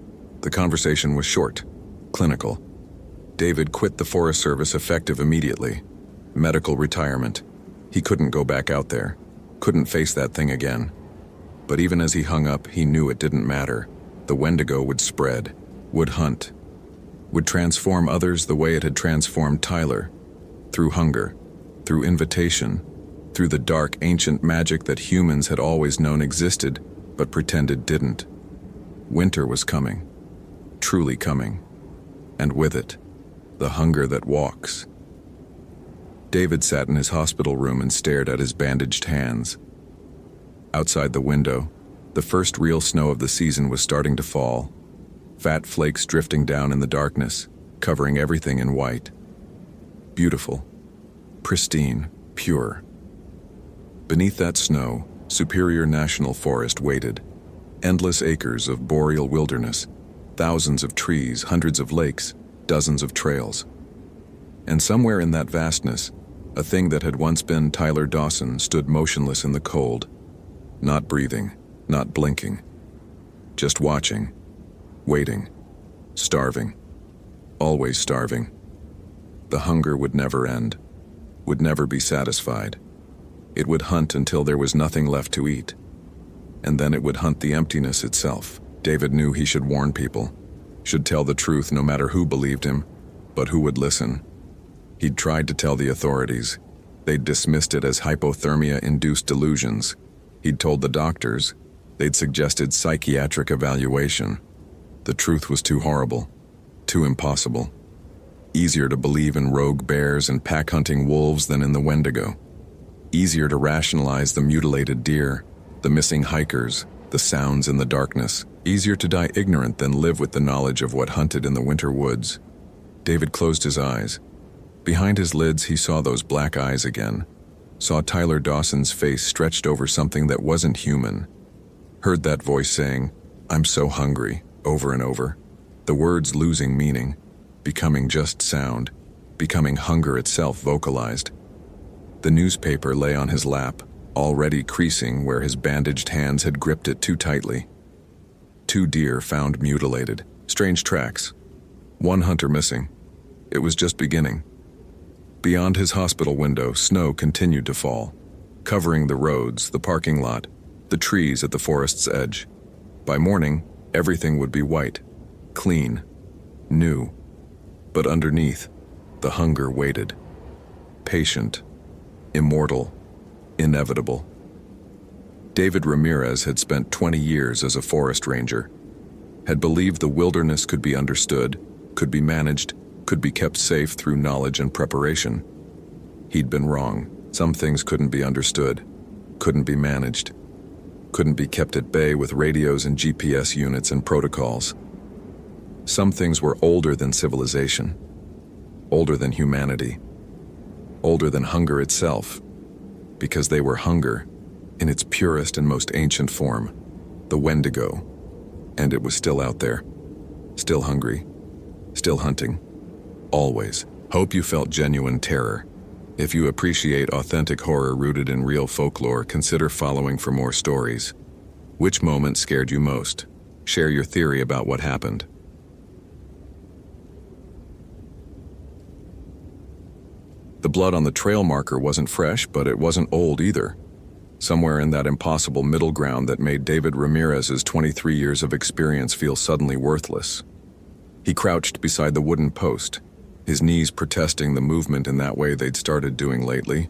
The conversation was short, clinical. David quit the Forest Service effective immediately. Medical retirement. He couldn't go back out there, couldn't face that thing again. But even as he hung up, he knew it didn't matter. The Wendigo would spread, would hunt, would transform others the way it had transformed Tyler, through hunger, through invitation, through the dark, ancient magic that humans had always known existed, but pretended didn't. Winter was coming, truly coming, and with it, the hunger that walks. David sat in his hospital room and stared at his bandaged hands. Outside the window, the first real snow of the season was starting to fall, fat flakes drifting down in the darkness, covering everything in white. Beautiful, pristine, pure. Beneath that snow, Superior National Forest waited. Endless acres of boreal wilderness, thousands of trees, hundreds of lakes, dozens of trails. And somewhere in that vastness, a thing that had once been Tyler Dawson stood motionless in the cold, not breathing, not blinking, just watching, waiting, starving, always starving. The hunger would never end, would never be satisfied. It would hunt until there was nothing left to eat, and then it would hunt the emptiness itself. David knew he should warn people, should tell the truth no matter who believed him, but who would listen? He'd tried to tell the authorities. They'd dismissed it as hypothermia-induced delusions. He'd told the doctors. They'd suggested psychiatric evaluation. The truth was too horrible, too impossible. Easier to believe in rogue bears and pack-hunting wolves than in the Wendigo. Easier to rationalize the mutilated deer, the missing hikers, the sounds in the darkness. Easier to die ignorant than live with the knowledge of what hunted in the winter woods. David closed his eyes. Behind his lids, he saw those black eyes again. Saw Tyler Dawson's face stretched over something that wasn't human. Heard that voice saying, "I'm so hungry," over and over. The words losing meaning, becoming just sound, becoming hunger itself vocalized. The newspaper lay on his lap, already creasing where his bandaged hands had gripped it too tightly. 2 deer found mutilated. Strange tracks. 1 hunter missing. It was just beginning. Beyond his hospital window, snow continued to fall, covering the roads, the parking lot, the trees at the forest's edge. By morning, everything would be white, clean, new. But underneath, the hunger waited. Patient, immortal, inevitable. David Ramirez had spent 20 years as a forest ranger, had believed the wilderness could be understood, could be managed, could be kept safe through knowledge and preparation. He'd been wrong. Some things couldn't be understood, couldn't be managed, couldn't be kept at bay with radios and GPS units and protocols. Some things were older than civilization, older than humanity, older than hunger itself, because they were hunger in its purest and most ancient form, the Wendigo, and it was still out there, still hungry, still hunting. Always. Hope you felt genuine terror. If you appreciate authentic horror rooted in real folklore, consider following for more stories. Which moment scared you most? Share your theory about what happened. The blood on the trail marker wasn't fresh, but it wasn't old either. Somewhere in that impossible middle ground that made David Ramirez's 23 years of experience feel suddenly worthless. He crouched beside the wooden post, his knees protesting the movement in that way they'd started doing lately,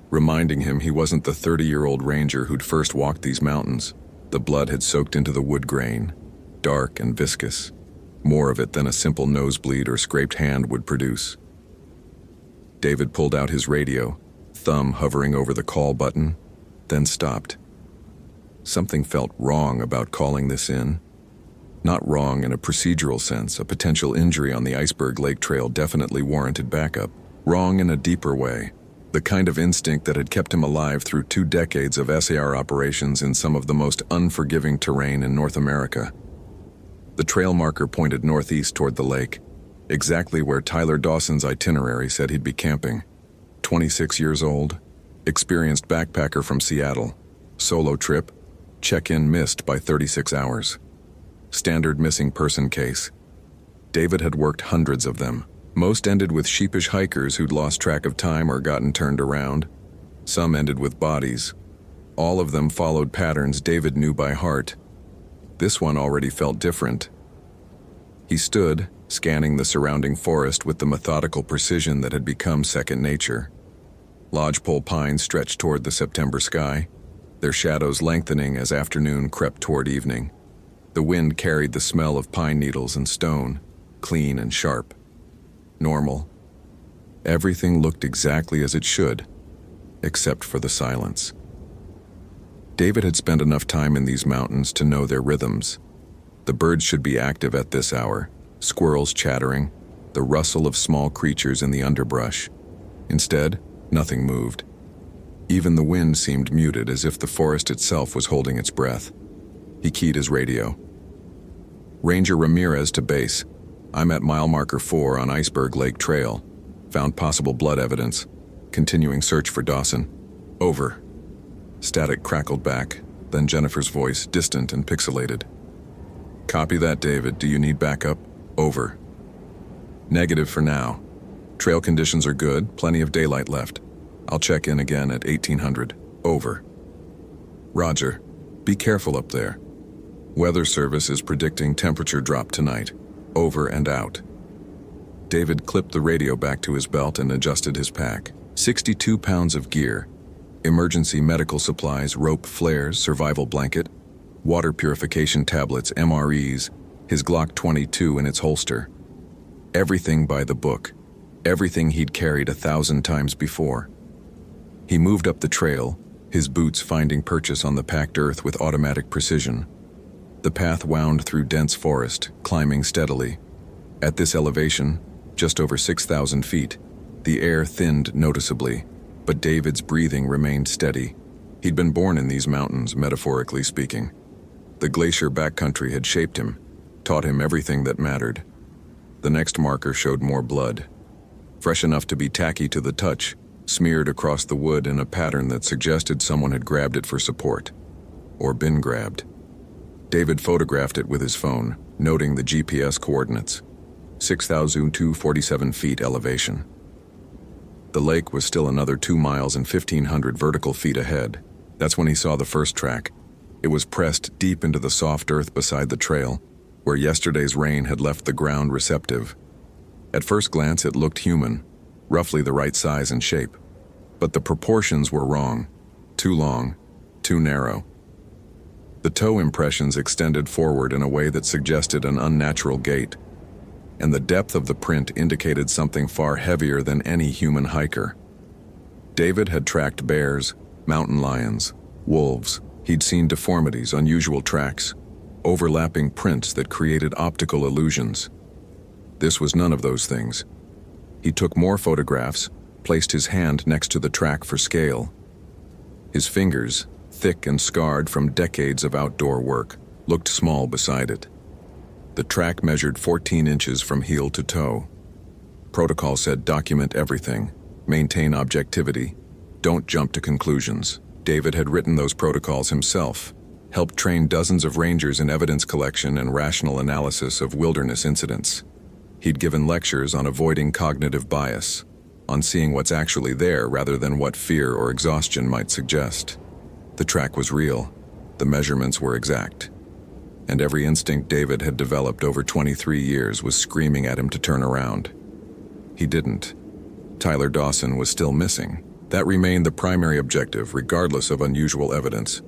reminding him he wasn't the 30-year-old ranger who'd first walked these mountains. The blood had soaked into the wood grain, dark and viscous, more of it than a simple nosebleed or scraped hand would produce. David pulled out his radio, thumb hovering over the call button, then stopped. Something felt wrong about calling this in. Not wrong in a procedural sense, a potential injury on the Iceberg Lake Trail definitely warranted backup. Wrong in a deeper way, the kind of instinct that had kept him alive through 2 decades of SAR operations in some of the most unforgiving terrain in North America. The trail marker pointed northeast toward the lake, exactly where Tyler Dawson's itinerary said he'd be camping. 26 years old, experienced backpacker from Seattle, solo trip, check-in missed by 36 hours. Standard missing person case. David had worked hundreds of them. Most ended with sheepish hikers who'd lost track of time or gotten turned around. Some ended with bodies. All of them followed patterns David knew by heart. This one already felt different. He stood, scanning the surrounding forest with the methodical precision that had become second nature. Lodgepole pines stretched toward the September sky, their shadows lengthening as afternoon crept toward evening. The wind carried the smell of pine needles and stone, clean and sharp. Normal. Everything looked exactly as it should, except for the silence. David had spent enough time in these mountains to know their rhythms. The birds should be active at this hour, squirrels chattering, the rustle of small creatures in the underbrush. Instead, nothing moved. Even the wind seemed muted, as if the forest itself was holding its breath. He keyed his radio. Ranger Ramirez to base. I'm at mile marker 4 on Iceberg Lake Trail. Found possible blood evidence. Continuing search for Dawson. Over. Static crackled back, then Jennifer's voice, distant and pixelated. Copy that, David. Do you need backup? Over. Negative for now. Trail conditions are good, plenty of daylight left. I'll check in again at 1800. Over. Roger. Be careful up there. Weather Service is predicting temperature drop tonight. Over and out. David clipped the radio back to his belt and adjusted his pack. 62 pounds of gear. Emergency medical supplies, rope, flares, survival blanket, water purification tablets, MREs, his Glock 22 in its holster. Everything by the book. Everything he'd carried 1,000 times before. He moved up the trail, his boots finding purchase on the packed earth with automatic precision. The path wound through dense forest, climbing steadily. At this elevation, just over 6,000 feet, the air thinned noticeably, but David's breathing remained steady. He'd been born in these mountains, metaphorically speaking. The glacier backcountry had shaped him, taught him everything that mattered. The next marker showed more blood. Fresh enough to be tacky to the touch, smeared across the wood in a pattern that suggested someone had grabbed it for support. Or been grabbed. David photographed it with his phone, noting the GPS coordinates. 6,247 feet elevation. The lake was still another 2 miles and 1,500 vertical feet ahead. That's when he saw the first track. It was pressed deep into the soft earth beside the trail, where yesterday's rain had left the ground receptive. At first glance, it looked human, roughly the right size and shape. But the proportions were wrong. Too long, too narrow. The toe impressions extended forward in a way that suggested an unnatural gait, and the depth of the print indicated something far heavier than any human hiker. David had tracked bears, mountain lions, wolves. He'd seen deformities, unusual tracks, overlapping prints that created optical illusions. This was none of those things. He took more photographs, placed his hand next to the track for scale. His fingers, thick and scarred from decades of outdoor work, looked small beside it. The track measured 14 inches from heel to toe. Protocol said document everything, maintain objectivity, don't jump to conclusions. David had written those protocols himself, helped train dozens of rangers in evidence collection and rational analysis of wilderness incidents. He'd given lectures on avoiding cognitive bias, on seeing what's actually there rather than what fear or exhaustion might suggest. The track was real, the measurements were exact, and every instinct David had developed over 23 years was screaming at him to turn around. He didn't. Tyler Dawson was still missing. That remained the primary objective, regardless of unusual evidence.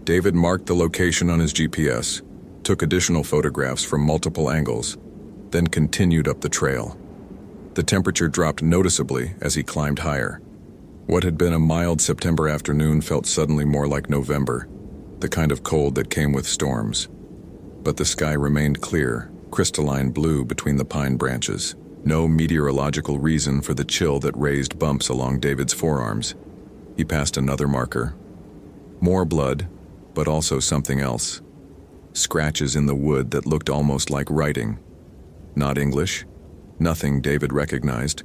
David marked the location on his GPS, took additional photographs from multiple angles, then continued up the trail. The temperature dropped noticeably as he climbed higher. What had been a mild September afternoon felt suddenly more like November, the kind of cold that came with storms. But the sky remained clear, crystalline blue between the pine branches. No meteorological reason for the chill that raised bumps along David's forearms. He passed another marker. More blood, but also something else. Scratches in the wood that looked almost like writing. Not English. Nothing David recognized.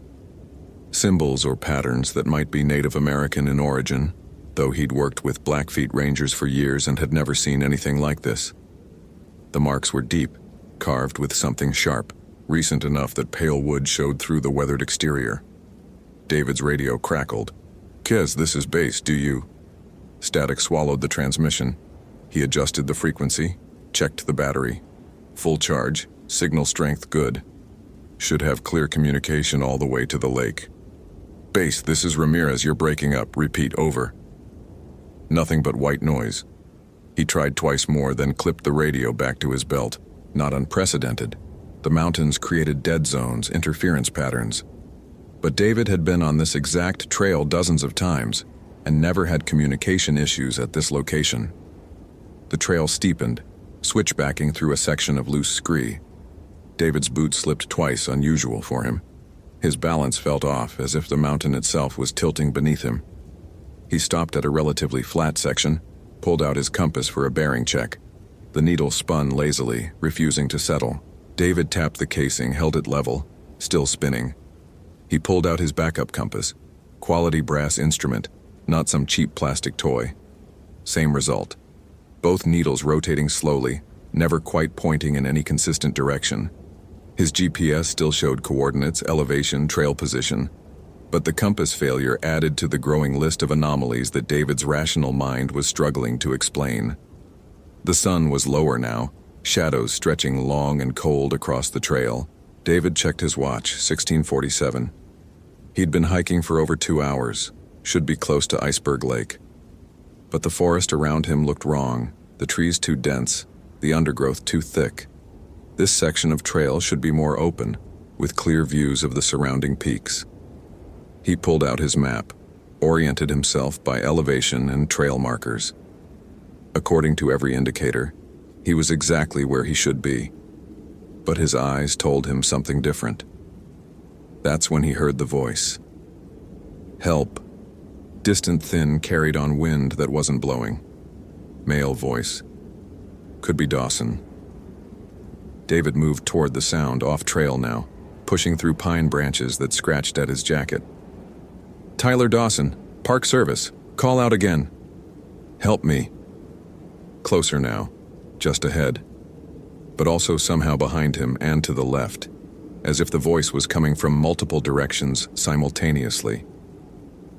Symbols or patterns that might be Native American in origin, though he'd worked with Blackfeet Rangers for years and had never seen anything like this. The marks were deep, carved with something sharp, recent enough that pale wood showed through the weathered exterior. David's radio crackled. "Kez, this is base, do you?" Static swallowed the transmission. He adjusted the frequency, checked the battery. Full charge, signal strength good. Should have clear communication all the way to the lake. "Base, this is Ramirez, you're breaking up. Repeat, over." Nothing but white noise. He tried twice more, then clipped the radio back to his belt. Not unprecedented. The mountains created dead zones, interference patterns. But David had been on this exact trail dozens of times and never had communication issues at this location. The trail steepened, switchbacking through a section of loose scree. David's boot slipped twice, unusual for him. His balance felt off, as if the mountain itself was tilting beneath him. He stopped at a relatively flat section, pulled out his compass for a bearing check. The needle spun lazily, refusing to settle. David tapped the casing, held it level, still spinning. He pulled out his backup compass. Quality brass instrument, not some cheap plastic toy. Same result. Both needles rotating slowly, never quite pointing in any consistent direction. His GPS still showed coordinates, elevation, trail position, but the compass failure added to the growing list of anomalies that David's rational mind was struggling to explain. The sun was lower now, shadows stretching long and cold across the trail. David checked his watch, 16:47. He'd been hiking for over 2 hours, should be close to Iceberg Lake. But the forest around him looked wrong, the trees too dense, the undergrowth too thick. This section of trail should be more open, with clear views of the surrounding peaks. He pulled out his map, oriented himself by elevation and trail markers. According to every indicator, he was exactly where he should be. But his eyes told him something different. That's when he heard the voice. Help. Distant, thin, carried on wind that wasn't blowing. Male voice. Could be Dawson. David moved toward the sound, off trail now, pushing through pine branches that scratched at his jacket. "Tyler Dawson, Park Service, call out again." "Help me." Closer now, just ahead, but also somehow behind him and to the left, as if the voice was coming from multiple directions simultaneously.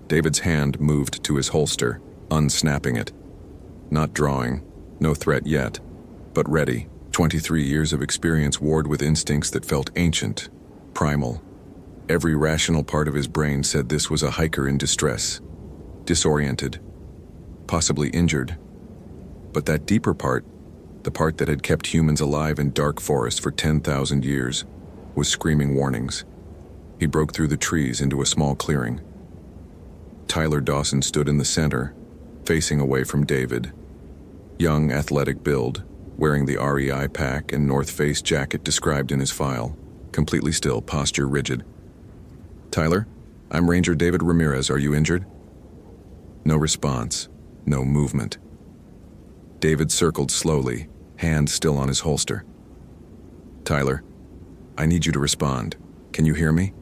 David's hand moved to his holster, unsnapping it. Not drawing, no threat yet, but ready. 23 years of experience warred with instincts that felt ancient, primal. Every rational part of his brain said this was a hiker in distress, disoriented, possibly injured. But that deeper part, the part that had kept humans alive in dark forests for 10,000 years, was screaming warnings. He broke through the trees into a small clearing. Tyler Dawson stood in the center, facing away from David. Young, athletic build, wearing the REI pack and North Face jacket described in his file, completely still, posture rigid. "Tyler, I'm Ranger David Ramirez. Are you injured?" No response, no movement. David circled slowly, hand still on his holster. "Tyler, I need you to respond. Can you hear me?"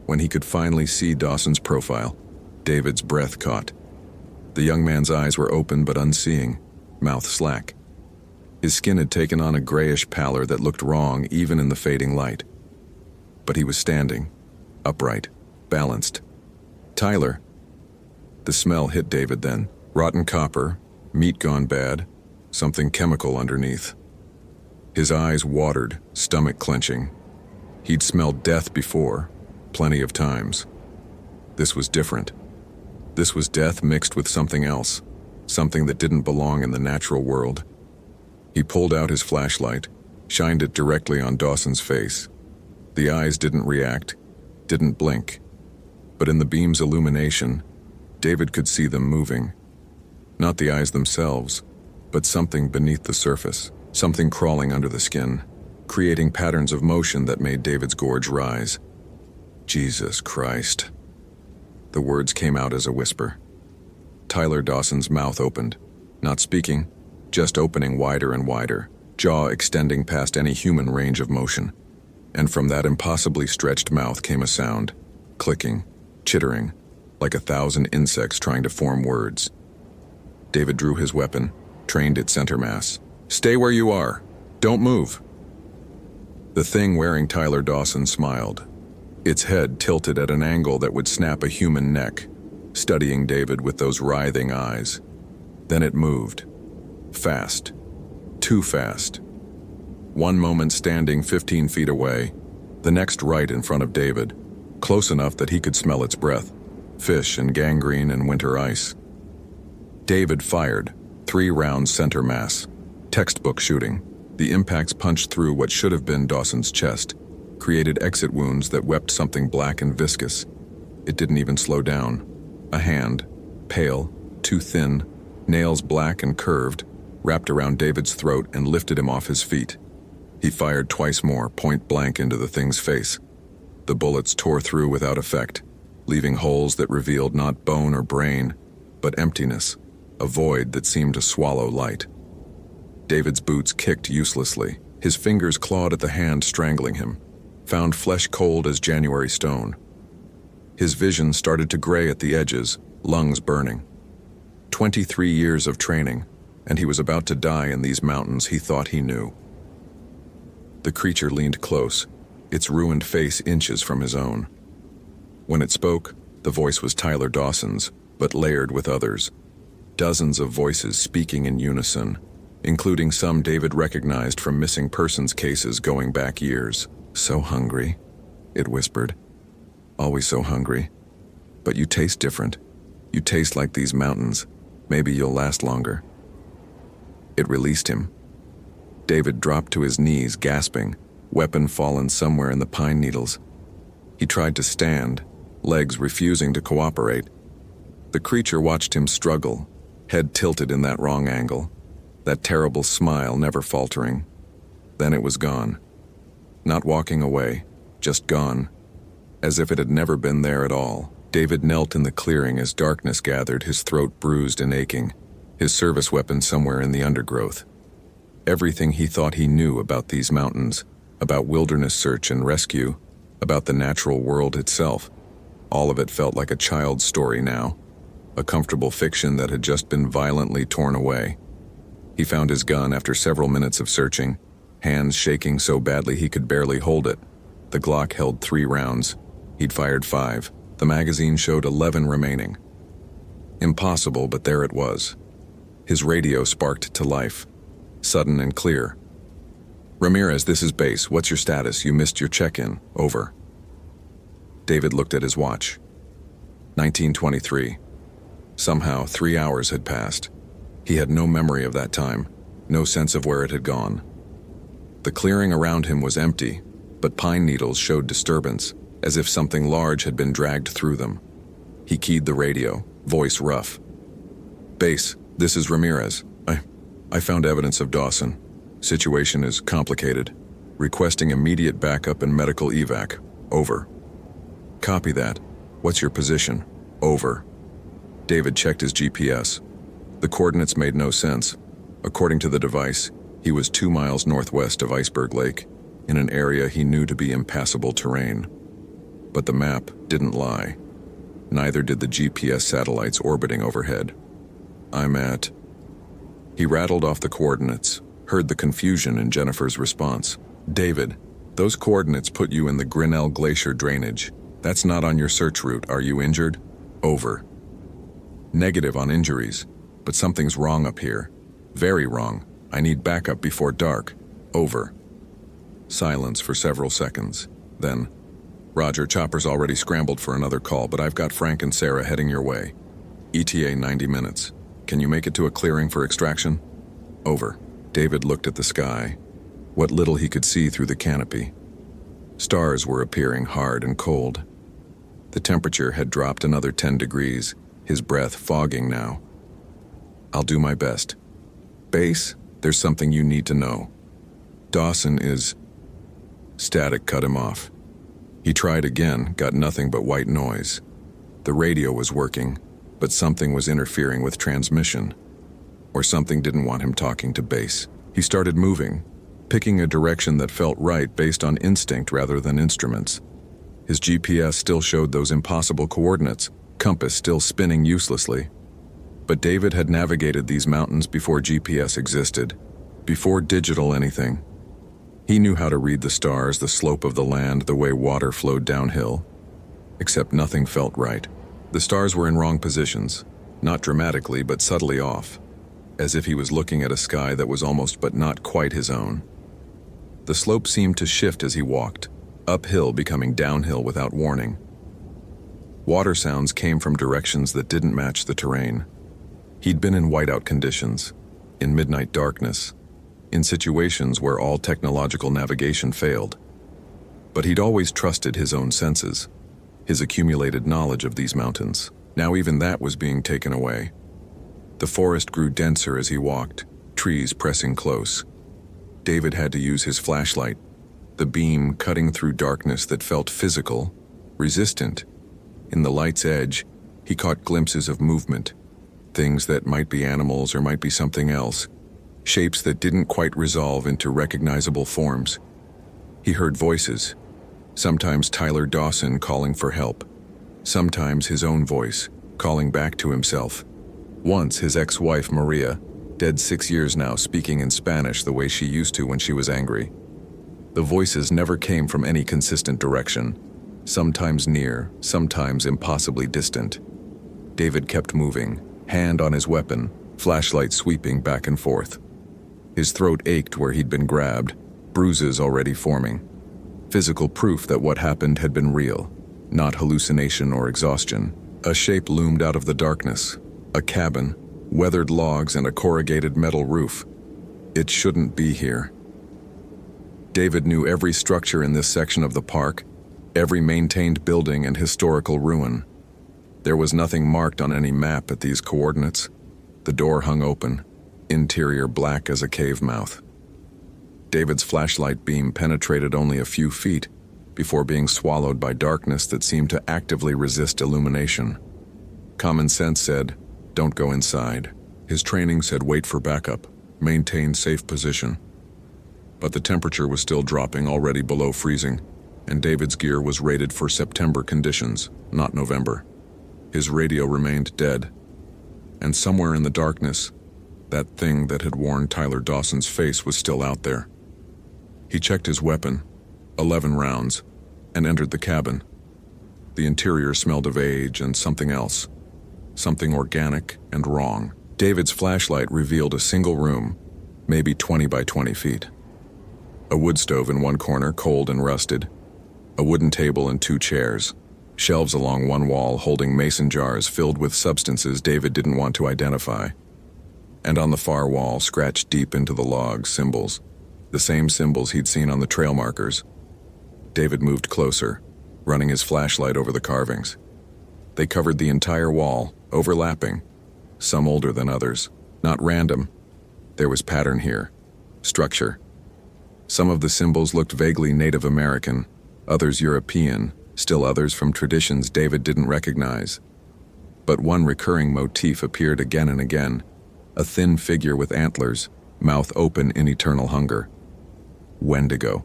When he could finally see Dawson's profile, David's breath caught. The young man's eyes were open but unseeing, mouth slack. His skin had taken on a grayish pallor that looked wrong even in the fading light. But he was standing, upright, balanced. "Tyler." The smell hit David then. Rotten copper, meat gone bad, something chemical underneath. His eyes watered, stomach clenching. He'd smelled death before, plenty of times. This was different. This was death mixed with something else, something that didn't belong in the natural world. He pulled out his flashlight, shined it directly on Dawson's face. The eyes didn't react, didn't blink. But in the beam's illumination, David could see them moving. Not the eyes themselves, but something beneath the surface. something crawling under the skin, creating patterns of motion that made David's gorge rise. Jesus Christ. The words came out as a whisper. Tyler Dawson's mouth opened, not speaking, just opening wider and wider, jaw extending past any human range of motion. And from that impossibly stretched mouth came a sound, clicking, chittering, like 1,000 insects trying to form words. David drew his weapon, trained at center mass. "Stay where you are. Don't move." The thing wearing Tyler Dawson smiled, its head tilted at an angle that would snap a human neck, studying David with those writhing eyes. Then it moved. Fast. Too fast. One moment standing 15 feet away, the next right in front of David, close enough that he could smell its breath, fish and gangrene and winter ice. David fired, 3 rounds center mass, textbook shooting. The impacts punched through what should have been Dawson's chest, created exit wounds that wept something black and viscous. It didn't even slow down. A hand, pale, too thin, nails black and curved, wrapped around David's throat and lifted him off his feet. He fired twice more, point blank into the thing's face. The bullets tore through without effect, leaving holes that revealed not bone or brain, but emptiness, a void that seemed to swallow light. David's boots kicked uselessly. His fingers clawed at the hand strangling him, found flesh cold as January stone. His vision started to gray at the edges, lungs burning. 23 years of training, and he was about to die in these mountains he thought he knew. The creature leaned close, its ruined face inches from his own. When it spoke, the voice was Tyler Dawson's, but layered with others. Dozens of voices speaking in unison, including some David recognized from missing persons cases going back years. "So hungry," it whispered. "Always so hungry. But you taste different. You taste like these mountains. Maybe you'll last longer." It released him. David dropped to his knees, gasping, weapon fallen somewhere in the pine needles. He tried to stand, legs refusing to cooperate. The creature watched him struggle, head tilted in that wrong angle, that terrible smile never faltering. Then it was gone. Not walking away, just gone, as if it had never been there at all. David knelt in the clearing as darkness gathered, his throat bruised and aching, his service weapon somewhere in the undergrowth. Everything he thought he knew about these mountains, about wilderness search and rescue, about the natural world itself, all of it felt like a child's story now, a comfortable fiction that had just been violently torn away. He found his gun after several minutes of searching, hands shaking so badly he could barely hold it. The Glock held 3 rounds. He'd fired 5. The magazine showed 11 remaining. Impossible, but there it was. His radio sparked to life, sudden and clear. "Ramirez, this is base. What's your status? You missed your check-in. Over." David looked at his watch. 19:23. Somehow, 3 hours had passed. He had no memory of that time, no sense of where it had gone. The clearing around him was empty, but pine needles showed disturbance, as if something large had been dragged through them. He keyed the radio, voice rough. "Base, this is Ramirez. I found evidence of Dawson. Situation is complicated. Requesting immediate backup and medical evac. Over." "Copy that. What's your position?" "Over." David checked his GPS. The coordinates made no sense. According to the device, he was 2 miles northwest of Iceberg Lake, in an area he knew to be impassable terrain. But the map didn't lie. Neither did the GPS satellites orbiting overhead. "I'm at..." He rattled off the coordinates, heard the confusion in Jennifer's response. "David, those coordinates put you in the Grinnell Glacier drainage. That's not on your search route. Are you injured?" "Over." "Negative on injuries, but something's wrong up here. Very wrong. I need backup before dark." "Over." Silence for several seconds. Then, "Roger, Chopper's already scrambled for another call, but I've got Frank and Sarah heading your way. ETA 90 minutes. Can you make it to a clearing for extraction?" "Over." David looked at the sky, what little he could see through the canopy. Stars were appearing hard and cold. The temperature had dropped another 10 degrees, his breath fogging now. "I'll do my best." "Base, There's something you need to know. Dawson is... Static cut him off. He tried again, got nothing but white noise. The radio was working, but something was interfering with transmission. Or something didn't want him talking to base. He started moving, picking a direction that felt right based on instinct rather than instruments. His GPS still showed those impossible coordinates, compass still spinning uselessly. But David had navigated these mountains before GPS existed, before digital anything. He knew how to read the stars, the slope of the land, the way water flowed downhill. Except nothing felt right. The stars were in wrong positions, not dramatically but subtly off, as if he was looking at a sky that was almost but not quite his own. The slope seemed to shift as he walked, uphill becoming downhill without warning. Water sounds came from directions that didn't match the terrain. He'd been in whiteout conditions, in midnight darkness, in situations where all technological navigation failed. But he'd always trusted his own senses, his accumulated knowledge of these mountains. Now even that was being taken away. The forest grew denser as he walked, trees pressing close. David had to use his flashlight, the beam cutting through darkness that felt physical, resistant. In the light's edge, he caught glimpses of movement, things that might be animals or might be something else, shapes that didn't quite resolve into recognizable forms. He heard voices, sometimes Tyler Dawson calling for help, sometimes his own voice, calling back to himself. Once his ex-wife Maria, dead 6 years now, speaking in Spanish the way she used to when she was angry. The voices never came from any consistent direction, sometimes near, sometimes impossibly distant. David kept moving, hand on his weapon, flashlight sweeping back and forth. His throat ached where he'd been grabbed, bruises already forming. Physical proof that what happened had been real, not hallucination or exhaustion. A shape loomed out of the darkness, a cabin, weathered logs and a corrugated metal roof. It shouldn't be here. David knew every structure in this section of the park, every maintained building and historical ruin. There was nothing marked on any map at these coordinates. The door hung open, interior black as a cave mouth. David's flashlight beam penetrated only a few feet before being swallowed by darkness that seemed to actively resist illumination. Common sense said, "Don't go inside." His training said, "Wait for backup, maintain safe position." But the temperature was still dropping, already below freezing, and David's gear was rated for September conditions, not November. His radio remained dead. And somewhere in the darkness, that thing that had worn Tyler Dawson's face was still out there. He checked his weapon, 11 rounds, and entered the cabin. The interior smelled of age and something else, something organic and wrong. David's flashlight revealed a single room, maybe 20 by 20 feet. A wood stove in one corner, cold and rusted. A wooden table and 2 chairs. Shelves along one wall holding mason jars filled with substances David didn't want to identify. And on the far wall, scratched deep into the logs, symbols. The same symbols he'd seen on the trail markers. David moved closer, running his flashlight over the carvings. They covered the entire wall, overlapping, some older than others. Not random. There was pattern here, structure. Some of the symbols looked vaguely Native American, others European, still others from traditions David didn't recognize. But one recurring motif appeared again and again, a thin figure with antlers, mouth open in eternal hunger. Wendigo.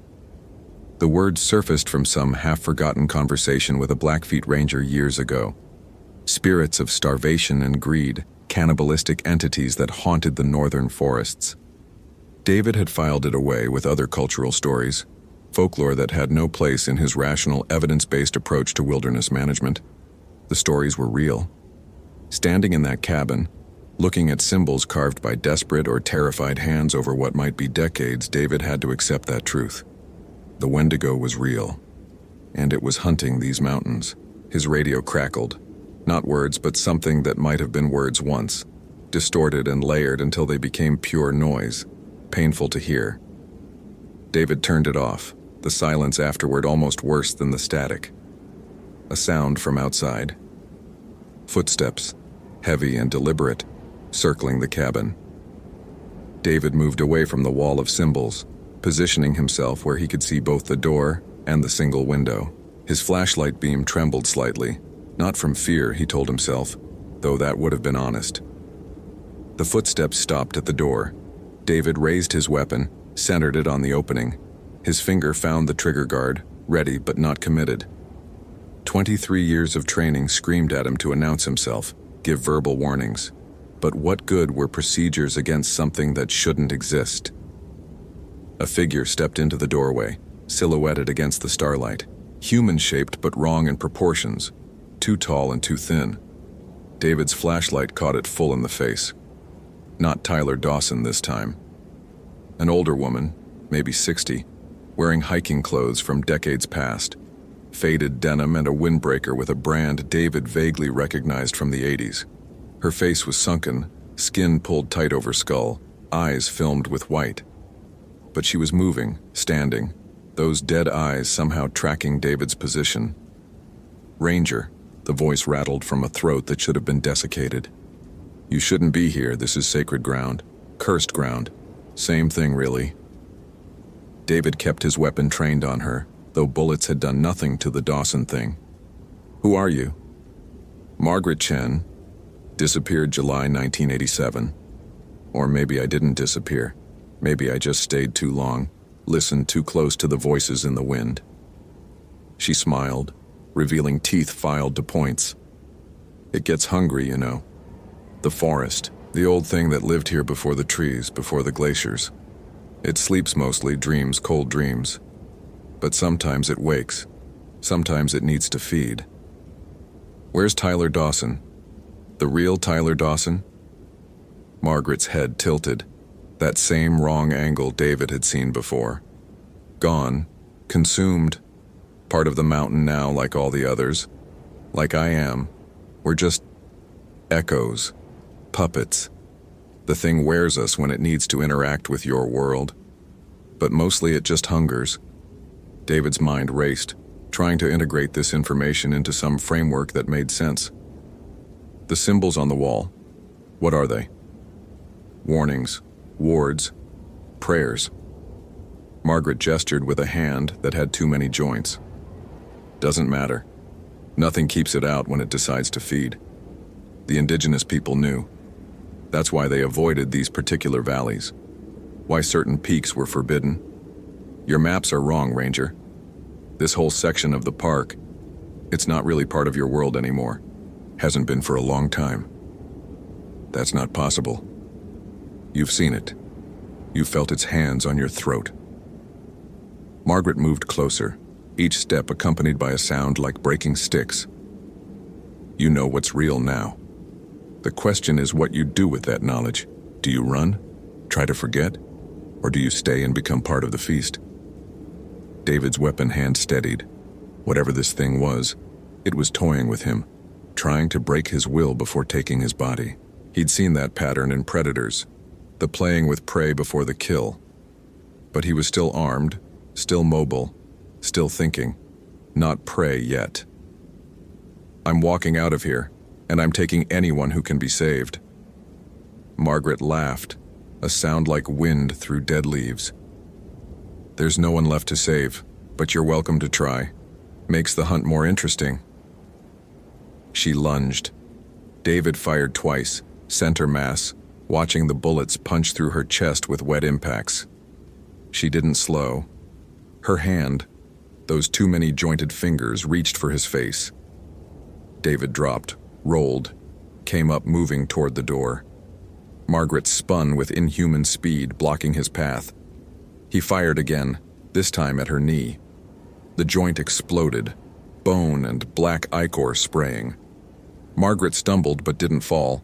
The word surfaced from some half-forgotten conversation with a Blackfeet ranger years ago. Spirits of starvation and greed, cannibalistic entities that haunted the northern forests. David had filed it away with other cultural stories, folklore that had no place in his rational, evidence-based approach to wilderness management. The stories were real. Standing in that cabin, looking at symbols carved by desperate or terrified hands over what might be decades, David had to accept that truth. The Wendigo was real, and it was hunting these mountains. His radio crackled. Not words, but something that might have been words once, distorted and layered until they became pure noise, painful to hear. David turned it off, the silence afterward almost worse than the static. A sound from outside. Footsteps, heavy and deliberate, circling the cabin. David moved away from the wall of symbols, positioning himself where he could see both the door and the single window. His flashlight beam trembled slightly, not from fear, he told himself, though that would have been honest. The footsteps stopped at the door. David raised his weapon, centered it on the opening. His finger found the trigger guard, ready but not committed. 23 years of training screamed at him to announce himself, give verbal warnings. But what good were procedures against something that shouldn't exist? A figure stepped into the doorway, silhouetted against the starlight. Human-shaped but wrong in proportions, too tall and too thin. David's flashlight caught it full in the face. Not Tyler Dawson this time. An older woman, maybe 60, wearing hiking clothes from decades past, faded denim and a windbreaker with a brand David vaguely recognized from the 80s. Her face was sunken, skin pulled tight over skull, eyes filmed with white. But she was moving, standing, those dead eyes somehow tracking David's position. "Ranger," the voice rattled from a throat that should have been desiccated. "You shouldn't be here, this is sacred ground. Cursed ground. Same thing, really." David kept his weapon trained on her, though bullets had done nothing to the Dawson thing. "Who are you?" "Margaret Chen. Disappeared July 1987. Or maybe I didn't disappear. Maybe I just stayed too long, listened too close to the voices in the wind." She smiled, revealing teeth filed to points. "It gets hungry, you know. The forest, the old thing that lived here before the trees, before the glaciers. It sleeps mostly, dreams cold dreams. But sometimes it wakes. Sometimes it needs to feed." "Where's Tyler Dawson? The real Tyler Dawson?" Margaret's head tilted, that same wrong angle David had seen before. "Gone, consumed, part of the mountain now like all the others. Like I am. We're just echoes, puppets. The thing wears us when it needs to interact with your world. But mostly it just hungers." David's mind raced, trying to integrate this information into some framework that made sense. "The symbols on the wall, what are they?" "Warnings, wards, prayers." Margaret gestured with a hand that had too many joints. "Doesn't matter. Nothing keeps it out when it decides to feed. The indigenous people knew. That's why they avoided these particular valleys. Why certain peaks were forbidden. Your maps are wrong, Ranger. This whole section of the park, it's not really part of your world anymore. Hasn't been for a long time." "That's not possible. You've seen it. You felt its hands on your throat." Margaret moved closer, each step accompanied by a sound like breaking sticks. "You know what's real now. The question is what you do with that knowledge. Do you run? Try to forget? Or do you stay and become part of the feast?" David's weapon hand steadied. Whatever this thing was, it was toying with him, trying to break his will before taking his body. He'd seen that pattern in predators, the playing with prey before the kill. But he was still armed, still mobile, still thinking, not prey yet. "I'm walking out of here, and I'm taking anyone who can be saved." Margaret laughed, a sound like wind through dead leaves. "There's no one left to save, but you're welcome to try. Makes the hunt more interesting." She lunged. David fired twice, center mass, watching the bullets punch through her chest with wet impacts. She didn't slow. Her hand, those too many jointed fingers, reached for his face. David dropped, rolled, came up moving toward the door. Margaret spun with inhuman speed, blocking his path. He fired again, this time at her knee. The joint exploded, bone and black ichor spraying. Margaret stumbled but didn't fall.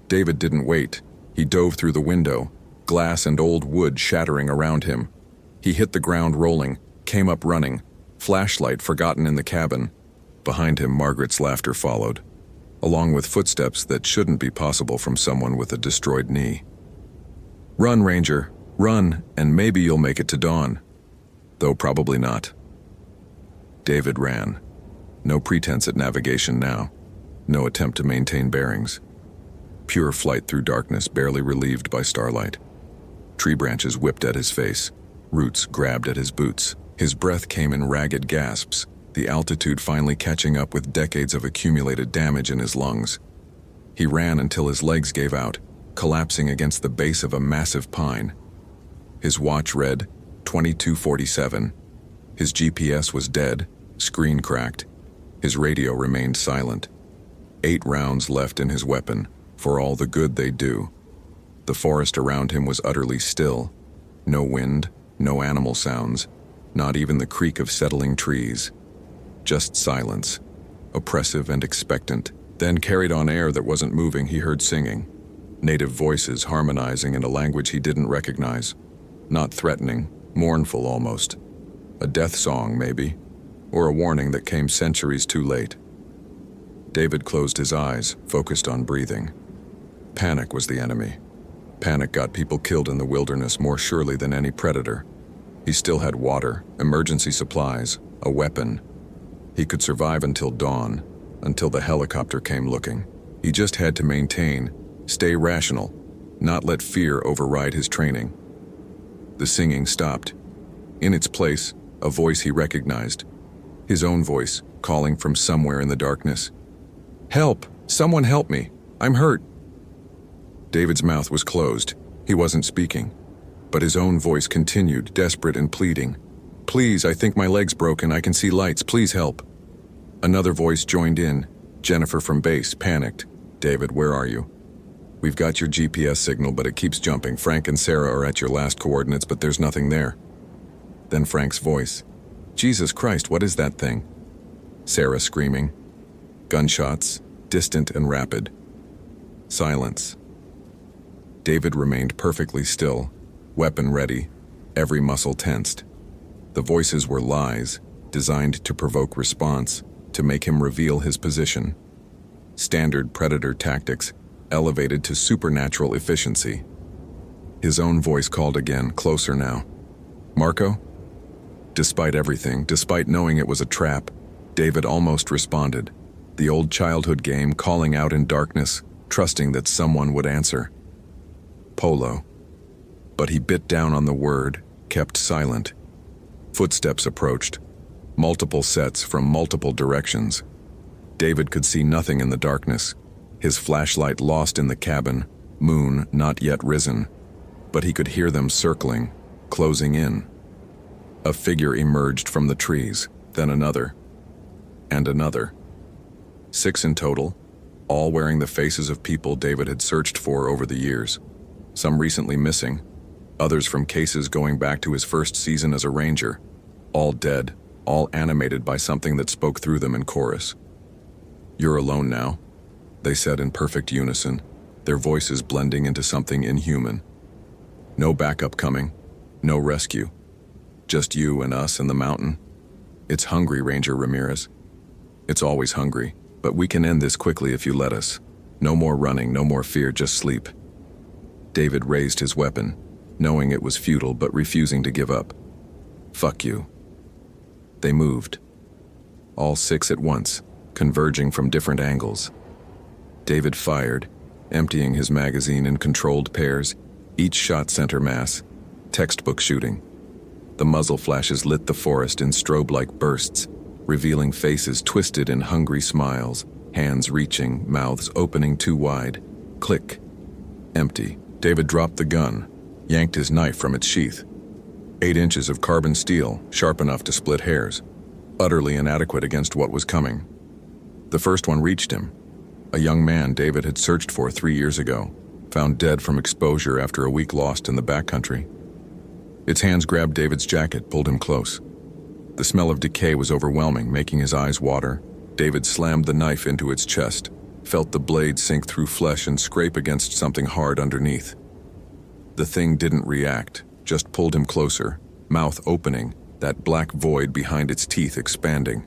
David didn't wait. He dove through the window, glass and old wood shattering around him. He hit the ground rolling, came up running, flashlight forgotten in the cabin. Behind him, Margaret's laughter followed, along with footsteps that shouldn't be possible from someone with a destroyed knee. "Run, Ranger, run, and maybe you'll make it to dawn." Though probably not. David ran. No pretense at navigation now. No attempt to maintain bearings. Pure flight through darkness, barely relieved by starlight. Tree branches whipped at his face. Roots grabbed at his boots. His breath came in ragged gasps, the altitude finally catching up with decades of accumulated damage in his lungs. He ran until his legs gave out, collapsing against the base of a massive pine. His watch read 22:47. His GPS was dead, screen cracked. His radio remained silent. 8 rounds left in his weapon, for all the good they do. The forest around him was utterly still. No wind, no animal sounds, not even the creak of settling trees. Just silence, oppressive and expectant. Then, carried on air that wasn't moving, he heard singing. Native voices harmonizing in a language he didn't recognize. Not threatening, mournful almost. A death song, maybe, or a warning that came centuries too late. David closed his eyes, focused on breathing. Panic was the enemy. Panic got people killed in the wilderness more surely than any predator. He still had water, emergency supplies, a weapon. He could survive until dawn, until the helicopter came looking. He just had to maintain, stay rational, not let fear override his training. The singing stopped. In its place, a voice he recognized. His own voice, calling from somewhere in the darkness. "Help! Someone help me! I'm hurt!" David's mouth was closed. He wasn't speaking. But his own voice continued, desperate and pleading. "Please, I think my leg's broken. I can see lights. Please help." Another voice joined in. Jennifer from base, panicked. "David, where are you? We've got your GPS signal, but it keeps jumping. Frank and Sarah are at your last coordinates, but there's nothing there." Then Frank's voice. "Jesus Christ, what is that thing?" Sarah screaming. Gunshots, distant and rapid. Silence. David remained perfectly still, weapon ready, every muscle tensed. The voices were lies, designed to provoke response, to make him reveal his position. Standard predator tactics, elevated to supernatural efficiency. His own voice called again, closer now. "Marco?" Despite everything, despite knowing it was a trap, David almost responded. The old childhood game, calling out in darkness, trusting that someone would answer. Polo. But he bit down on the word, kept silent. Footsteps approached. Multiple sets from multiple directions. David could see nothing in the darkness. His flashlight lost in the cabin, moon not yet risen. But he could hear them circling, closing in. A figure emerged from the trees, then another. And another. 6 in total, all wearing the faces of people David had searched for over the years. Some recently missing, others from cases going back to his first season as a ranger. All dead, all animated by something that spoke through them in chorus. "You're alone now," they said in perfect unison, their voices blending into something inhuman. "No backup coming, no rescue. Just you and us and the mountain. It's hungry, Ranger Ramirez. It's always hungry, but we can end this quickly if you let us. No more running, no more fear, just sleep." David raised his weapon, knowing it was futile but refusing to give up. "Fuck you." They moved. All 6 at once, converging from different angles. David fired, emptying his magazine in controlled pairs, each shot center mass, textbook shooting. The muzzle flashes lit the forest in strobe-like bursts, revealing faces twisted in hungry smiles, hands reaching, mouths opening too wide. Click. Empty. David dropped the gun, yanked his knife from its sheath. 8 inches of carbon steel, sharp enough to split hairs, utterly inadequate against what was coming. The first one reached him. A young man David had searched for 3 years ago, found dead from exposure after a week lost in the backcountry. Its hands grabbed David's jacket, pulled him close. The smell of decay was overwhelming, making his eyes water. David slammed the knife into its chest, felt the blade sink through flesh and scrape against something hard underneath. The thing didn't react, just pulled him closer, mouth opening, that black void behind its teeth expanding.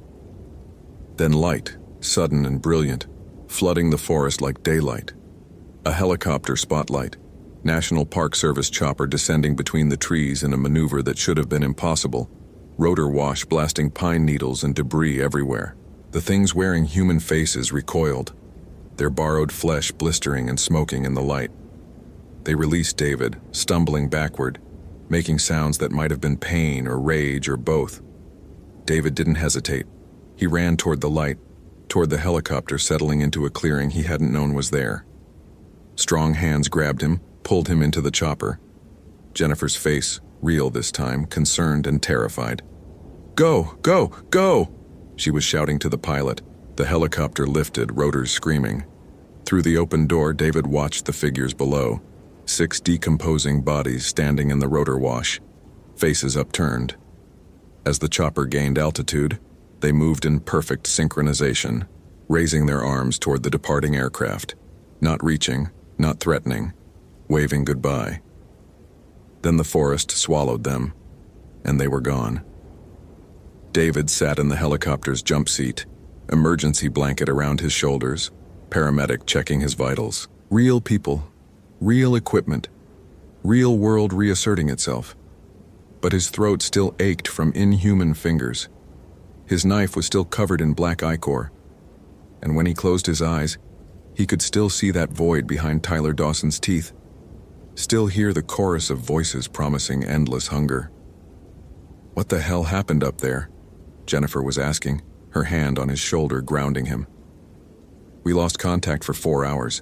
Then light, sudden and brilliant, flooding the forest like daylight. A helicopter spotlight, National Park Service chopper descending between the trees in a maneuver that should have been impossible, rotor wash blasting pine needles and debris everywhere. The things wearing human faces recoiled, their borrowed flesh blistering and smoking in the light. They released David, stumbling backward, making sounds that might have been pain or rage or both. David didn't hesitate. He ran toward the light, toward the helicopter settling into a clearing he hadn't known was there. Strong hands grabbed him, pulled him into the chopper. Jennifer's face, real this time, concerned and terrified. "Go! Go! Go!" she was shouting to the pilot. The helicopter lifted, rotors screaming. Through the open door, David watched the figures below. 6 decomposing bodies standing in the rotor wash, faces upturned. As the chopper gained altitude, they moved in perfect synchronization, raising their arms toward the departing aircraft, not reaching, not threatening, waving goodbye. Then the forest swallowed them, and they were gone. David sat in the helicopter's jump seat, emergency blanket around his shoulders, paramedic checking his vitals. Real people, real equipment, real world reasserting itself. But his throat still ached from inhuman fingers. His knife was still covered in black ichor. And when he closed his eyes, he could still see that void behind Tyler Dawson's teeth. Still hear the chorus of voices promising endless hunger. "What the hell happened up there?" Jennifer was asking, her hand on his shoulder grounding him. "We lost contact for 4 hours.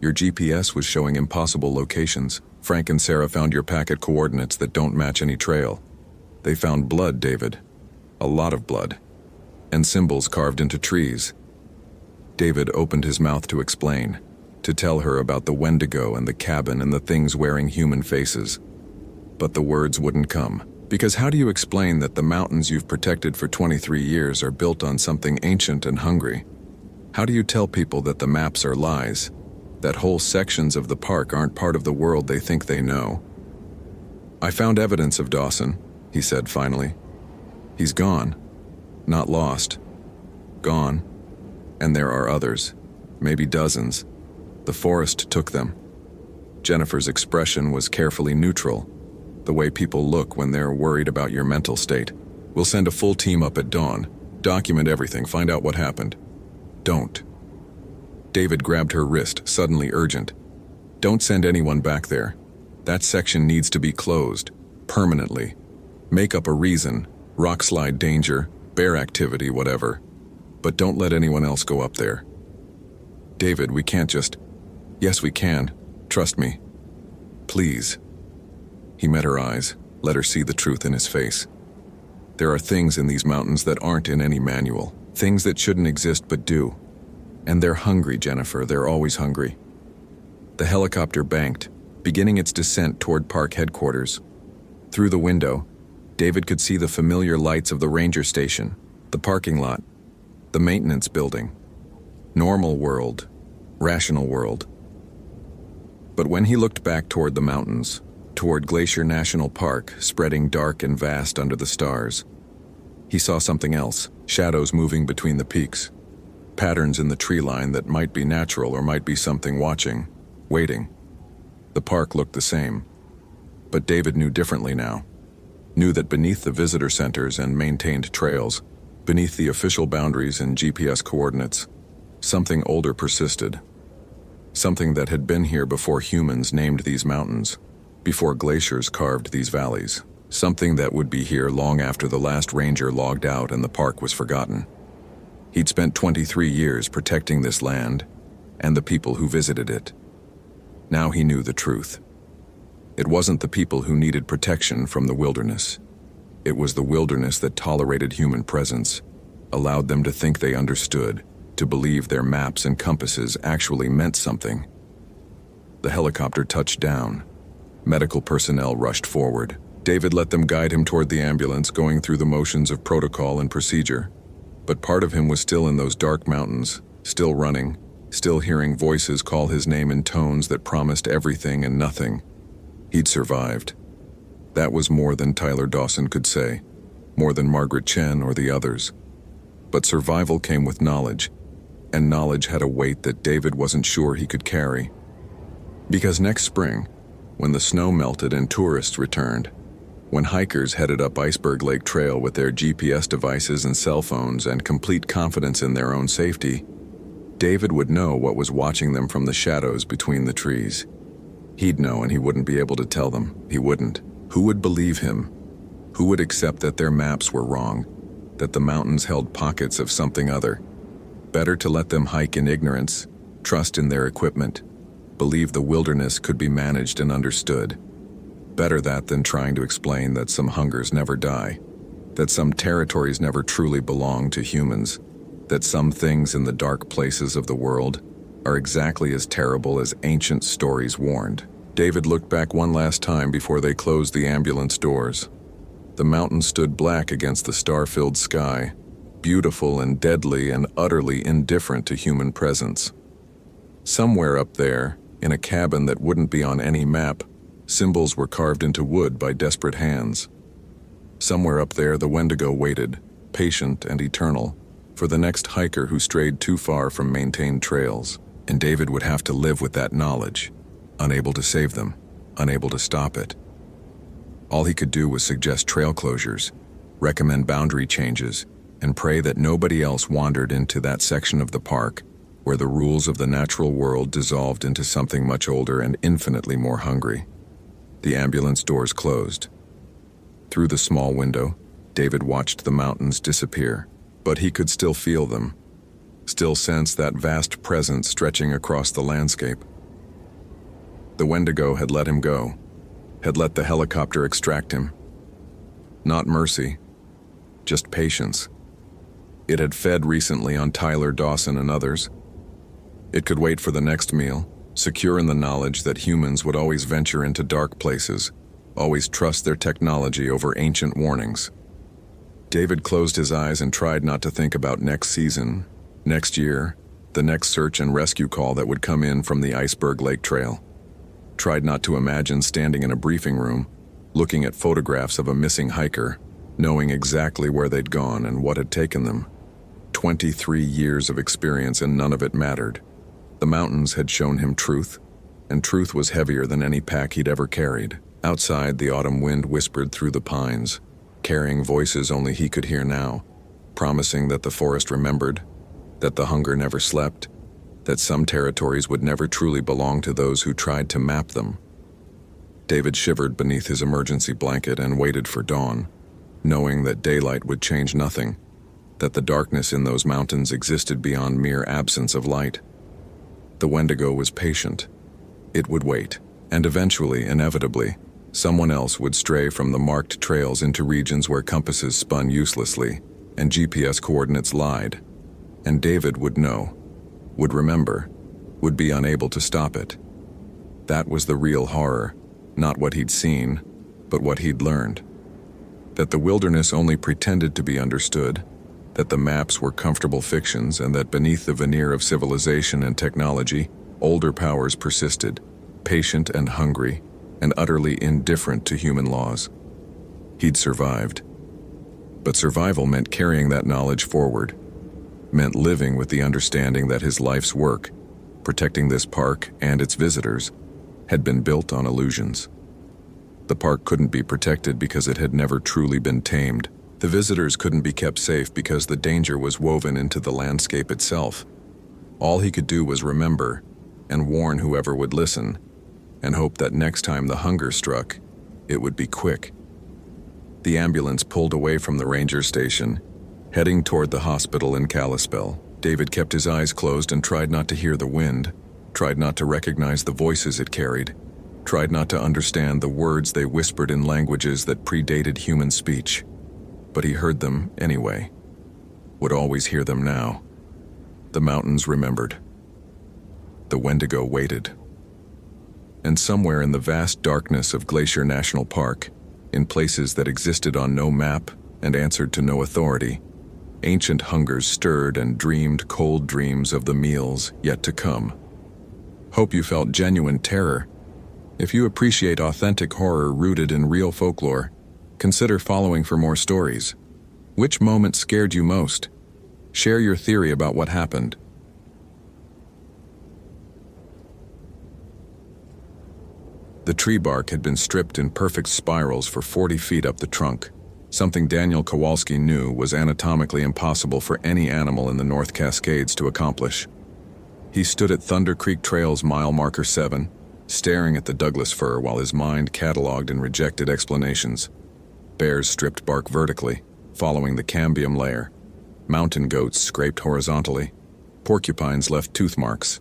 Your GPS was showing impossible locations. Frank and Sarah found your packet coordinates that don't match any trail. They found blood, David. A lot of blood. And symbols carved into trees." David opened his mouth to explain, to tell her about the Wendigo and the cabin and the things wearing human faces. But the words wouldn't come. Because how do you explain that the mountains you've protected for 23 years are built on something ancient and hungry? How do you tell people that the maps are lies? That whole sections of the park aren't part of the world they think they know? "I found evidence of Dawson," he said finally. "He's gone. Not lost. Gone. And there are others. Maybe dozens. The forest took them." Jennifer's expression was carefully neutral, the way people look when they're worried about your mental state. "We'll send a full team up at dawn. Document everything, find out what happened." "Don't." David grabbed her wrist, suddenly urgent. "Don't send anyone back there. That section needs to be closed, permanently. Make up a reason, rockslide danger, bear activity, whatever. But don't let anyone else go up there." "David, we can't just..." "Yes, we can. Trust me. Please." He met her eyes, let her see the truth in his face. "There are things in these mountains that aren't in any manual. Things that shouldn't exist but do. And they're hungry, Jennifer. They're always hungry." The helicopter banked, beginning its descent toward park headquarters. Through the window, David could see the familiar lights of the ranger station, the parking lot, the maintenance building. Normal world, rational world. But when he looked back toward the mountains, toward Glacier National Park, spreading dark and vast under the stars, he saw something else, shadows moving between the peaks, patterns in the tree line that might be natural or might be something watching, waiting. The park looked the same. But David knew differently now. Knew that beneath the visitor centers and maintained trails, beneath the official boundaries and GPS coordinates, something older persisted. Something that had been here before humans named these mountains, before glaciers carved these valleys. Something that would be here long after the last ranger logged out and the park was forgotten. He'd spent 23 years protecting this land and the people who visited it. Now he knew the truth. It wasn't the people who needed protection from the wilderness. It was the wilderness that tolerated human presence, allowed them to think they understood, to believe their maps and compasses actually meant something. The helicopter touched down. Medical personnel rushed forward. David let them guide him toward the ambulance, going through the motions of protocol and procedure. But part of him was still in those dark mountains, still running, still hearing voices call his name in tones that promised everything and nothing. He'd survived. That was more than Tyler Dawson could say, more than Margaret Chen or the others. But survival came with knowledge, and knowledge had a weight that David wasn't sure he could carry. Because next spring, when the snow melted and tourists returned, when hikers headed up Iceberg Lake Trail with their GPS devices and cell phones and complete confidence in their own safety, David would know what was watching them from the shadows between the trees. He'd know, and he wouldn't be able to tell them. He wouldn't. Who would believe him? Who would accept that their maps were wrong, that the mountains held pockets of something other? Better to let them hike in ignorance, trust in their equipment, believe the wilderness could be managed and understood. Better that than trying to explain that some hungers never die, that some territories never truly belong to humans, that some things in the dark places of the world are exactly as terrible as ancient stories warned. David looked back one last time before they closed the ambulance doors. The mountain stood black against the star-filled sky, beautiful and deadly and utterly indifferent to human presence. Somewhere up there, in a cabin that wouldn't be on any map, symbols were carved into wood by desperate hands. Somewhere up there, the Wendigo waited, patient and eternal, for the next hiker who strayed too far from maintained trails. And David would have to live with that knowledge, unable to save them, unable to stop it. All he could do was suggest trail closures, recommend boundary changes, and pray that nobody else wandered into that section of the park where the rules of the natural world dissolved into something much older and infinitely more hungry. The ambulance doors closed. Through the small window, David watched the mountains disappear, but he could still feel them, still sense that vast presence stretching across the landscape. The Wendigo had let him go, had let the helicopter extract him. Not mercy, just patience. It had fed recently on Tyler, Dawson, and others. It could wait for the next meal, secure in the knowledge that humans would always venture into dark places, always trust their technology over ancient warnings. David closed his eyes and tried not to think about next season, next year, the next search and rescue call that would come in from the Iceberg Lake Trail. Tried not to imagine standing in a briefing room, looking at photographs of a missing hiker, knowing exactly where they'd gone and what had taken them. 23 years of experience, and none of it mattered. The mountains had shown him truth, and truth was heavier than any pack he'd ever carried. Outside, the autumn wind whispered through the pines, carrying voices only he could hear now, promising that the forest remembered, that the hunger never slept, that some territories would never truly belong to those who tried to map them. David shivered beneath his emergency blanket and waited for dawn, knowing that daylight would change nothing, that the darkness in those mountains existed beyond mere absence of light. The Wendigo was patient. It would wait, and eventually, inevitably, someone else would stray from the marked trails into regions where compasses spun uselessly and GPS coordinates lied. And David would know, would remember, would be unable to stop it. That was the real horror, not what he'd seen, but what he'd learned. That the wilderness only pretended to be understood, that the maps were comfortable fictions, and that beneath the veneer of civilization and technology, older powers persisted, patient and hungry, and utterly indifferent to human laws. He'd survived. But survival meant carrying that knowledge forward, meant living with the understanding that his life's work, protecting this park and its visitors, had been built on illusions. The park couldn't be protected because it had never truly been tamed. The visitors couldn't be kept safe because the danger was woven into the landscape itself. All he could do was remember and warn whoever would listen, and hope that next time the hunger struck, it would be quick. The ambulance pulled away from the ranger station, heading toward the hospital in Kalispell. David kept his eyes closed and tried not to hear the wind, tried not to recognize the voices it carried, tried not to understand the words they whispered in languages that predated human speech. But he heard them anyway, would always hear them now. The mountains remembered. The Wendigo waited. And somewhere in the vast darkness of Glacier National Park, in places that existed on no map and answered to no authority, ancient hungers stirred and dreamed cold dreams of the meals yet to come. Hope you felt genuine terror. If you appreciate authentic horror rooted in real folklore, consider following for more stories. Which moment scared you most? Share your theory about what happened. The tree bark had been stripped in perfect spirals for 40 feet up the trunk, something Daniel Kowalski knew was anatomically impossible for any animal in the North Cascades to accomplish. He stood at Thunder Creek Trail's mile marker 7, staring at the Douglas fir while his mind cataloged and rejected explanations. Bears stripped bark vertically, following the cambium layer. Mountain goats scraped horizontally. Porcupines left tooth marks.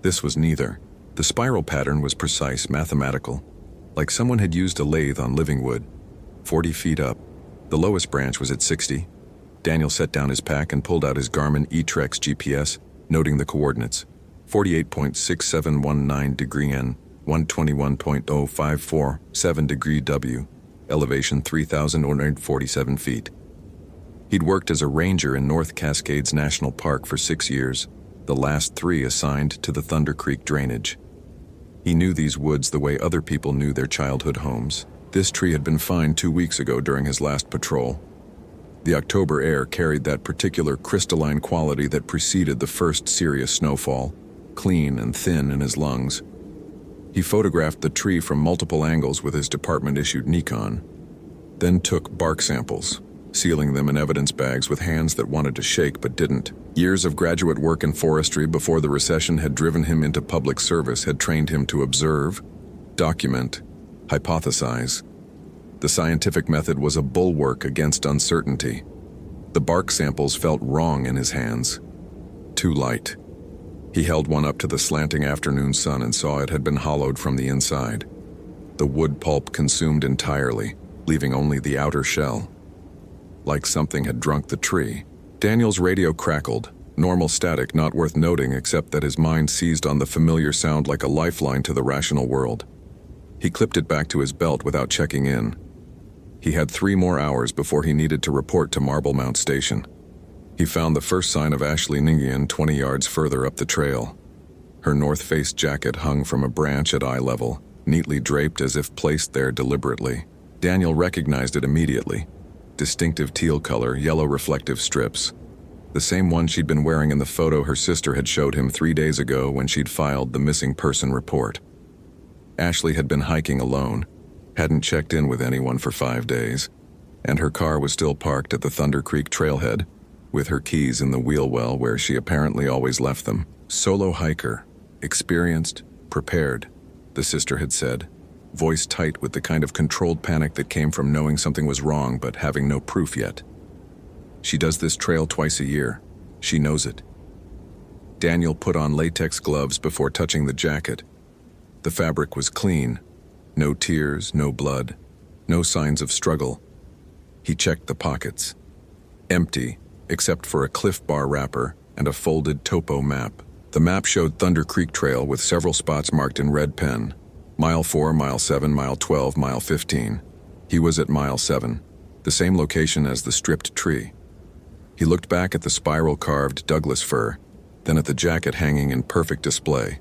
This was neither. The spiral pattern was precise, mathematical, like someone had used a lathe on living wood. 40 feet up. The lowest branch was at 60. Daniel set down his pack and pulled out his Garmin eTrex GPS, noting the coordinates. 48.6719 degree N, 121.0547 degree W, elevation 3,147 feet. He'd worked as a ranger in North Cascades National Park for 6 years, the last 3 assigned to the Thunder Creek drainage. He knew these woods the way other people knew their childhood homes. This tree had been fined 2 weeks ago during his last patrol. The October air carried that particular crystalline quality that preceded the first serious snowfall, clean and thin in his lungs. He photographed the tree from multiple angles with his department-issued Nikon, then took bark samples, sealing them in evidence bags with hands that wanted to shake but didn't. Years of graduate work in forestry before the recession had driven him into public service had trained him to observe, document, hypothesize. The scientific method was a bulwark against uncertainty. The bark samples felt wrong in his hands. Too light. He held one up to the slanting afternoon sun and saw it had been hollowed from the inside. The wood pulp consumed entirely, leaving only the outer shell. Like something had drunk the tree. Daniel's radio crackled, normal static not worth noting except that his mind seized on the familiar sound like a lifeline to the rational world. He clipped it back to his belt without checking in. He had 3 more hours before he needed to report to Marble Mount Station. He found the first sign of Ashley Ningian 20 yards further up the trail. Her North Face jacket hung from a branch at eye level, neatly draped as if placed there deliberately. Daniel recognized it immediately. Distinctive teal color, yellow reflective strips. The same one she'd been wearing in the photo her sister had showed him 3 days ago when she'd filed the missing person report. Ashley had been hiking alone, hadn't checked in with anyone for 5 days, and her car was still parked at the Thunder Creek trailhead, with her keys in the wheel well where she apparently always left them. Solo hiker, experienced, prepared, the sister had said, voice tight with the kind of controlled panic that came from knowing something was wrong but having no proof yet. She does this trail twice a year. She knows it. Daniel put on latex gloves before touching the jacket. The fabric was clean. No tears, no blood, no signs of struggle. He checked the pockets. Empty, except for a Cliff Bar wrapper and a folded topo map. The map showed Thunder Creek Trail with several spots marked in red pen. Mile 4, Mile 7, Mile 12, Mile 15. He was at Mile 7, the same location as the stripped tree. He looked back at the spiral-carved Douglas fir, then at the jacket hanging in perfect display.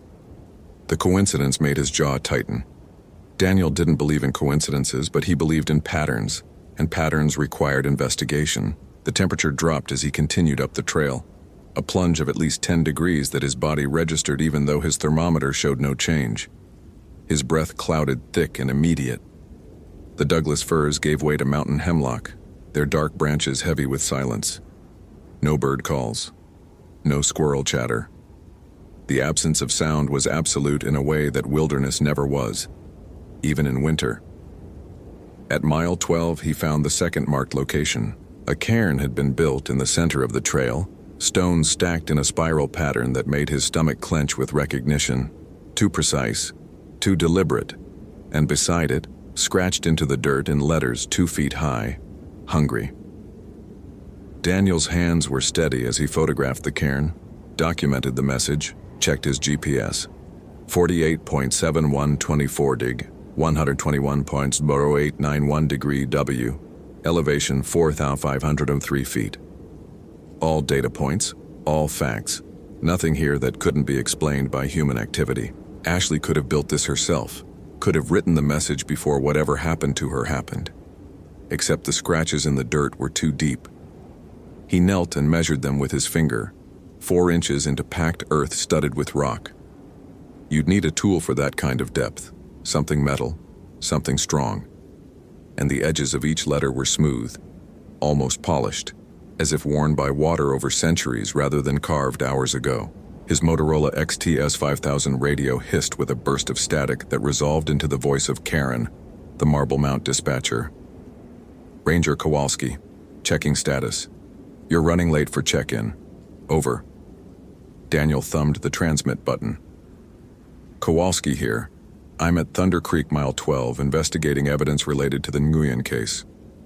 The coincidence made his jaw tighten. Daniel didn't believe in coincidences, but he believed in patterns, and patterns required investigation. The temperature dropped as he continued up the trail, a plunge of at least 10 degrees that his body registered even though his thermometer showed no change. His breath clouded, thick and immediate. The Douglas firs gave way to mountain hemlock, their dark branches heavy with silence. No bird calls. No squirrel chatter. The absence of sound was absolute in a way that wilderness never was, even in winter. At Mile 12, he found the second marked location. A cairn had been built in the center of the trail, stones stacked in a spiral pattern that made his stomach clench with recognition. Too precise, too deliberate, and beside it, scratched into the dirt in letters 2 feet high, hungry. Daniel's hands were steady as he photographed the cairn, documented the message, checked his GPS. 48.7124 dig, 121.0891 degree W, elevation 4,503 feet. All data points, all facts. Nothing here that couldn't be explained by human activity. Ashley could have built this herself, could have written the message before whatever happened to her happened. Except the scratches in the dirt were too deep. He knelt and measured them with his finger, 4 inches into packed earth studded with rock. You'd need a tool for that kind of depth, something metal, something strong. And the edges of each letter were smooth, almost polished, as if worn by water over centuries rather than carved hours ago. His Motorola XTS-5000 radio hissed with a burst of static that resolved into the voice of Karen, the Marble Mount dispatcher. Ranger Kowalski, checking status. You're running late for check-in. Over. Daniel thumbed the transmit button. Kowalski here. I'm at Thunder Creek Mile 12 investigating evidence related to the Nguyen case.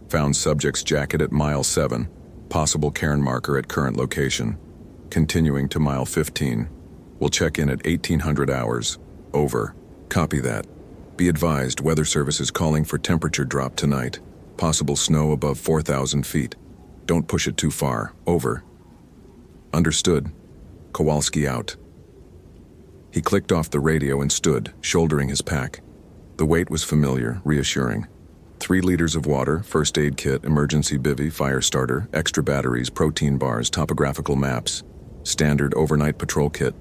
Found subject's jacket at Mile 7, possible cairn marker at current location. Continuing to Mile 15. We'll check in at 1800 hours. Over. Copy that. Be advised, weather service is calling for temperature drop tonight. Possible snow above 4,000 feet. Don't push it too far. Over. Understood. Kowalski out. He clicked off the radio and stood, shouldering his pack. The weight was familiar, reassuring. 3 liters of water, first aid kit, emergency bivvy, fire starter, extra batteries, protein bars, topographical maps. Standard overnight patrol kit.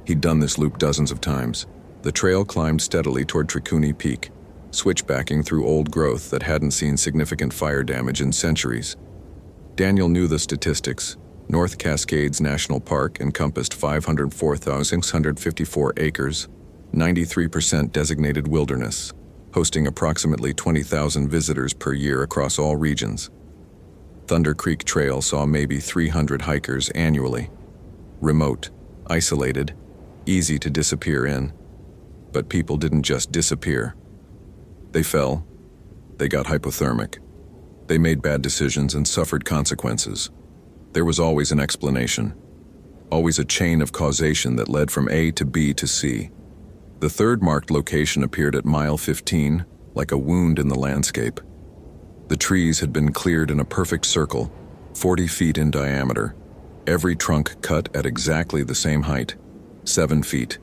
He'd done this loop dozens of times. The trail climbed steadily toward Trikuni Peak, switchbacking through old growth that hadn't seen significant fire damage in centuries. Daniel knew the statistics. North Cascades National Park encompassed 504,654 acres, 93% designated wilderness, hosting approximately 20,000 visitors per year across all regions. Thunder Creek Trail saw maybe 300 hikers annually. Remote, isolated, easy to disappear in. But people didn't just disappear. They fell. They got hypothermic. They made bad decisions and suffered consequences. There was always an explanation. Always a chain of causation that led from A to B to C. The third marked location appeared at Mile 15, like a wound in the landscape. The trees had been cleared in a perfect circle, 40 feet in diameter. Every trunk cut at exactly the same height, 7 feet.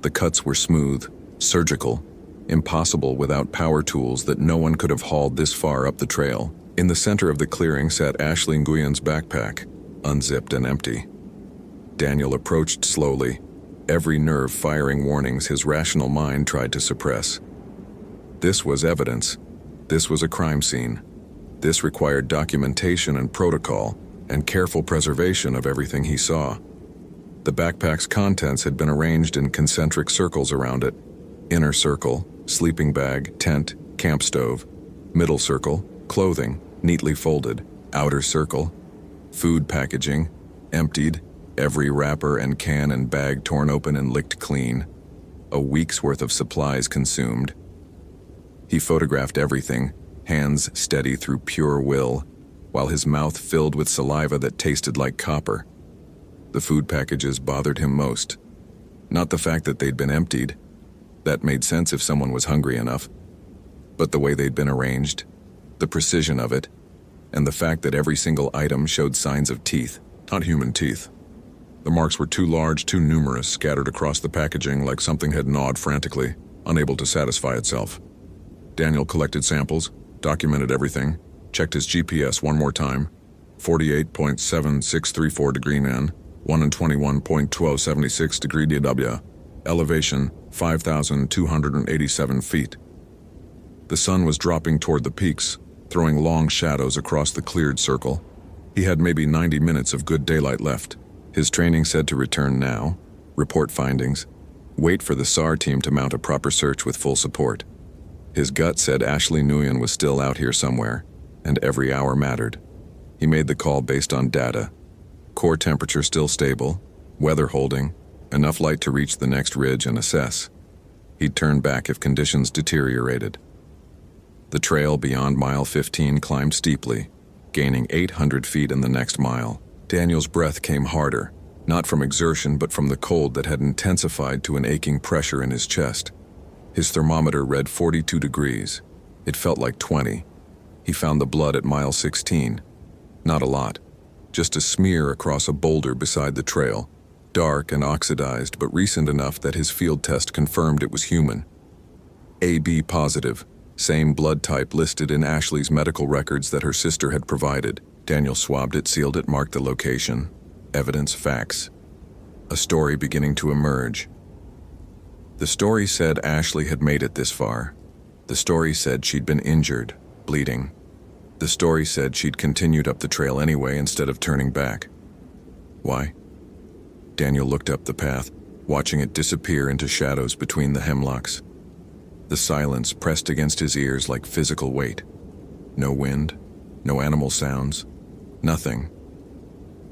The cuts were smooth, surgical, impossible without power tools that no one could have hauled this far up the trail. In the center of the clearing sat Ashley Nguyen's backpack, unzipped and empty. Daniel approached slowly, every nerve firing warnings his rational mind tried to suppress. This was evidence. This was a crime scene. This required documentation and protocol, and careful preservation of everything he saw. The backpack's contents had been arranged in concentric circles around it. Inner circle, sleeping bag, tent, camp stove. Middle circle, clothing, neatly folded. Outer circle, food packaging, emptied, every wrapper and can and bag torn open and licked clean. A week's worth of supplies consumed. He photographed everything, hands steady through pure will, while his mouth filled with saliva that tasted like copper. The food packages bothered him most. Not the fact that they'd been emptied. That made sense if someone was hungry enough. But the way they'd been arranged, the precision of it, and the fact that every single item showed signs of teeth. Not human teeth. The marks were too large, too numerous, scattered across the packaging like something had gnawed frantically, unable to satisfy itself. Daniel collected samples, documented everything, checked his GPS one more time. 48.7634 degree N, 121.1276 degree DW. Elevation, 5,287 feet. The sun was dropping toward the peaks, throwing long shadows across the cleared circle. He had maybe 90 minutes of good daylight left. His training said to return now, report findings, wait for the SAR team to mount a proper search with full support. His gut said Ashley Nguyen was still out here somewhere, and every hour mattered. He made the call based on data. Core temperature still stable, weather holding, enough light to reach the next ridge and assess. He'd turn back if conditions deteriorated. The trail beyond Mile 15 climbed steeply, gaining 800 feet in the next mile. Daniel's breath came harder, not from exertion but from the cold that had intensified to an aching pressure in his chest. His thermometer read 42 degrees. It felt like 20. He found the blood at Mile 16. Not a lot, just a smear across a boulder beside the trail, dark and oxidized but recent enough that his field test confirmed it was human. AB positive, same blood type listed in Ashley's medical records that her sister had provided. Daniel swabbed it, sealed it, marked the location. Evidence, facts. A story beginning to emerge. The story said Ashley had made it this far. The story said she'd been injured, bleeding. The story said she'd continued up the trail anyway instead of turning back. Why? Daniel looked up the path, watching it disappear into shadows between the hemlocks. The silence pressed against his ears like physical weight. No wind, no animal sounds, nothing.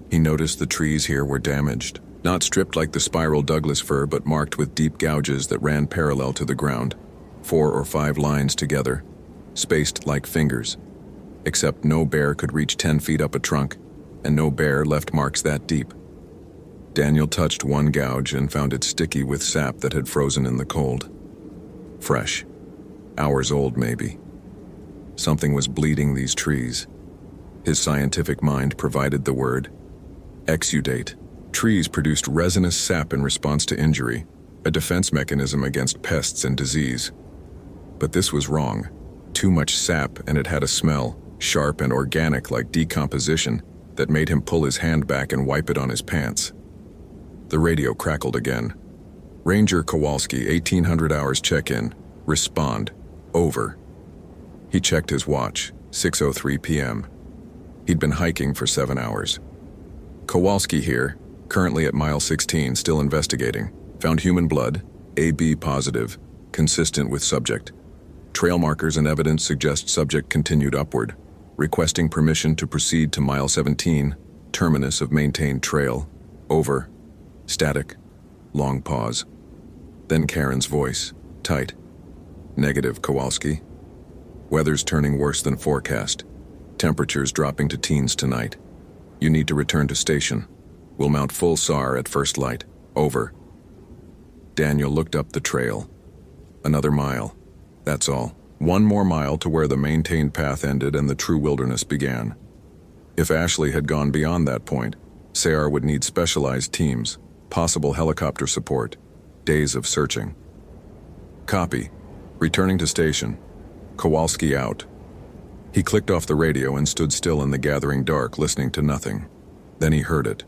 He noticed the trees here were damaged, not stripped like the spiral Douglas fir, but marked with deep gouges that ran parallel to the ground, 4 or 5 lines together, spaced like fingers. Except no bear could reach 10 feet up a trunk, and no bear left marks that deep. Daniel touched one gouge and found it sticky with sap that had frozen in the cold. Fresh. Hours old, maybe. Something was bleeding these trees. His scientific mind provided the word exudate. Trees produced resinous sap in response to injury, a defense mechanism against pests and disease. But this was wrong. Too much sap, and it had a smell, sharp and organic like decomposition, that made him pull his hand back and wipe it on his pants. The radio crackled again. Ranger Kowalski, 1800 hours check-in. Respond. Over. He checked his watch, 6:03 p.m. He'd been hiking for 7 hours. Kowalski here, currently at mile 16, still investigating. Found human blood, AB positive, consistent with subject. Trail markers and evidence suggest subject continued upward. Requesting permission to proceed to mile 17, terminus of maintained trail. Over. Static. Long pause. Then Karen's voice, tight. Negative, Kowalski. Weather's turning worse than forecast. Temperatures dropping to teens tonight. You need to return to station. We'll mount full SAR at first light. Over. Daniel looked up the trail. Another mile. That's all. 1 more mile to where the maintained path ended and the true wilderness began. If Ashley had gone beyond that point, SAR would need specialized teams, possible helicopter support, days of searching. Copy. Returning to station. Kowalski out. He clicked off the radio and stood still in the gathering dark, listening to nothing. Then he heard it.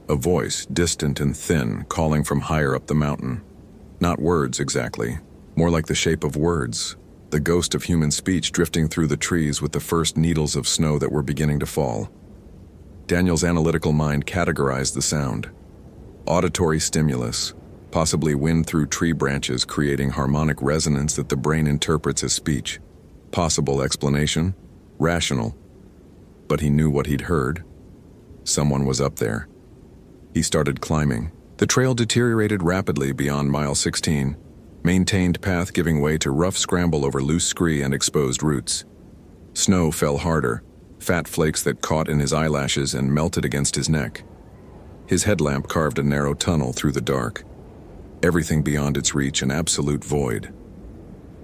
A voice, distant and thin, calling from higher up the mountain. Not words exactly, more like the shape of words, the ghost of human speech drifting through the trees with the first needles of snow that were beginning to fall. Daniel's analytical mind categorized the sound. Auditory stimulus, possibly wind through tree branches creating harmonic resonance that the brain interprets as speech. Possible explanation? Rational. But he knew what he'd heard. Someone was up there. He started climbing. The trail deteriorated rapidly beyond mile 16, maintained path giving way to rough scramble over loose scree and exposed roots. Snow fell harder, fat flakes that caught in his eyelashes and melted against his neck. His headlamp carved a narrow tunnel through the dark. Everything beyond its reach an absolute void.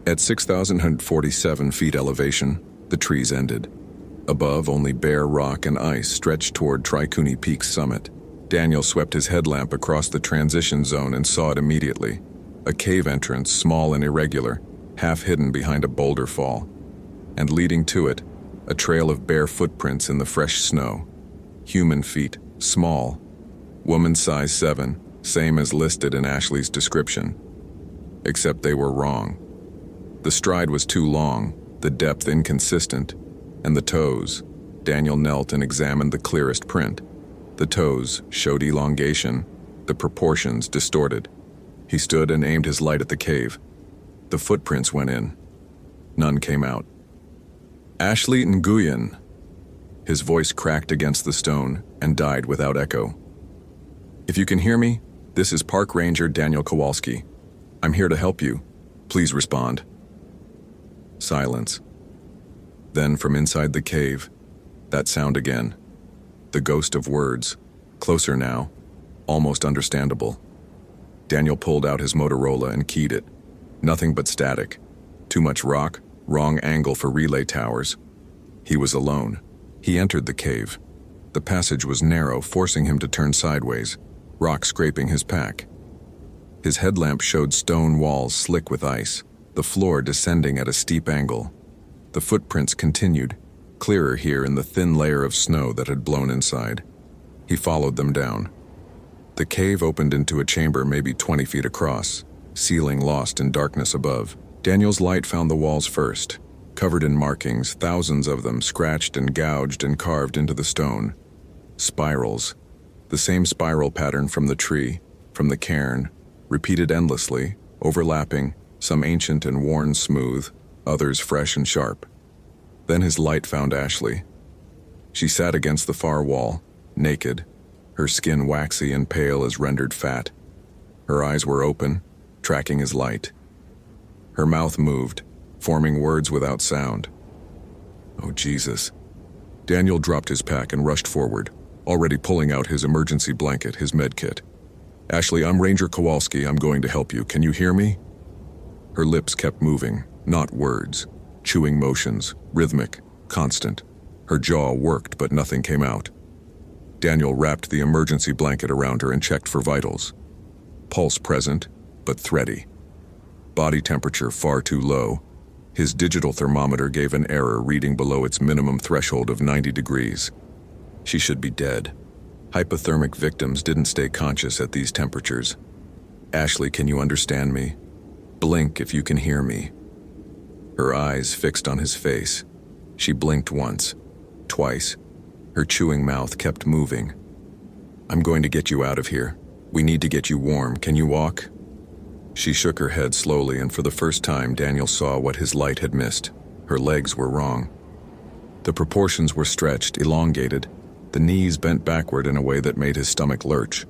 At 6,147 feet elevation, the trees ended. Above, only bare rock and ice stretched toward Trikuni Peak's summit. Daniel swept his headlamp across the transition zone and saw it immediately. A cave entrance, small and irregular, half hidden behind a boulder fall. And leading to it, a trail of bare footprints in the fresh snow. Human feet, small. Woman size 7, same as listed in Ashley's description. Except they were wrong. The stride was too long, the depth inconsistent, and the toes. Daniel knelt and examined the clearest print. The toes showed elongation, the proportions distorted. He stood and aimed his light at the cave. The footprints went in. None came out. Ashley Nguyen. His voice cracked against the stone and died without echo. If you can hear me, this is Park Ranger Daniel Kowalski. I'm here to help you. Please respond. Silence. Then from inside the cave, that sound again. The ghost of words, closer now, almost understandable. Daniel pulled out his Motorola and keyed it. Nothing but static. Too much rock, wrong angle for relay towers. He was alone. He entered the cave. The passage was narrow, forcing him to turn sideways, rock scraping his pack. His headlamp showed stone walls slick with ice, the floor descending at a steep angle. The footprints continued, clearer here in the thin layer of snow that had blown inside. He followed them down. The cave opened into a chamber maybe 20 feet across, ceiling lost in darkness above. Daniel's light found the walls first, covered in markings, thousands of them scratched and gouged and carved into the stone. Spirals. The same spiral pattern from the tree, from the cairn, repeated endlessly, overlapping, some ancient and worn smooth, others fresh and sharp. Then his light found Ashley. She sat against the far wall, naked, her skin waxy and pale as rendered fat. Her eyes were open, tracking his light. Her mouth moved, forming words without sound. Oh, Jesus. Daniel dropped his pack and rushed forward, already pulling out his emergency blanket, his med kit. Ashley, I'm Ranger Kowalski. I'm going to help you. Can you hear me? Her lips kept moving, not words, chewing motions, rhythmic, constant. Her jaw worked, but nothing came out. Daniel wrapped the emergency blanket around her and checked for vitals. Pulse present, but thready. Body temperature far too low. His digital thermometer gave an error reading below its minimum threshold of 90 degrees. She should be dead. Hypothermic victims didn't stay conscious at these temperatures. Ashley, can you understand me? Blink if you can hear me. Her eyes fixed on his face. She blinked once, twice. Her chewing mouth kept moving. I'm going to get you out of here. We need to get you warm. Can you walk? She shook her head slowly, and for the first time Daniel saw what his light had missed. Her legs were wrong. The proportions were stretched, elongated. The knees bent backward in a way that made his stomach lurch.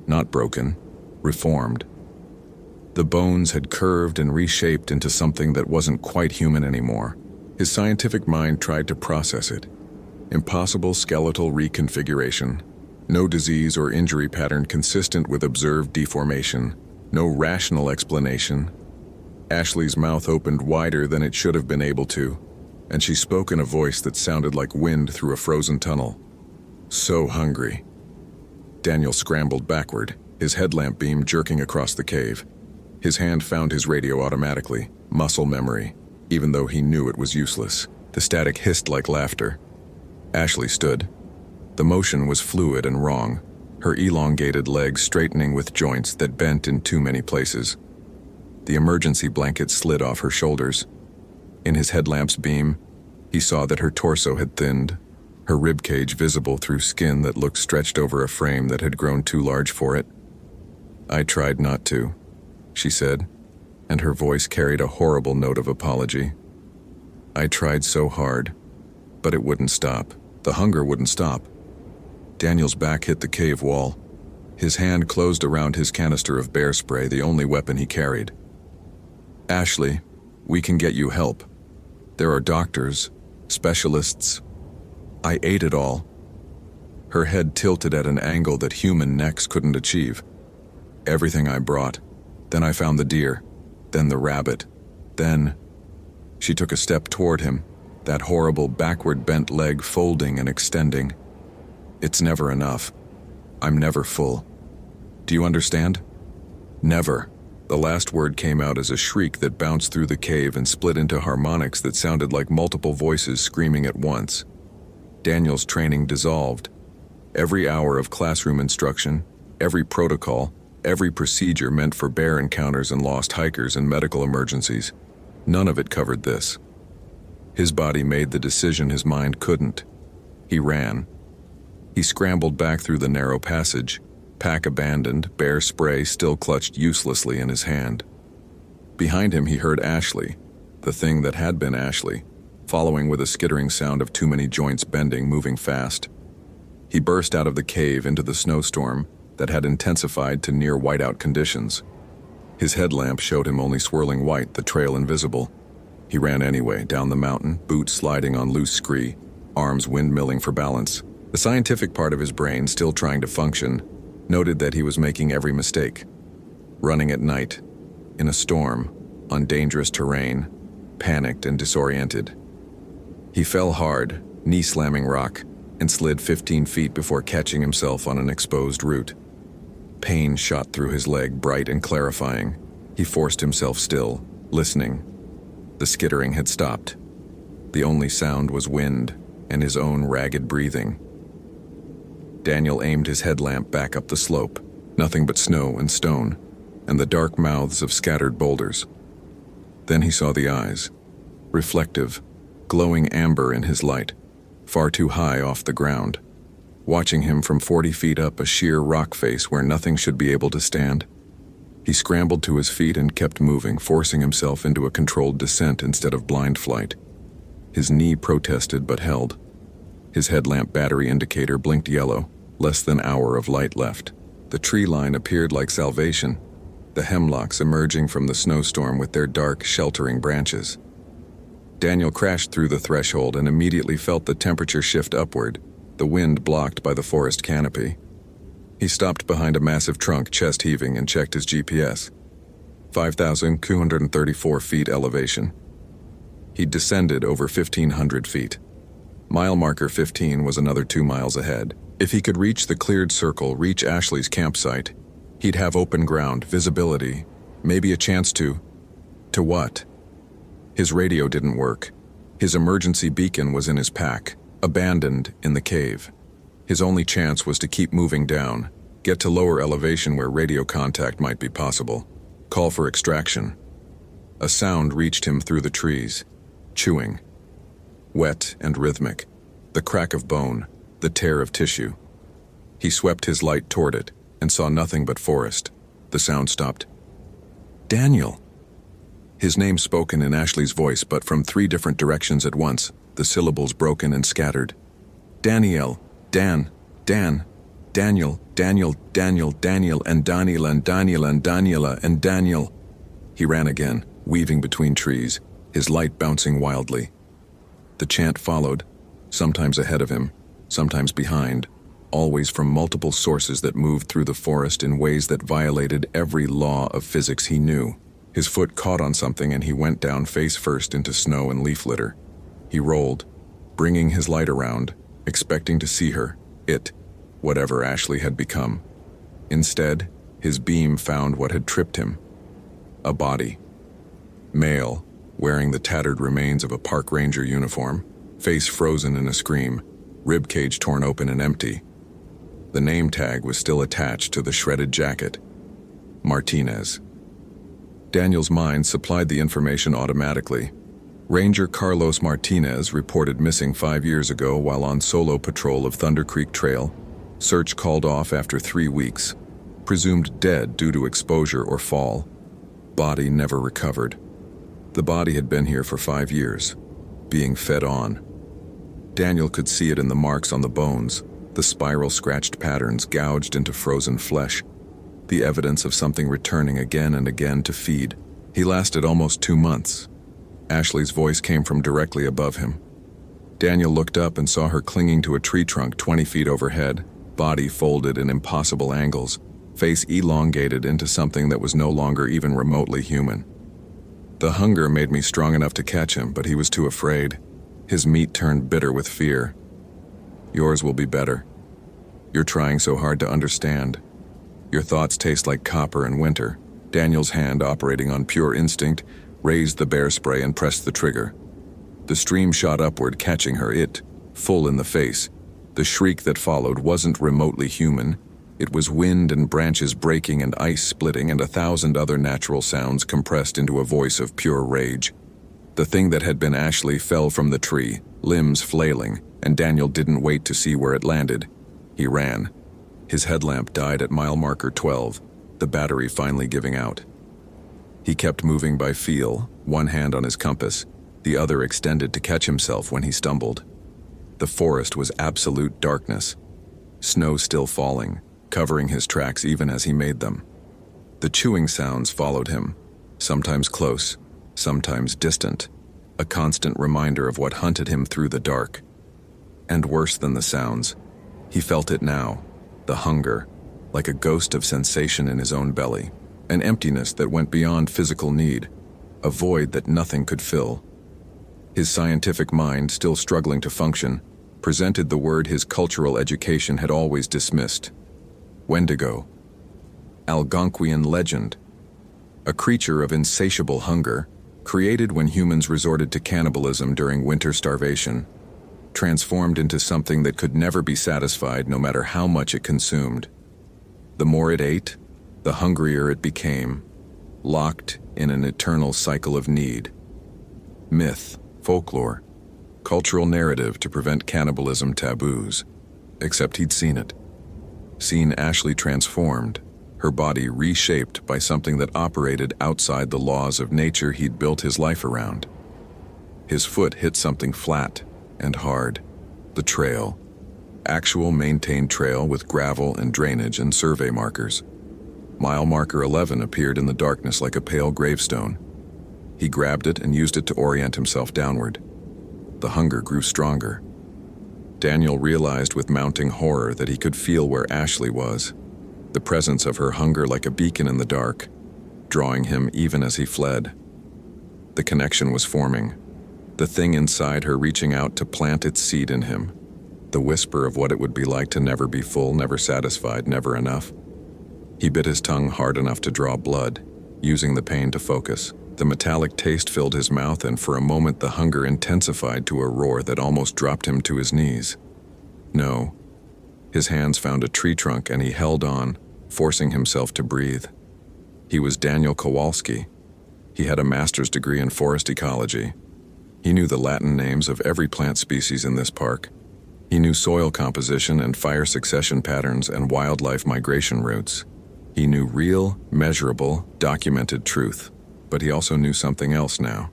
Not broken, reformed. The bones had curved and reshaped into something that wasn't quite human anymore. His scientific mind tried to process it. Impossible skeletal reconfiguration. No disease or injury pattern consistent with observed deformation. No rational explanation. Ashley's mouth opened wider than it should have been able to, and she spoke in a voice that sounded like wind through a frozen tunnel. So hungry. Daniel scrambled backward, his headlamp beam jerking across the cave. His hand found his radio automatically, muscle memory, even though he knew it was useless. The static hissed like laughter. Ashley stood. The motion was fluid and wrong, her elongated legs straightening with joints that bent in too many places. The emergency blanket slid off her shoulders. In his headlamp's beam, he saw that her torso had thinned, her ribcage visible through skin that looked stretched over a frame that had grown too large for it. I tried not to, she said, and her voice carried a horrible note of apology. I tried so hard, but it wouldn't stop. The hunger wouldn't stop. Daniel's back hit the cave wall. His hand closed around his canister of bear spray, the only weapon he carried. Ashley, we can get you help. There are doctors, specialists. I ate it all. Her head tilted at an angle that human necks couldn't achieve. Everything I brought. Then I found the deer. Then the rabbit. Then... She took a step toward him, that horrible backward bent leg folding and extending. It's never enough. I'm never full. Do you understand? Never. The last word came out as a shriek that bounced through the cave and split into harmonics that sounded like multiple voices screaming at once. Daniel's training dissolved. Every hour of classroom instruction, every protocol, every procedure meant for bear encounters and lost hikers and medical emergencies. None of it covered this. His body made the decision his mind couldn't. He ran. He scrambled back through the narrow passage, pack abandoned, bear spray still clutched uselessly in his hand. Behind him he heard Ashley, the thing that had been Ashley, following with a skittering sound of too many joints bending, moving fast. He burst out of the cave into the snowstorm that had intensified to near whiteout conditions. His headlamp showed him only swirling white, the trail invisible. He ran anyway, down the mountain, boots sliding on loose scree, arms windmilling for balance. The scientific part of his brain, still trying to function, noted that he was making every mistake. Running at night, in a storm, on dangerous terrain, panicked and disoriented. He fell hard, knee-slamming rock, and slid 15 feet before catching himself on an exposed root. Pain shot through his leg, bright and clarifying. He forced himself still, listening. The skittering had stopped. The only sound was wind and his own ragged breathing. Daniel aimed his headlamp back up the slope, nothing but snow and stone, and the dark mouths of scattered boulders. Then he saw the eyes, reflective, glowing amber in his light, far too high off the ground. watching him from 40 feet up a sheer rock face where nothing should be able to stand. He scrambled to his feet and kept moving, forcing himself into a controlled descent instead of blind flight. His knee protested but held. His headlamp battery indicator blinked yellow, less than an hour of light left. The tree line appeared like salvation, the hemlocks emerging from the snowstorm with their dark, sheltering branches. Daniel crashed through the threshold and immediately felt the temperature shift upward, the wind blocked by the forest canopy. He stopped behind a massive trunk, chest heaving, and checked his GPS. 5,234 feet elevation. He'd descended over 1,500 feet. Mile marker 15 was another 2 miles ahead. If he could reach the cleared circle, reach Ashley's campsite, he'd have open ground, visibility, maybe a chance to what? His radio didn't work. His emergency beacon was in his pack, abandoned in the cave. His only chance was to keep moving down, get to lower elevation where radio contact might be possible, call for extraction. A sound reached him through the trees, chewing. Wet and rhythmic, the crack of bone, the tear of tissue. He swept his light toward it and saw nothing but forest. The sound stopped. Daniel! His name spoken in Ashley's voice, but from 3 different directions at once, the syllables broken and scattered. Daniel, Dan, Daniel, Daniel, Daniel, Daniel, and Daniel, and Daniel, and Daniela, and Daniel. He ran again, weaving between trees, his light bouncing wildly. The chant followed, sometimes ahead of him, sometimes behind, always from multiple sources that moved through the forest in ways that violated every law of physics he knew. His foot caught on something and he went down face first into snow and leaf litter. He rolled, bringing his light around, expecting to see her, whatever Ashley had become. Instead, his beam found what had tripped him. A body. Male, wearing the tattered remains of a park ranger uniform, face frozen in a scream, ribcage torn open and empty. The name tag was still attached to the shredded jacket. Martinez. Daniel's mind supplied the information automatically. Ranger Carlos Martinez reported missing 5 years ago while on solo patrol of Thunder Creek Trail. Search called off after 3 weeks. Presumed dead due to exposure or fall. Body never recovered. The body had been here for 5 years, being fed on. Daniel could see it in the marks on the bones, the spiral scratched patterns gouged into frozen flesh, the evidence of something returning again and again to feed. He lasted almost 2 months. Ashley's voice came from directly above him. Daniel looked up and saw her clinging to a tree trunk 20 feet overhead, body folded in impossible angles, face elongated into something that was no longer even remotely human. The hunger made me strong enough to catch him, but he was too afraid. His meat turned bitter with fear. Yours will be better. You're trying so hard to understand. Your thoughts taste like copper and winter. Daniel's hand, operating on pure instinct, raised the bear spray and pressed the trigger. The stream shot upward, catching her, full in the face. The shriek that followed wasn't remotely human. It was wind and branches breaking and ice splitting and 1,000 other natural sounds compressed into a voice of pure rage. The thing that had been Ashley fell from the tree, limbs flailing, and Daniel didn't wait to see where it landed. He ran. His headlamp died at mile marker 12, the battery finally giving out. He kept moving by feel, one hand on his compass, the other extended to catch himself when he stumbled. The forest was absolute darkness. Snow still falling, covering his tracks even as he made them. The chewing sounds followed him, sometimes close, sometimes distant, a constant reminder of what hunted him through the dark. And worse than the sounds, he felt it now, the hunger, like a ghost of sensation in his own belly, an emptiness that went beyond physical need, a void that nothing could fill. His scientific mind, still struggling to function, presented the word his cultural education had always dismissed. Wendigo. Algonquian legend. A creature of insatiable hunger, created when humans resorted to cannibalism during winter starvation, transformed into something that could never be satisfied no matter how much it consumed. The more it ate, the hungrier it became, locked in an eternal cycle of need. Myth, folklore, cultural narrative to prevent cannibalism taboos. except he'd seen it. Seen Ashley transformed, her body reshaped by something that operated outside the laws of nature he'd built his life around. His foot hit something flat and hard. The trail. Actual maintained trail with gravel and drainage and survey markers. Mile marker 11 appeared in the darkness like a pale gravestone. He grabbed it and used it to orient himself downward. The hunger grew stronger. Daniel realized with mounting horror that he could feel where Ashley was, the presence of her hunger like a beacon in the dark, drawing him even as he fled. The connection was forming, the thing inside her reaching out to plant its seed in him, the whisper of what it would be like to never be full, never satisfied, never enough. He bit his tongue hard enough to draw blood, using the pain to focus. The metallic taste filled his mouth, and for a moment the hunger intensified to a roar that almost dropped him to his knees. No. His hands found a tree trunk and he held on, forcing himself to breathe. He was Daniel Kowalski. He had a master's degree in forest ecology. He knew the Latin names of every plant species in this park. He knew soil composition and fire succession patterns and wildlife migration routes. He knew real, measurable, documented truth. But he also knew something else now.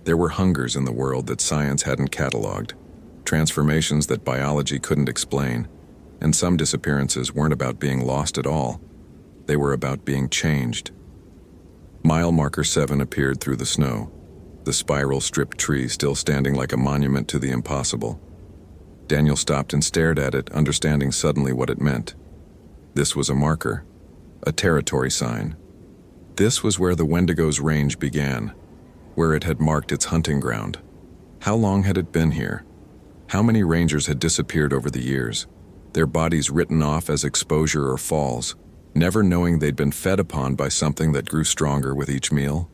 There were hungers in the world that science hadn't cataloged, transformations that biology couldn't explain, and some disappearances weren't about being lost at all. They were about being changed. Mile marker 7 appeared through the snow, the spiral stripped tree still standing like a monument to the impossible. Daniel stopped and stared at it, understanding suddenly what it meant. This was a marker, a territory sign. This was where the Wendigo's range began, where it had marked its hunting ground. How long had it been here? How many rangers had disappeared over the years, their bodies written off as exposure or falls, never knowing they'd been fed upon by something that grew stronger with each meal?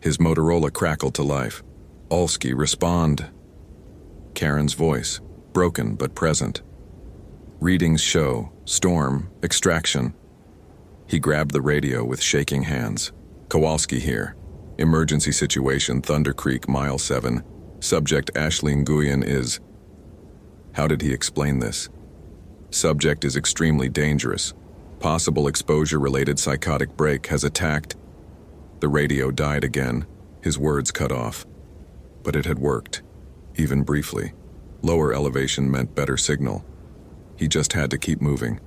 His Motorola crackled to life. "Ulski, respond." Karen's voice, broken but present. "Readings show, storm, extraction." He grabbed the radio with shaking hands. "Kowalski here. Emergency situation, Thunder Creek, Mile 7. Subject Ashley Nguyen is..." How did he explain this? "Subject is extremely dangerous. Possible exposure-related psychotic break has attacked..." The radio died again, his words cut off. But it had worked, even briefly. Lower elevation meant better signal. He just had to keep moving.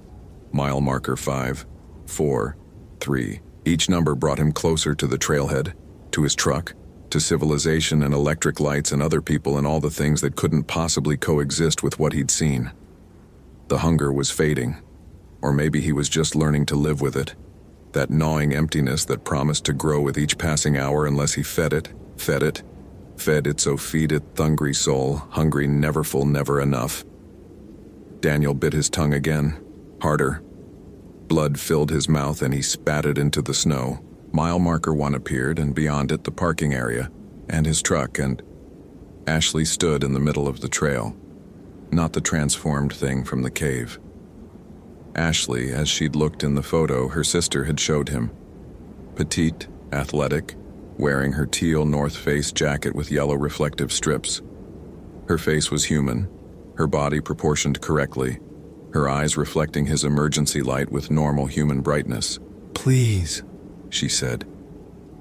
Mile marker 5, 4, 3. Each number brought him closer to the trailhead, to his truck, to civilization and electric lights and other people and all the things that couldn't possibly coexist with what he'd seen. The hunger was fading. Or maybe he was just learning to live with it. That gnawing emptiness that promised to grow with each passing hour unless he fed it. Fed it, so feed it, thungry soul, hungry, never full, never enough. Daniel bit his tongue again, harder. Blood filled his mouth and he spat it into the snow. Mile marker 1 appeared, and beyond it the parking area, and his truck, and Ashley stood in the middle of the trail. Not the transformed thing from the cave. Ashley, as she'd looked in the photo her sister had showed him. Petite, athletic, wearing her teal North Face jacket with yellow reflective strips. Her face was human, her body proportioned correctly, her eyes reflecting his emergency light with normal human brightness. "Please," she said,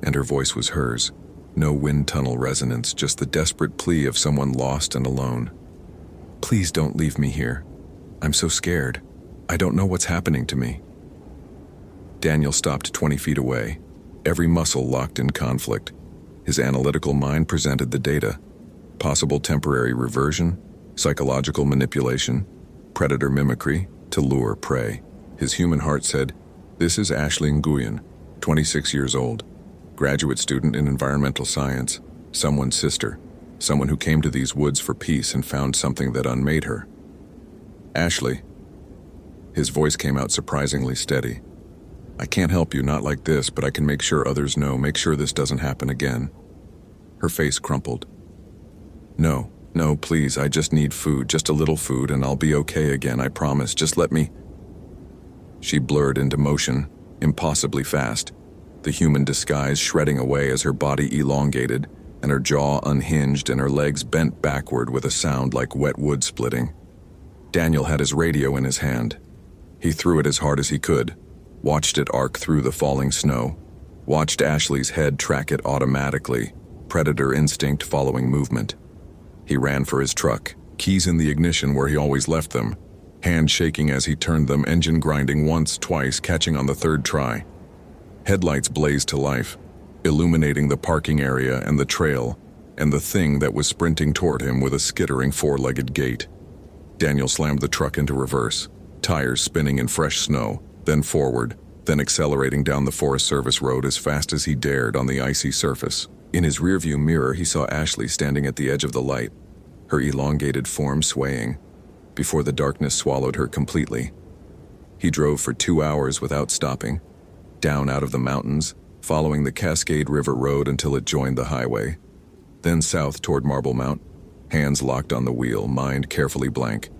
and her voice was hers. No wind tunnel resonance, just the desperate plea of someone lost and alone. "Please don't leave me here. I'm so scared. I don't know what's happening to me." Daniel stopped 20 feet away, every muscle locked in conflict. His analytical mind presented the data. Possible temporary reversion, psychological manipulation, predator mimicry to lure prey. His human heart said, "This is Ashley Nguyen, 26 years old, graduate student in environmental science, someone's sister, someone who came to these woods for peace and found something that unmade her." "Ashley." His voice came out surprisingly steady. "I can't help you, not like this, but I can make sure others know, make sure this doesn't happen again." Her face crumpled. No, please, I just need food, just a little food, and I'll be okay again, I promise, just let me..." She blurred into motion, impossibly fast, the human disguise shredding away as her body elongated, and her jaw unhinged and her legs bent backward with a sound like wet wood splitting. Daniel had his radio in his hand. He threw it as hard as he could, watched it arc through the falling snow, watched Ashley's head track it automatically, predator instinct following movement. He ran for his truck, keys in the ignition where he always left them, hand shaking as he turned them, engine grinding once, twice, catching on the third try. Headlights blazed to life, illuminating the parking area and the trail, and the thing that was sprinting toward him with a skittering four-legged gait. Daniel slammed the truck into reverse, tires spinning in fresh snow, then forward, then accelerating down the Forest Service road as fast as he dared on the icy surface. In his rearview mirror, he saw Ashley standing at the edge of the light, her elongated form swaying, before the darkness swallowed her completely. He drove for 2 hours without stopping, down out of the mountains, following the Cascade River Road until it joined the highway, then south toward Marble Mount, hands locked on the wheel, mind carefully blank.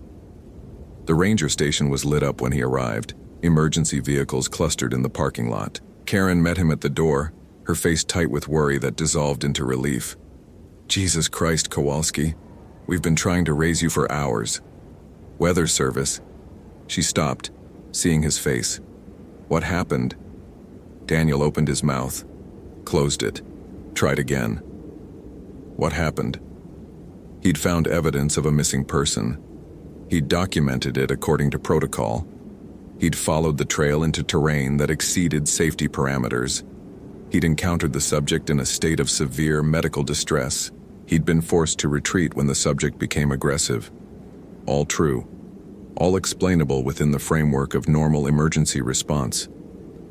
The ranger station was lit up when he arrived, emergency vehicles clustered in the parking lot. Karen met him at the door, her face tight with worry that dissolved into relief. "Jesus Christ, Kowalski. We've been trying to raise you for hours." "Weather service." She stopped, seeing his face. "What happened?" Daniel opened his mouth, closed it, tried again. What happened? He'd found evidence of a missing person. He'd documented it according to protocol. He'd followed the trail into terrain that exceeded safety parameters. He'd encountered the subject in a state of severe medical distress. He'd been forced to retreat when the subject became aggressive. All true. All explainable within the framework of normal emergency response.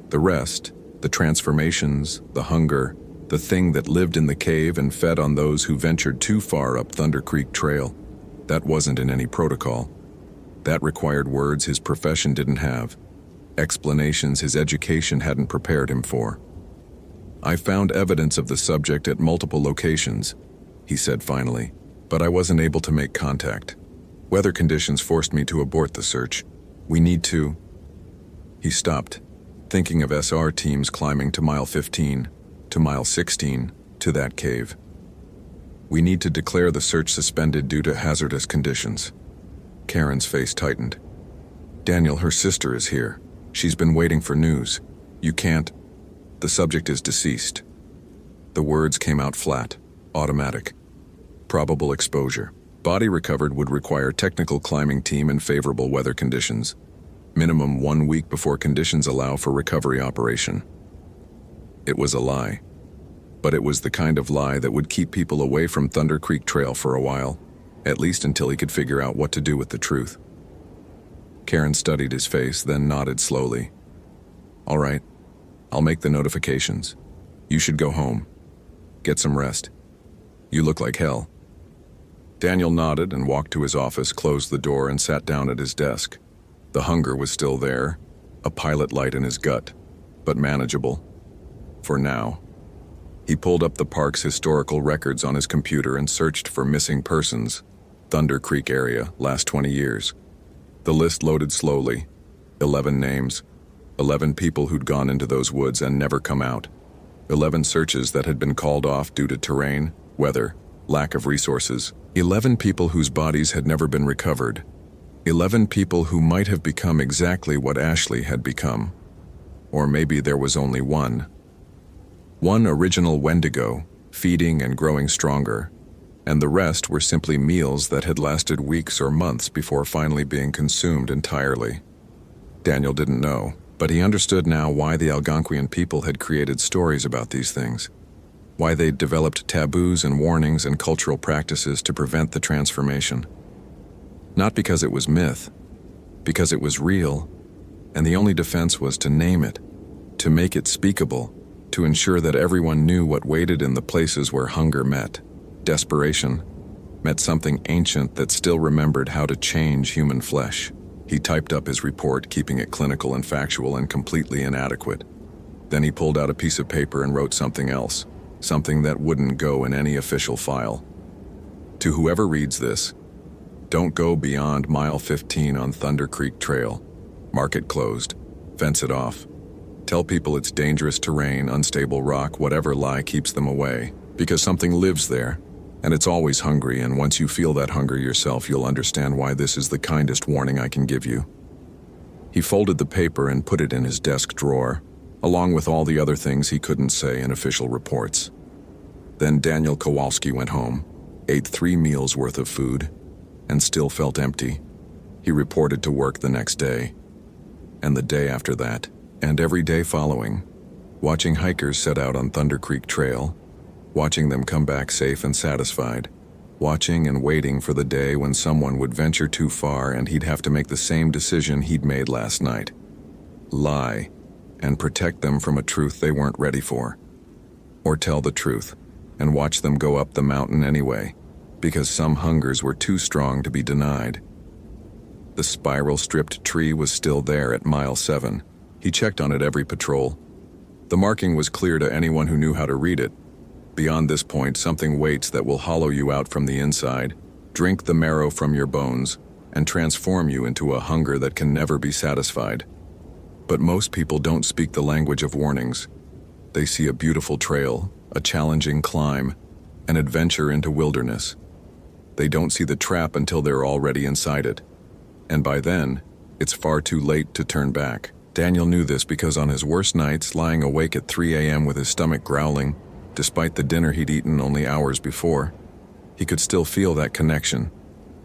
The rest, the transformations, the hunger, the thing that lived in the cave and fed on those who ventured too far up Thunder Creek Trail, that wasn't in any protocol. That required words his profession didn't have, explanations his education hadn't prepared him for. "I found evidence of the subject at multiple locations," he said finally, "but I wasn't able to make contact. Weather conditions forced me to abort the search. We need to..." He stopped, thinking of SR teams climbing to mile 15, to mile 16, to that cave. "We need to declare the search suspended due to hazardous conditions." Karen's face tightened. "Daniel, her sister is here. She's been waiting for news. You can't..." "The subject is deceased." The words came out flat, automatic. "Probable exposure. Body recovered would require technical climbing team in favorable weather conditions. Minimum 1 week before conditions allow for recovery operation." It was a lie. But it was the kind of lie that would keep people away from Thunder Creek Trail for a while, at least until he could figure out what to do with the truth. Karen studied his face, then nodded slowly. "All right, I'll make the notifications. You should go home. Get some rest. You look like hell." Daniel nodded and walked to his office, closed the door, and sat down at his desk. The hunger was still there, a pilot light in his gut, but manageable. For now. He pulled up the park's historical records on his computer and searched for missing persons, Thunder Creek area, last 20 years. The list loaded slowly. 11 names. 11 people who'd gone into those woods and never come out. 11 searches that had been called off due to terrain, weather, lack of resources. 11 people whose bodies had never been recovered. 11 people who might have become exactly what Ashley had become. Or maybe there was only one. One original Wendigo, feeding and growing stronger, and the rest were simply meals that had lasted weeks or months before finally being consumed entirely. Daniel didn't know, but he understood now why the Algonquian people had created stories about these things, why they'd developed taboos and warnings and cultural practices to prevent the transformation. Not because it was myth, because it was real, and the only defense was to name it, to make it speakable, to ensure that everyone knew what waited in the places where hunger met. Desperation met something ancient that still remembered how to change human flesh. He typed up his report, keeping it clinical and factual and completely inadequate. Then he pulled out a piece of paper and wrote something else, something that wouldn't go in any official file. "To whoever reads this, don't go beyond mile 15 on Thunder Creek Trail. Mark it closed. Fence it off. Tell people it's dangerous terrain, unstable rock, whatever lie keeps them away, because something lives there. And it's always hungry, and once you feel that hunger yourself, you'll understand why this is the kindest warning I can give you. He folded the paper and put it in his desk drawer, along with all the other things he couldn't say in official reports. Then Daniel Kowalski went home, ate 3 meals worth of food, and still felt empty. He reported to work the next day, and the day after that, and every day following, watching hikers set out on Thunder Creek Trail, watching them come back safe and satisfied, watching and waiting for the day when someone would venture too far and he'd have to make the same decision he'd made last night. Lie, and protect them from a truth they weren't ready for. Or tell the truth, and watch them go up the mountain anyway, because some hungers were too strong to be denied. The spiral-stripped tree was still there at mile 7. He checked on it every patrol. The marking was clear to anyone who knew how to read it. Beyond this point, something waits that will hollow you out from the inside, drink the marrow from your bones, and transform you into a hunger that can never be satisfied. But most people don't speak the language of warnings. They see a beautiful trail, a challenging climb, an adventure into wilderness. They don't see the trap until they're already inside it. And by then, it's far too late to turn back. Daniel knew this because on his worst nights, lying awake at 3 a.m. with his stomach growling, despite the dinner he'd eaten only hours before, he could still feel that connection,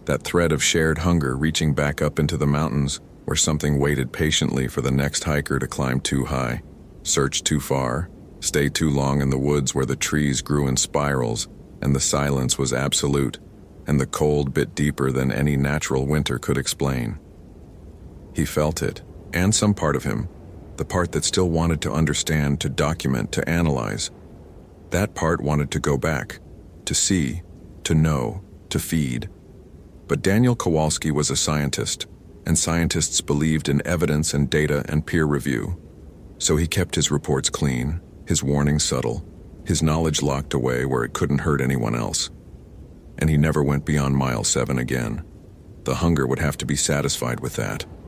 that thread of shared hunger reaching back up into the mountains where something waited patiently for the next hiker to climb too high, search too far, stay too long in the woods where the trees grew in spirals and the silence was absolute, and the cold bit deeper than any natural winter could explain. He felt it, and some part of him, the part that still wanted to understand, to document, to analyze. That part wanted to go back, to see, to know, to feed. But Daniel Kowalski was a scientist, and scientists believed in evidence and data and peer review. So he kept his reports clean, his warnings subtle, his knowledge locked away where it couldn't hurt anyone else. And he never went beyond mile 7 again. The hunger would have to be satisfied with that.